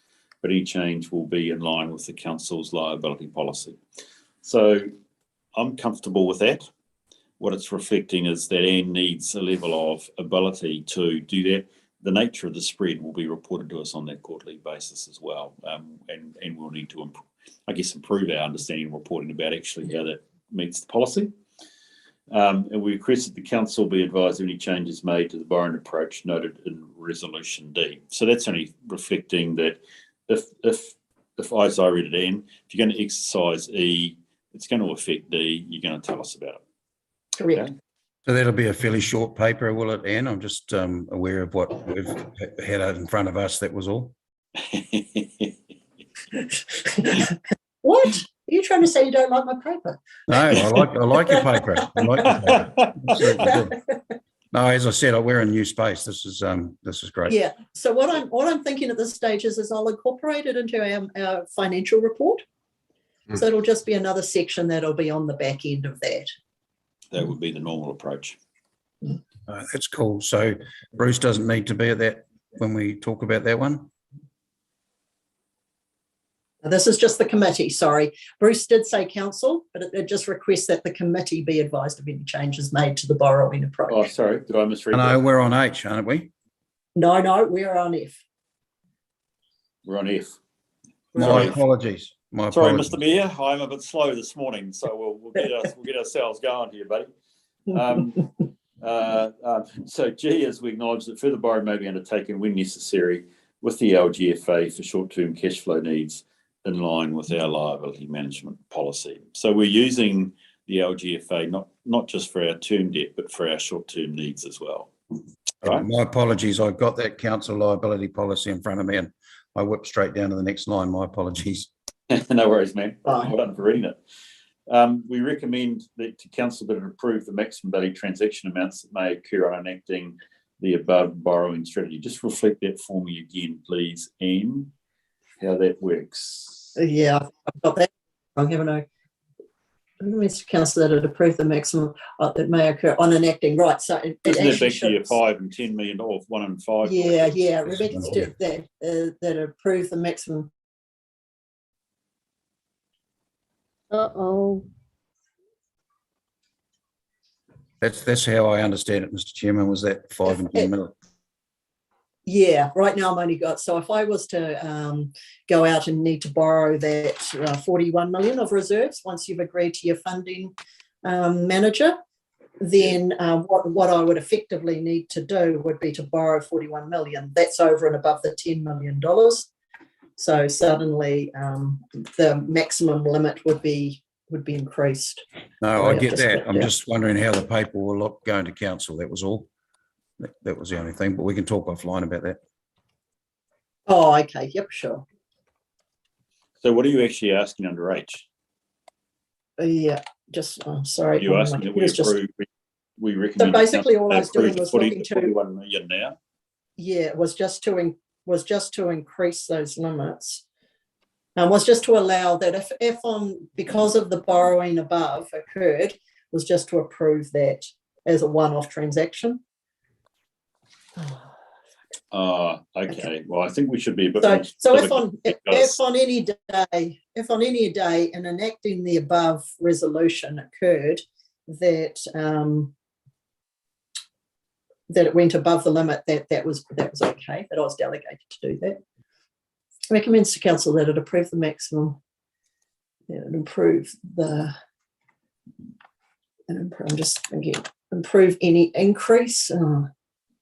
but any change will be in line with the Council's liability policy. So I'm comfortable with that. What it's reflecting is that Anne needs a level of ability to do that. The nature of the spread will be reported to us on that quarterly basis as well. And we'll need to, improve our understanding and reporting about actually how that meets the policy. And we request that the Council be advised of any changes made to the borrowing approach noted in Resolution D. So that's only reflecting that if as I read it, Anne, if you're going to exercise E, it's going to affect D, you're going to tell us about it. Correct. Okay? So that'll be a fairly short paper, will it, Anne? I'm just aware of what we've had in front of us, that was all. What? Are you trying to say you don't like my paper? No, I like your paper. I like your paper. Absolutely good. No, as I said, we're in new space. This is great. Yeah. So what I'm thinking at this stage is I'll incorporate it into our financial report. So it'll just be another section that'll be on the back end of that. That would be the normal approach. That's cool. So Bruce doesn't need to be at that when we talk about that one? This is just the committee, sorry. Bruce did say council, but it just requests that the committee be advised of any changes made to the borrowing approach. Oh, sorry, did I misread that? No, we're on H, aren't we? No, we're on F. We're on F. My apologies. Sorry, apologies. Mr. Mayor, I'm a bit slow this morning, so we'll get ourselves going here, buddy. So G, as we acknowledge that further borrowing may be undertaken when necessary with the Lgfa for short-term cash flow needs in line with our liability management policy. So we're using the Lgfa not just for our term debt, but for our short-term needs as well. Right? My apologies. I've got that council liability policy in front of me and I whipped straight down to the next line. My apologies. No worries, man. Well done for reading it. We recommend that to council that it approve the maximum value transaction amounts that may occur on enacting the above borrowing strategy. Just reflect that for me again, please, Anne, how that works. Yeah, I've got that wrong, haven't I? Mr. Councillor, that it approve the maximum that may occur on enacting. Right, so it Isn't actually that back to your $5 and $10 million, 1 and 5? Yeah. Rebecca's did that approve the maximum. That's how I understand it, Mr. Chairman, was that 5 and 10 million. Yeah, right now I'm only got, so if I was to go out and need to borrow that 41 million of reserves, once you've agreed to your funding manager, then what I would effectively need to do would be to borrow 41 million. That's over and above the $10 million. So suddenly the maximum limit would be increased. No, I get that. I'm just wondering how the paper will look going to council. That was all. That was the only thing, but we can talk offline about that. Oh, okay. Yep, sure. So what are you actually asking under H? Yeah, just, sorry. You're asking that we approve, we recommend. So basically all I was doing was looking to 41 million now. Yeah, it was just to increase those limits. Was just to allow that if because of the borrowing above occurred, was just to approve that as a one-off transaction. Okay. Well, I think we should be a bit so. more So if on any day in enacting the above resolution occurred that that it went above the limit, that was okay. That I was delegated to do that. Recommends to council that it approve the maximum. That it improve the. And I'm just thinking, improve any increase.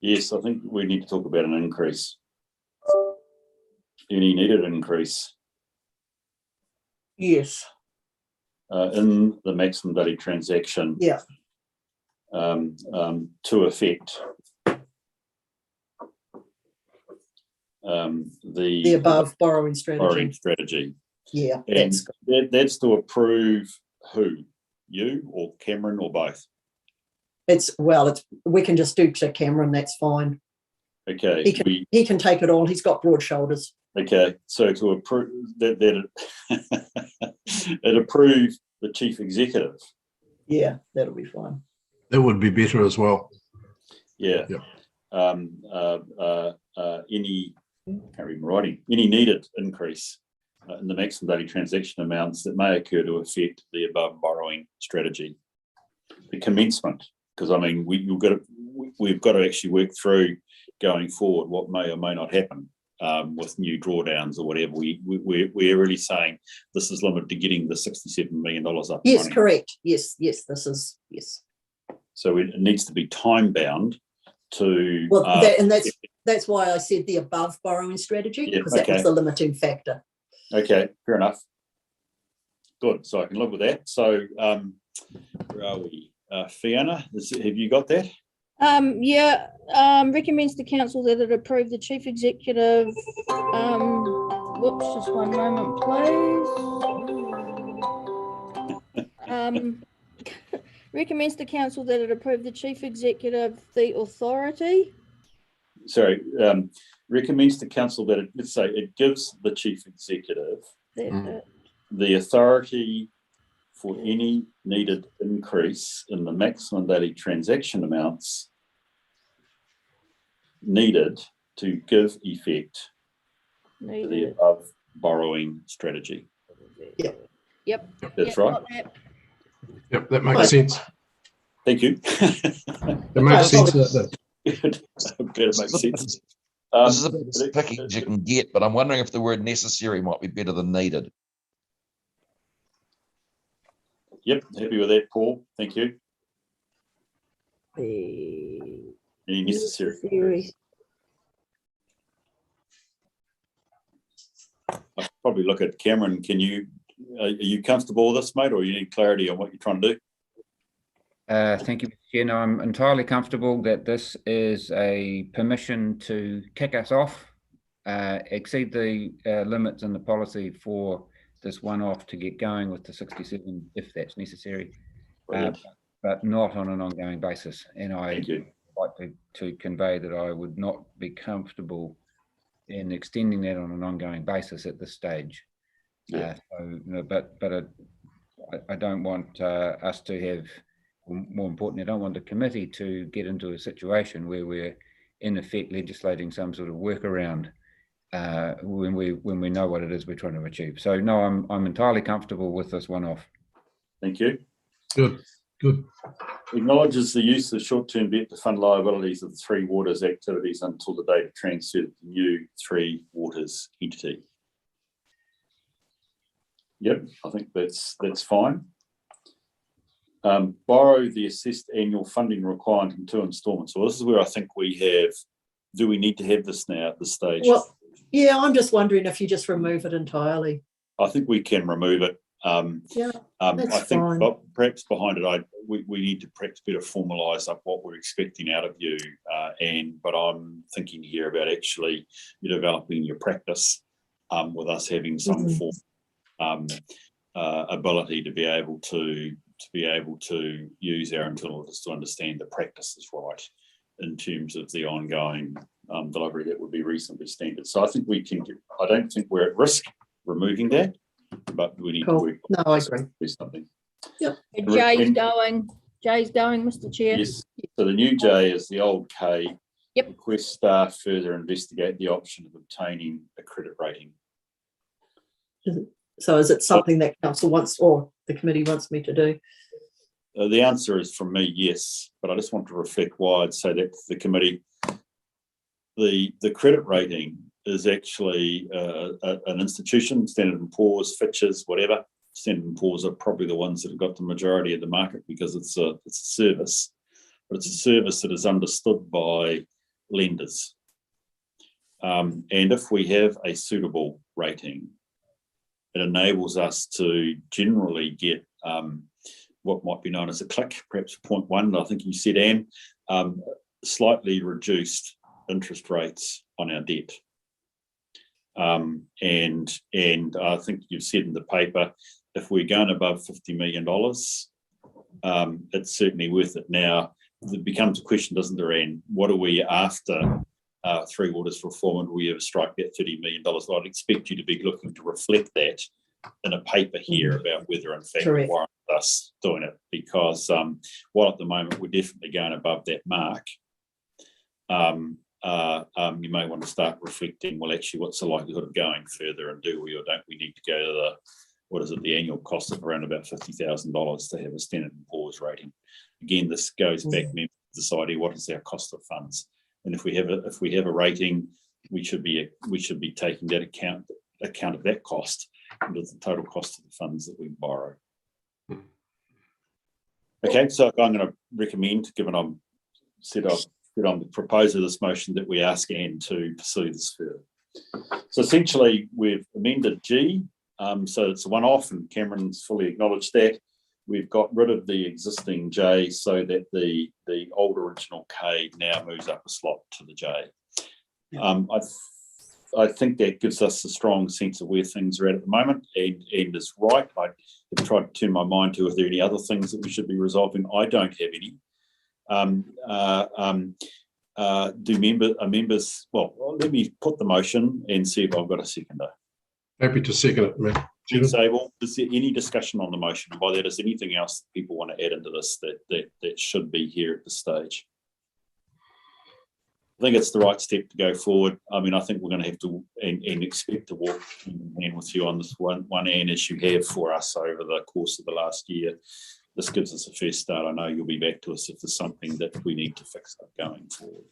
Yes, I think we need to talk about an increase. Any needed increase. Yes. In the maximum value transaction. Yeah. To affect the above borrowing strategy. Yeah. And that's to approve who? You or Cameron or both? We can just do to Cameron, that's fine. Okay. He can take it all. He's got broad shoulders. Okay. So to approve that it approve the chief executive. Yeah, that'll be fine. That would be better as well. Yeah. Yep. Any needed increase in the maximum value transaction amounts that may occur to affect the above borrowing strategy. The commencement, because I mean we've got to actually work through going forward what may or may not happen with new drawdowns or whatever. We're really saying this is limited to getting the $67 million up. Yes, correct. Yes, this is yes. So it needs to be time bound to. Well, that's why I said the above borrowing strategy, because that was the limiting factor. Okay, fair enough. Good, so I can live with that. So where are we? Fiona, have you got that? Recommends to council that it approve the chief executive. Whoops, just one moment, please. Recommends to council that it approve the chief executive the authority. Sorry, recommends to council that it gives the chief executive the authority for any needed increase in the maximum value transaction amounts needed to give effect to the above borrowing strategy. Yep. That's right. Yep, that makes sense. Thank you. It makes sense. Good. It makes sense. This is about as picky as you can get, but I'm wondering if the word necessary might be better than needed. Yep, happy with that, Paul. Thank you. Any necessary? I'll probably look at Cameron. Are you comfortable with this, mate, or you need clarity on what you're trying to do? Thank you, Mr. Chair. No, I'm entirely comfortable that this is a permission to kick us off, exceed the limits in the policy for this one-off to get going with the 67 if that's necessary, but not on an ongoing basis. And I'd like to convey that I would not be comfortable in extending that on an ongoing basis at this stage. I don't want us to have, more importantly, I don't want the committee to get into a situation where we're in effect legislating some sort of workaround when we know what it is we're trying to achieve. So no, I'm entirely comfortable with this one-off. Thank you. Good. Acknowledges the use of short-term debt to fund liabilities of the Three Waters activities until the date of transfer to the new Three Waters entity. Yep, I think that's fine. Borrow the assessed annual funding requirement in 2 installments. So this is where I think we have, do we need to have this now at this stage? Well, yeah, I'm just wondering if you just remove it entirely. I think we can remove it. That's I think fine. perhaps behind it, we need to perhaps better formalise up what we're expecting out of you, but I'm thinking here about actually you developing your practice with us having some form ability to be able to use our intelligence to understand the practice is right in terms of the ongoing delivery that would be reasonably standard. So I think we can I don't think we're at risk removing that, but we need to work on I agree. do something. Yep. Jay's going, Mr. Chair. Yes. So the new J is the old K. Yep. Request staff further investigate the option of obtaining a credit rating. So is it something that council wants or the committee wants me to do? The answer is from me, yes, but I just want to reflect wide so that the committee, the credit rating is actually an institution, Standard & Poor's, Fitch's, whatever. Standard & Poor's are probably the ones that have got the majority of the market because it's a service, but it's a service that is understood by lenders. And if we have a suitable rating, it enables us to generally get what might be known as a click, perhaps 0.1, I think you said, Anne, slightly reduced interest rates on our debt. And I think you've said in the paper, if we're going above $50 million, it's certainly worth it. Now, it becomes a question, doesn't there, Anne? What are we after Three Waters reform, and will we ever strike that $30 million? Well, I'd expect you to be looking to reflect that in a paper here about whether, in fact, it warrants us doing it, because while at the moment we're definitely going above that mark, you may want to start reflecting, well, actually, what's the likelihood of going further, and do we or don't we need to go to the annual cost of around about $50,000 to have a Standard & Poor's rating? Again, this goes back to this idea, what is our cost of funds? And if we have a rating, we should be taking that account of that cost into the total cost of the funds that we borrow. Okay, so I'm going to recommend, given I'm the proposer of this motion, that we ask Anne to pursue this further. So essentially, we've amended G, so it's a one-off, and Cameron's fully acknowledged that. We've got rid of the existing J so that the old original K now moves up a slot to the J. I think that gives us a strong sense of where things are at the moment, and is right. I have tried to turn my mind to, are there any other things that we should be resolving? I don't have any. Members, well, let me put the motion and see if I've got a seconder. Happy to second it, mate. Sable, is there any discussion on the motion? And by that, is there anything else that people want to add into this that should be here at this stage? I think it's the right step to go forward. I mean, I think we're going to have to and expect to walk hand in hand with you on this one, Anne, as you have for us over the course of the last year. This gives us a first start. I know you'll be back to us if there's something that we need to fix up going forward.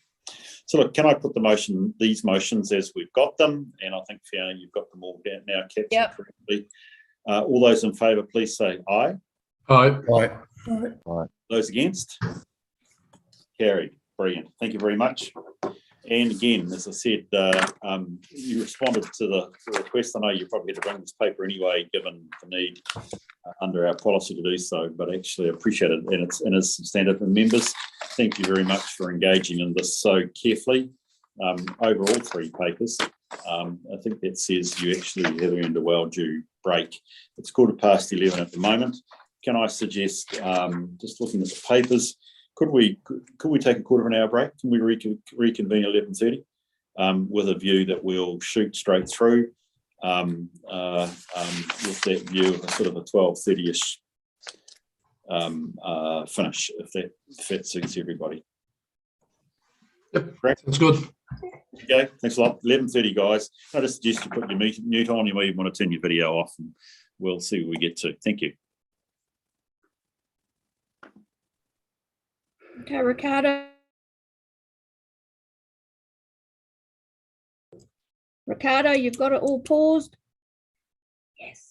So look, can I put these motions as we've got them? And I think, Fiona, you've got them all down now captured correctly. All those in favour, please say aye. Aye. Aye. Those against? Carried. Brilliant. Thank you very much. And again, as I said, you responded to the request. I know you probably had to bring this paper anyway, given the need under our policy to do so, but actually appreciate it, and it's substantive. And members, thank you very much for engaging in this so carefully over all three papers. I think that says you actually have earned a well-due break. It's 11:15 at the moment. Can I suggest, just looking at the papers, could we take a quarter of an hour break? Can we reconvene at 11:30 with a view that we'll shoot straight through with that view of a sort of a 12:30ish finish, if that suits everybody. Yep, correct. That's good. Okay, thanks a lot. 11:30, guys. I just suggest you put your mute on. You may want to turn your video off, and we'll see where we get to. Thank you. Okay, Ricardo. Ricardo, you've got it all paused. Yes.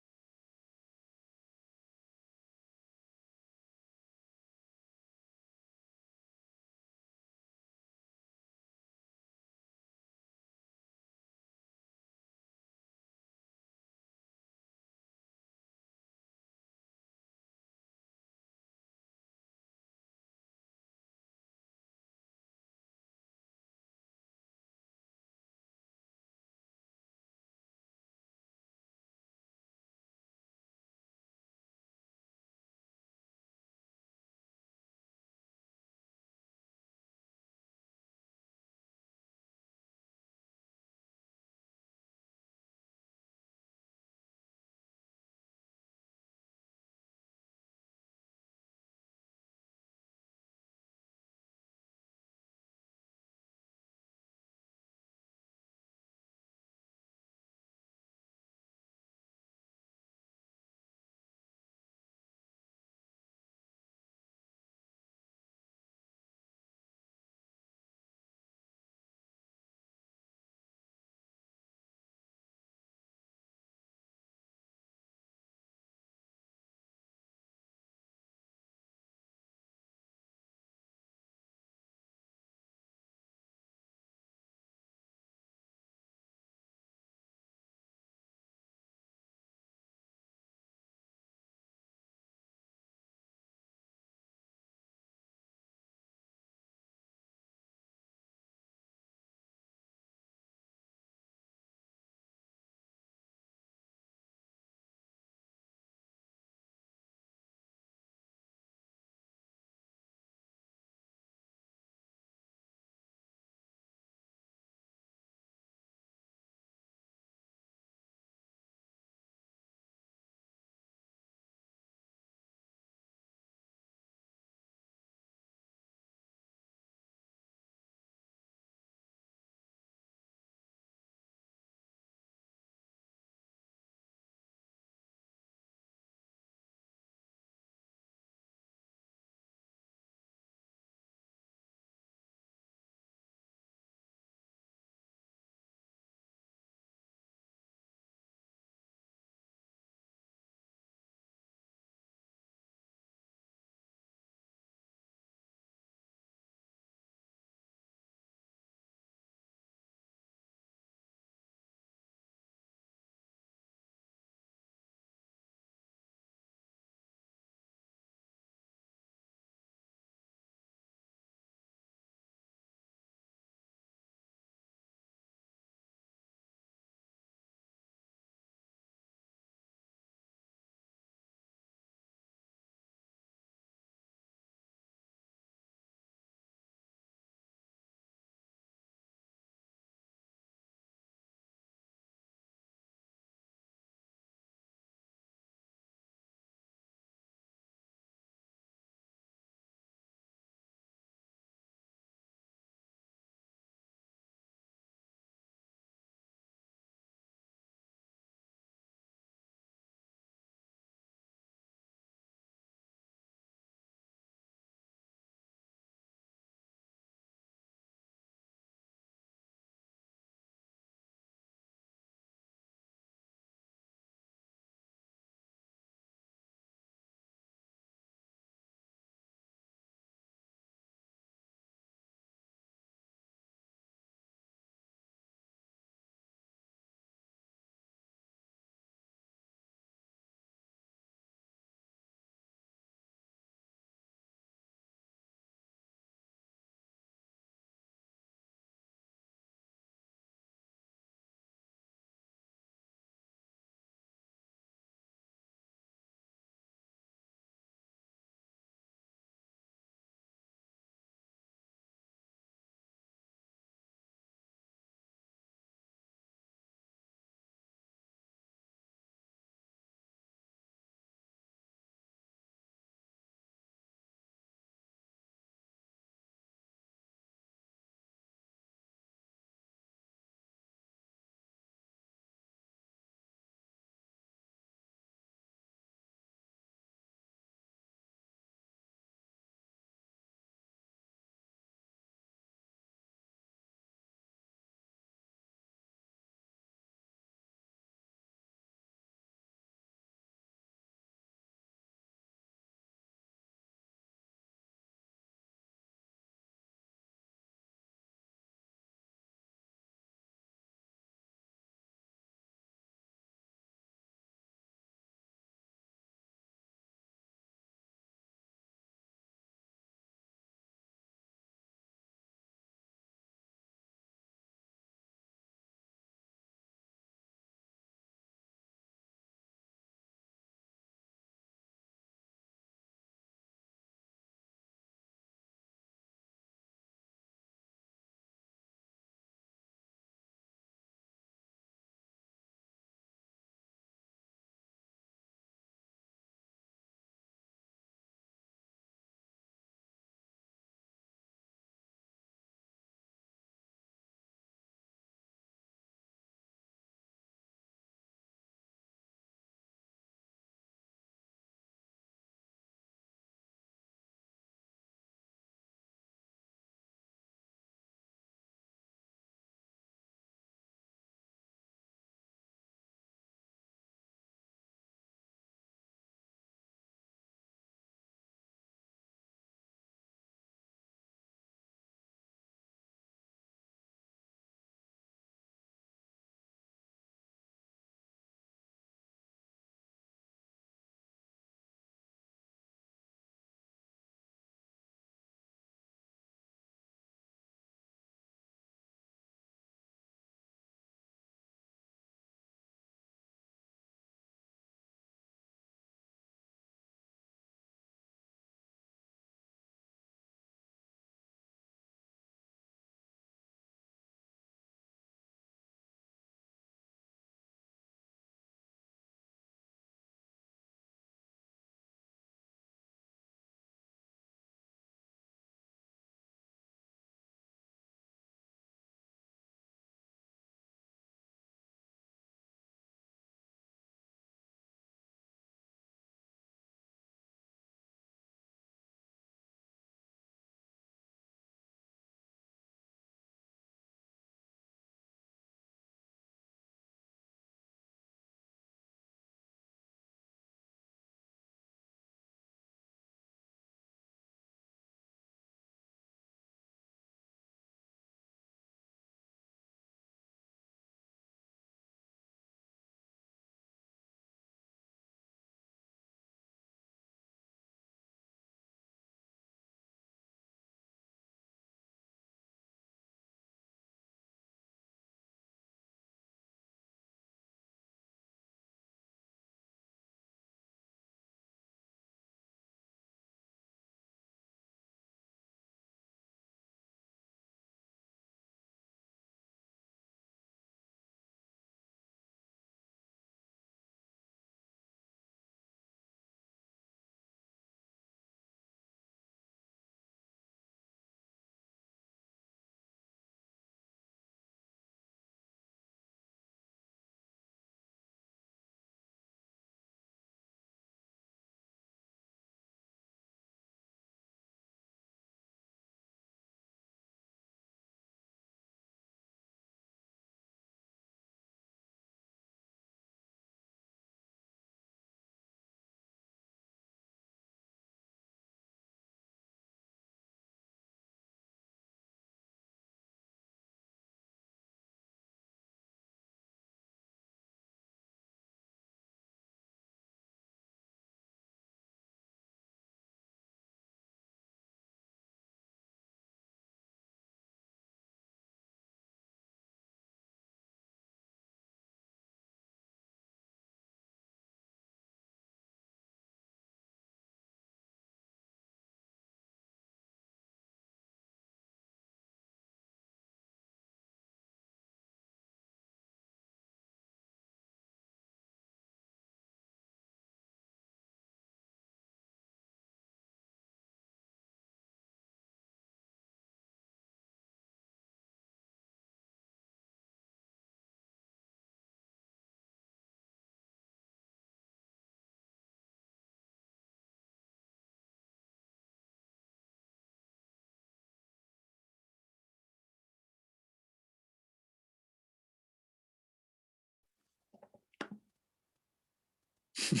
You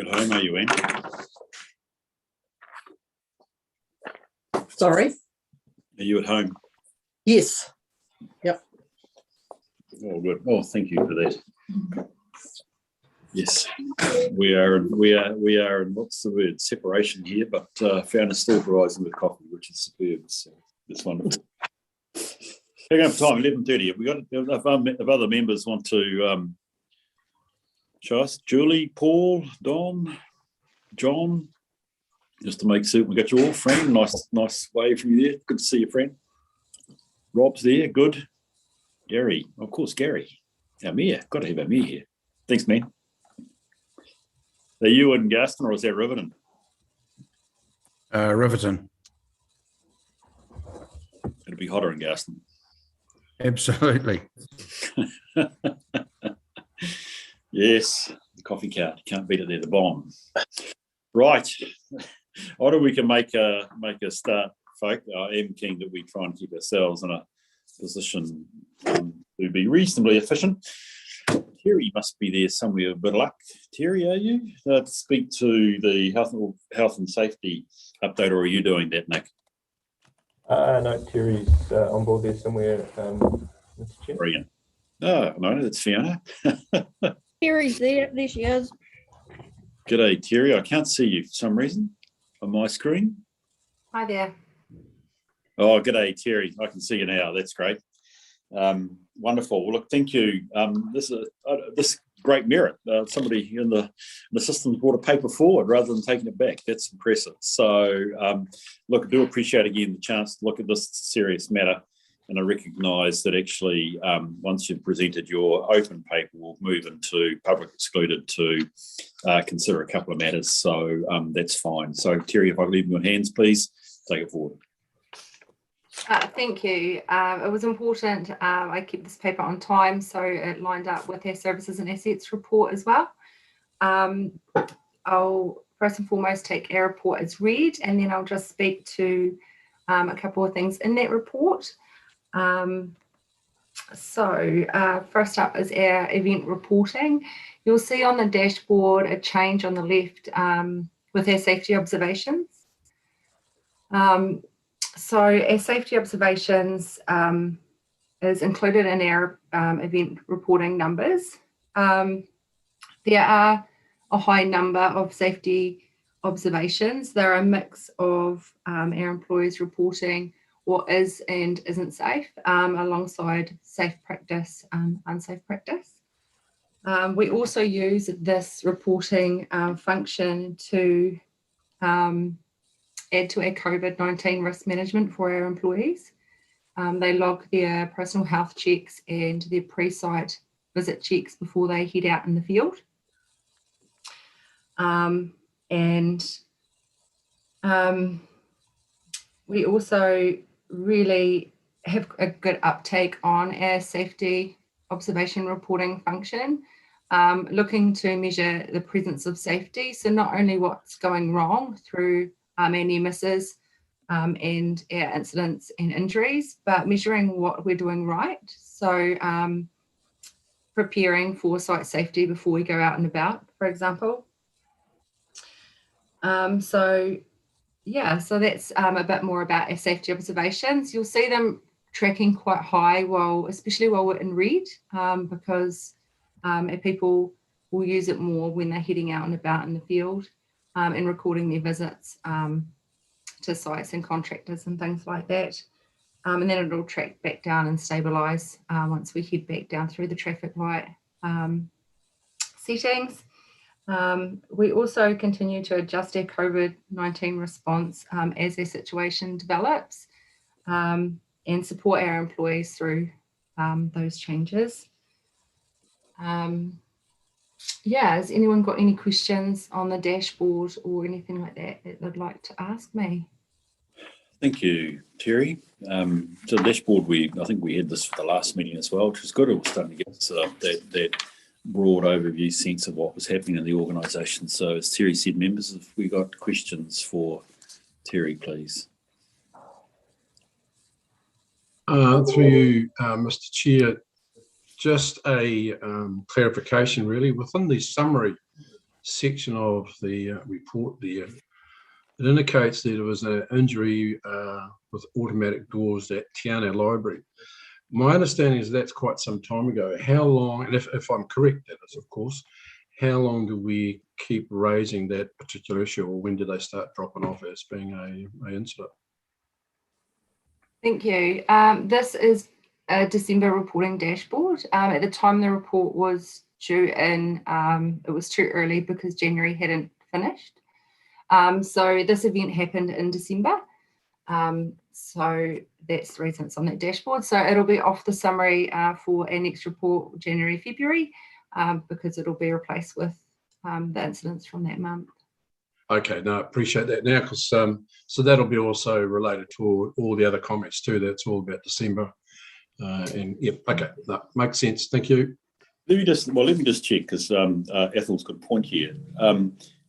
at home, are you, Anne? Sorry. Are you at home? Yes. Yep. Oh, good. Oh, thank you for that. Yes, we are in, what's the word, separation here, but Fiona still rising with coffee, which is superb. So it's wonderful. Picking up time, 11:30. Have we got, if other members want to show us? Julie, Paul, Don, John, just to make certain we got you all. Friend, nice wave from you there. Good to see you, friend. Rob's there, good. Gary, of course, Gary. Our mayor, got to have our mayor here. Thanks, man. Are you in Gaston or is that Riverton? Riverton. It'll be hotter in Gaston. Absolutely. Yes, the coffee cart. You can't beat it there, the bomb. Right. Either we can make a start, folk. I am keen that we try and keep ourselves in a position to be reasonably efficient. Terry must be there somewhere. Good luck. Terry, are you? To speak to the health and safety update, or are you doing that, Nick? No, Terry's on board there somewhere, Mr. Chair. Brilliant. Oh, no, that's Fiona. Terry's there. There she is. G'day, Terry. I can't see you for some reason on my screen. Hi there. Oh, g'day, Terry. I can see you now. That's great. Wonderful. Well, look, thank you. This great merit. Somebody in the system brought a paper forward rather than taking it back. That's impressive. So, look, I do appreciate again the chance to look at this serious matter, and I recognise that actually once you've presented your open paper, we'll move into public excluded to consider a couple of matters. So that's fine. So, Terry, if I leave you in hands, please take it forward. Thank you. It was important I kept this paper on time, so it lined up with our services and assets report as well. I'll first and foremost take our report as read, and then I'll just speak to a couple of things in that report. First up is our event reporting. You'll see on the dashboard a change on the left with our safety observations. So our safety observations is included in our event reporting numbers. There are a high number of safety observations. They're a mix of our employees reporting what is and isn't safe alongside safe practice, unsafe practice. We also use this reporting function to add to our COVID-19 risk management for our employees. They log their personal health checks and their pre-site visit checks before they head out in the field. We also really have a good uptake on our safety observation reporting function, looking to measure the presence of safety. So not only what's going wrong through our near misses and our incidents and injuries, but measuring what we're doing right. So preparing for site safety before we go out and about, for example. So that's a bit more about our safety observations. You'll see them tracking quite high, especially while we're in red, because our people will use it more when they're heading out and about in the field and recording their visits to sites and contractors and things like that. And then it'll track back down and stabilise once we head back down through the traffic light settings. We also continue to adjust our COVID-19 response as our situation develops and support our employees through those changes. Has anyone got any questions on the dashboard or anything like that they'd like to ask me? Thank you, Terry. So the dashboard, I think we had this for the last meeting as well, which is good. It was starting to get us that broad overview sense of what was happening in the organisation. So as Terry said, members, if we got questions for Terry, please. Through you, Mr. Chair, just a clarification really. Within the summary section of the report there, it indicates that there was an injury with automatic doors at Te Anau Library. My understanding is that's quite some time ago. How long, and if I'm correct, that is, of course, how long do we keep raising that particular issue, or when do they start dropping off as being a incident? Thank you. This is a December reporting dashboard. At the time the report was due in, it was too early because January hadn't finished. So this event happened in December. So that's the reason it's on that dashboard. So it'll be off the summary for our next report, January, February, because it'll be replaced with the incidents from that month. Okay, no, I appreciate that now, because so that'll be also related to all the other comments too. That's all about December. And yeah, okay, that makes sense. Thank you. Let me just check, because Ethel's got a point here.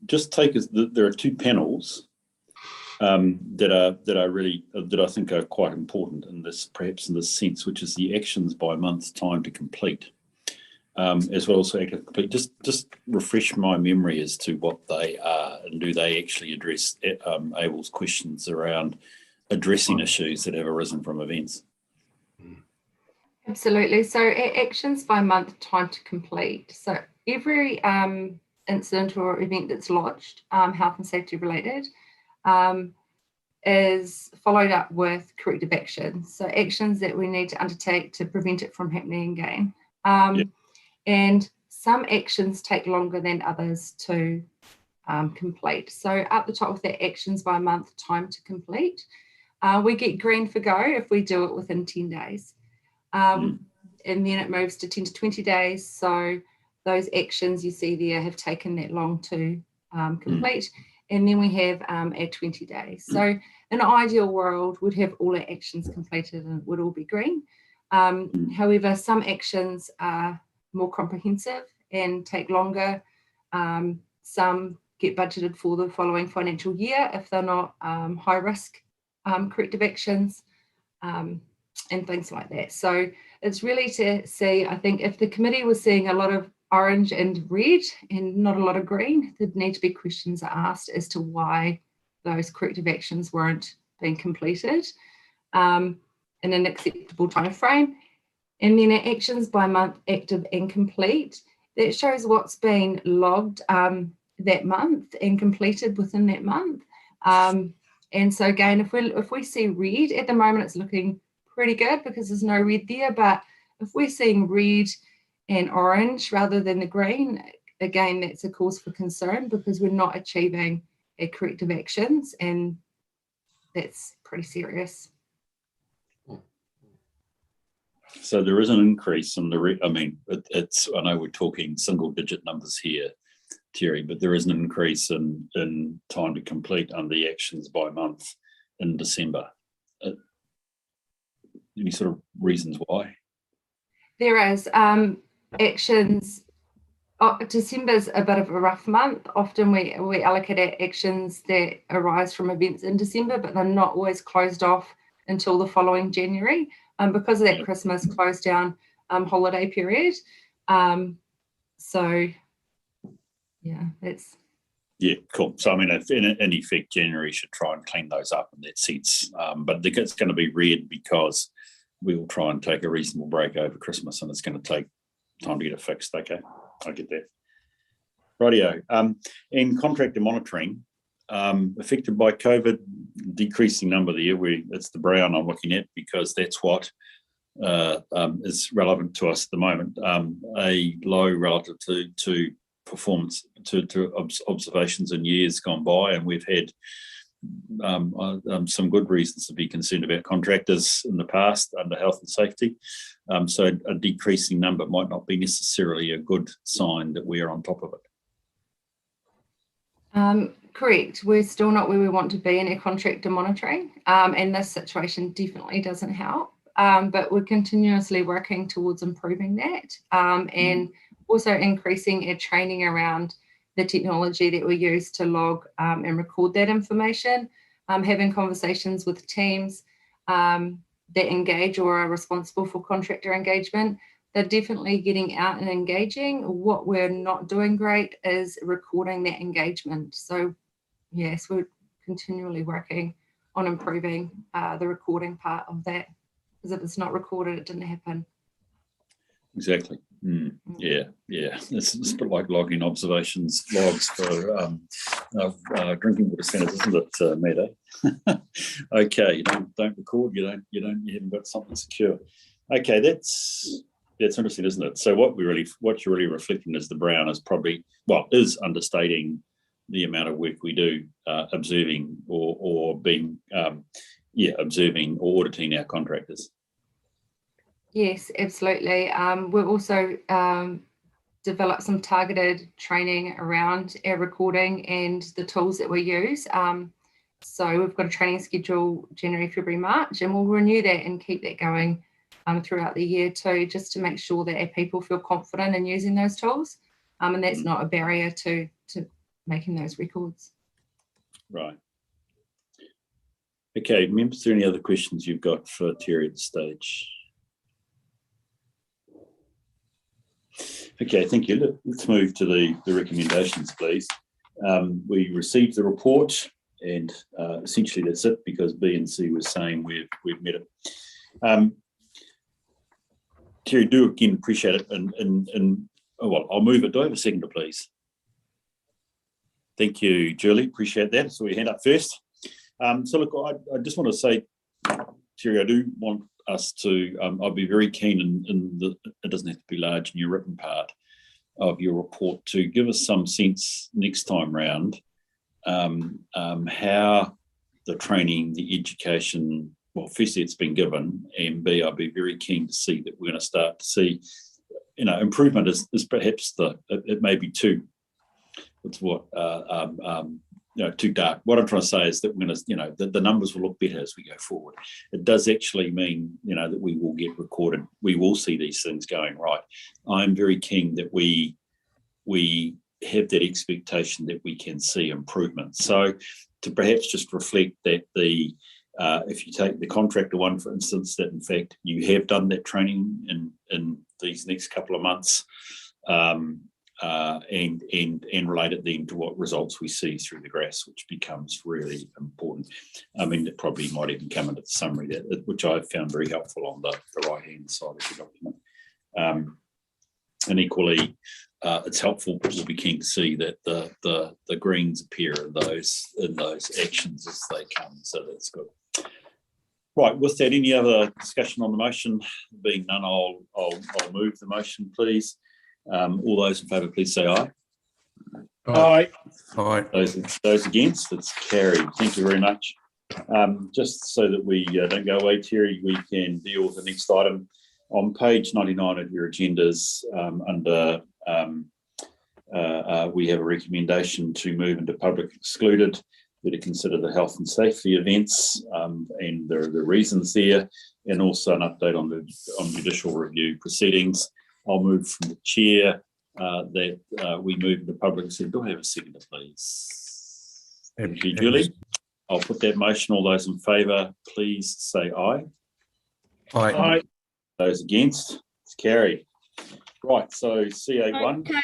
Just take as there are two panels that I think are quite important in this, perhaps in this sense, which is the actions by month, time to complete, as well as active complete. Just refresh my memory as to what they are, and do they actually address Abel's questions around addressing issues that have arisen from events? Absolutely. So actions by month, time to complete. So every incident or event that's lodged, health and safety related, is followed up with corrective actions. So actions that we need to undertake to prevent it from happening again. And some actions take longer than others to complete. So at the top of that actions by month, time to complete, we get green for go if we do it within 10 days. And then it moves to 10 to 20 days. So those actions you see there have taken that long to complete. And then we have at 20 days. So in an ideal world, we'd have all our actions completed and it would all be green. However, some actions are more comprehensive and take longer. Some get budgeted for the following financial year if they're not high risk corrective actions. And things like that. So it's really to see, I think if the committee was seeing a lot of orange and red and not a lot of green, there'd need to be questions asked as to why those corrective actions weren't being completed in an acceptable time frame. And then our actions by month, active and complete, that shows what's been logged that month and completed within that month. And so again, if we see red, at the moment it's looking pretty good because there's no red there, but if we're seeing red and orange rather than the green, again, that's a cause for concern because we're not achieving our corrective actions, and that's pretty serious. So there is an increase in the, I know we're talking single digit numbers here, Terry, but there is an increase in time to complete under the actions by month in December. Any sort of reasons why? There is. Actions, December's a bit of a rough month. Often we allocate our actions that arise from events in December, but they're not always closed off until the following January because of that Christmas close down holiday period. So, yeah, that's... Yeah, cool. So, I mean, in effect, January should try and clean those up in that sense. But it's going to be red because we'll try and take a reasonable break over Christmas and it's going to take time to get it fixed. Okay, I get that. Rightio. And contractor monitoring, affected by COVID, decreasing number there. It's the brown I'm looking at because that's what is relevant to us at the moment. A low relative to performance, to observations in years gone by, and we've had some good reasons to be concerned about contractors in the past under health and safety. So a decreasing number might not be necessarily a good sign that we are on top of it. Correct. We're still not where we want to be in our contractor monitoring, and this situation definitely doesn't help. But we're continuously working towards improving that. And also increasing our training around the technology that we use to log and record that information, having conversations with teams that engage or are responsible for contractor engagement. They're definitely getting out and engaging. What we're not doing great is recording that engagement. So yes, we're continually working on improving the recording part of that, because if it's not recorded, it didn't happen. Exactly. Yeah. It's a bit like logging observations logs for drinking water standards, isn't it, Matt? Okay, you don't record. You haven't got something secure. Okay, that's interesting, isn't it? So what you're really reflecting is the Brown is understating the amount of work we do observing or being observing or auditing our contractors. Yes, absolutely. We've also developed some targeted training around our recording and the tools that we use. So we've got a training schedule January, February, March, and we'll renew that and keep that going throughout the year too, just to make sure that our people feel confident in using those tools. And that's not a barrier to making those records. Right. Okay, members, are there any other questions you've got for Terry at this stage? Okay, thank you. Let's move to the recommendations, please. We received the report, and essentially that's it, because B and C was saying we've met it. Terry, do again appreciate it, and I'll move it. Do I have a seconder, please? Thank you, Julie. Appreciate that. So we hand up first. So look, I just want to say, Terry, I do want us to, I'd be very keen it doesn't have to be large in your written part of your report, to give us some sense next time round how the training, the education, well, firstly it's been given, and B, I'd be very keen to see that we're going to start to see, improvement is perhaps it may be too dark. What I'm trying to say is that we're going to, the numbers will look better as we go forward. It does actually mean, that we will get recorded. We will see these things going right. I'm very keen that we have that expectation that we can see improvement. So to perhaps just reflect that if you take the contractor one, for instance, that in fact you have done that training in these next couple of months, and relate it then to what results we see through the graphs, which becomes really important. I mean, it probably might even come into the summary, which I've found very helpful on the right-hand side of the document. And equally, it's helpful, but we'll be keen to see that the greens appear in those actions as they come. So that's good. Right, with that, any other discussion on the motion? Being none, I'll move the motion, please. All those in favour, please say aye. Aye. Aye. Those against, it's carried. Thank you very much. Just so that we don't go away, Terry, we can deal with the next item. On page 99 of your agendas, we have a recommendation to move into public excluded, to consider the health and safety events and the reasons there, and also an update on judicial review proceedings. I'll move from the chair that we move into public. So do I have a seconder, please? Thank you, Julie. I'll put that motion. All those in favour, please say aye. Aye. Aye. Those against, it's carried. Right, so CA1. Okay,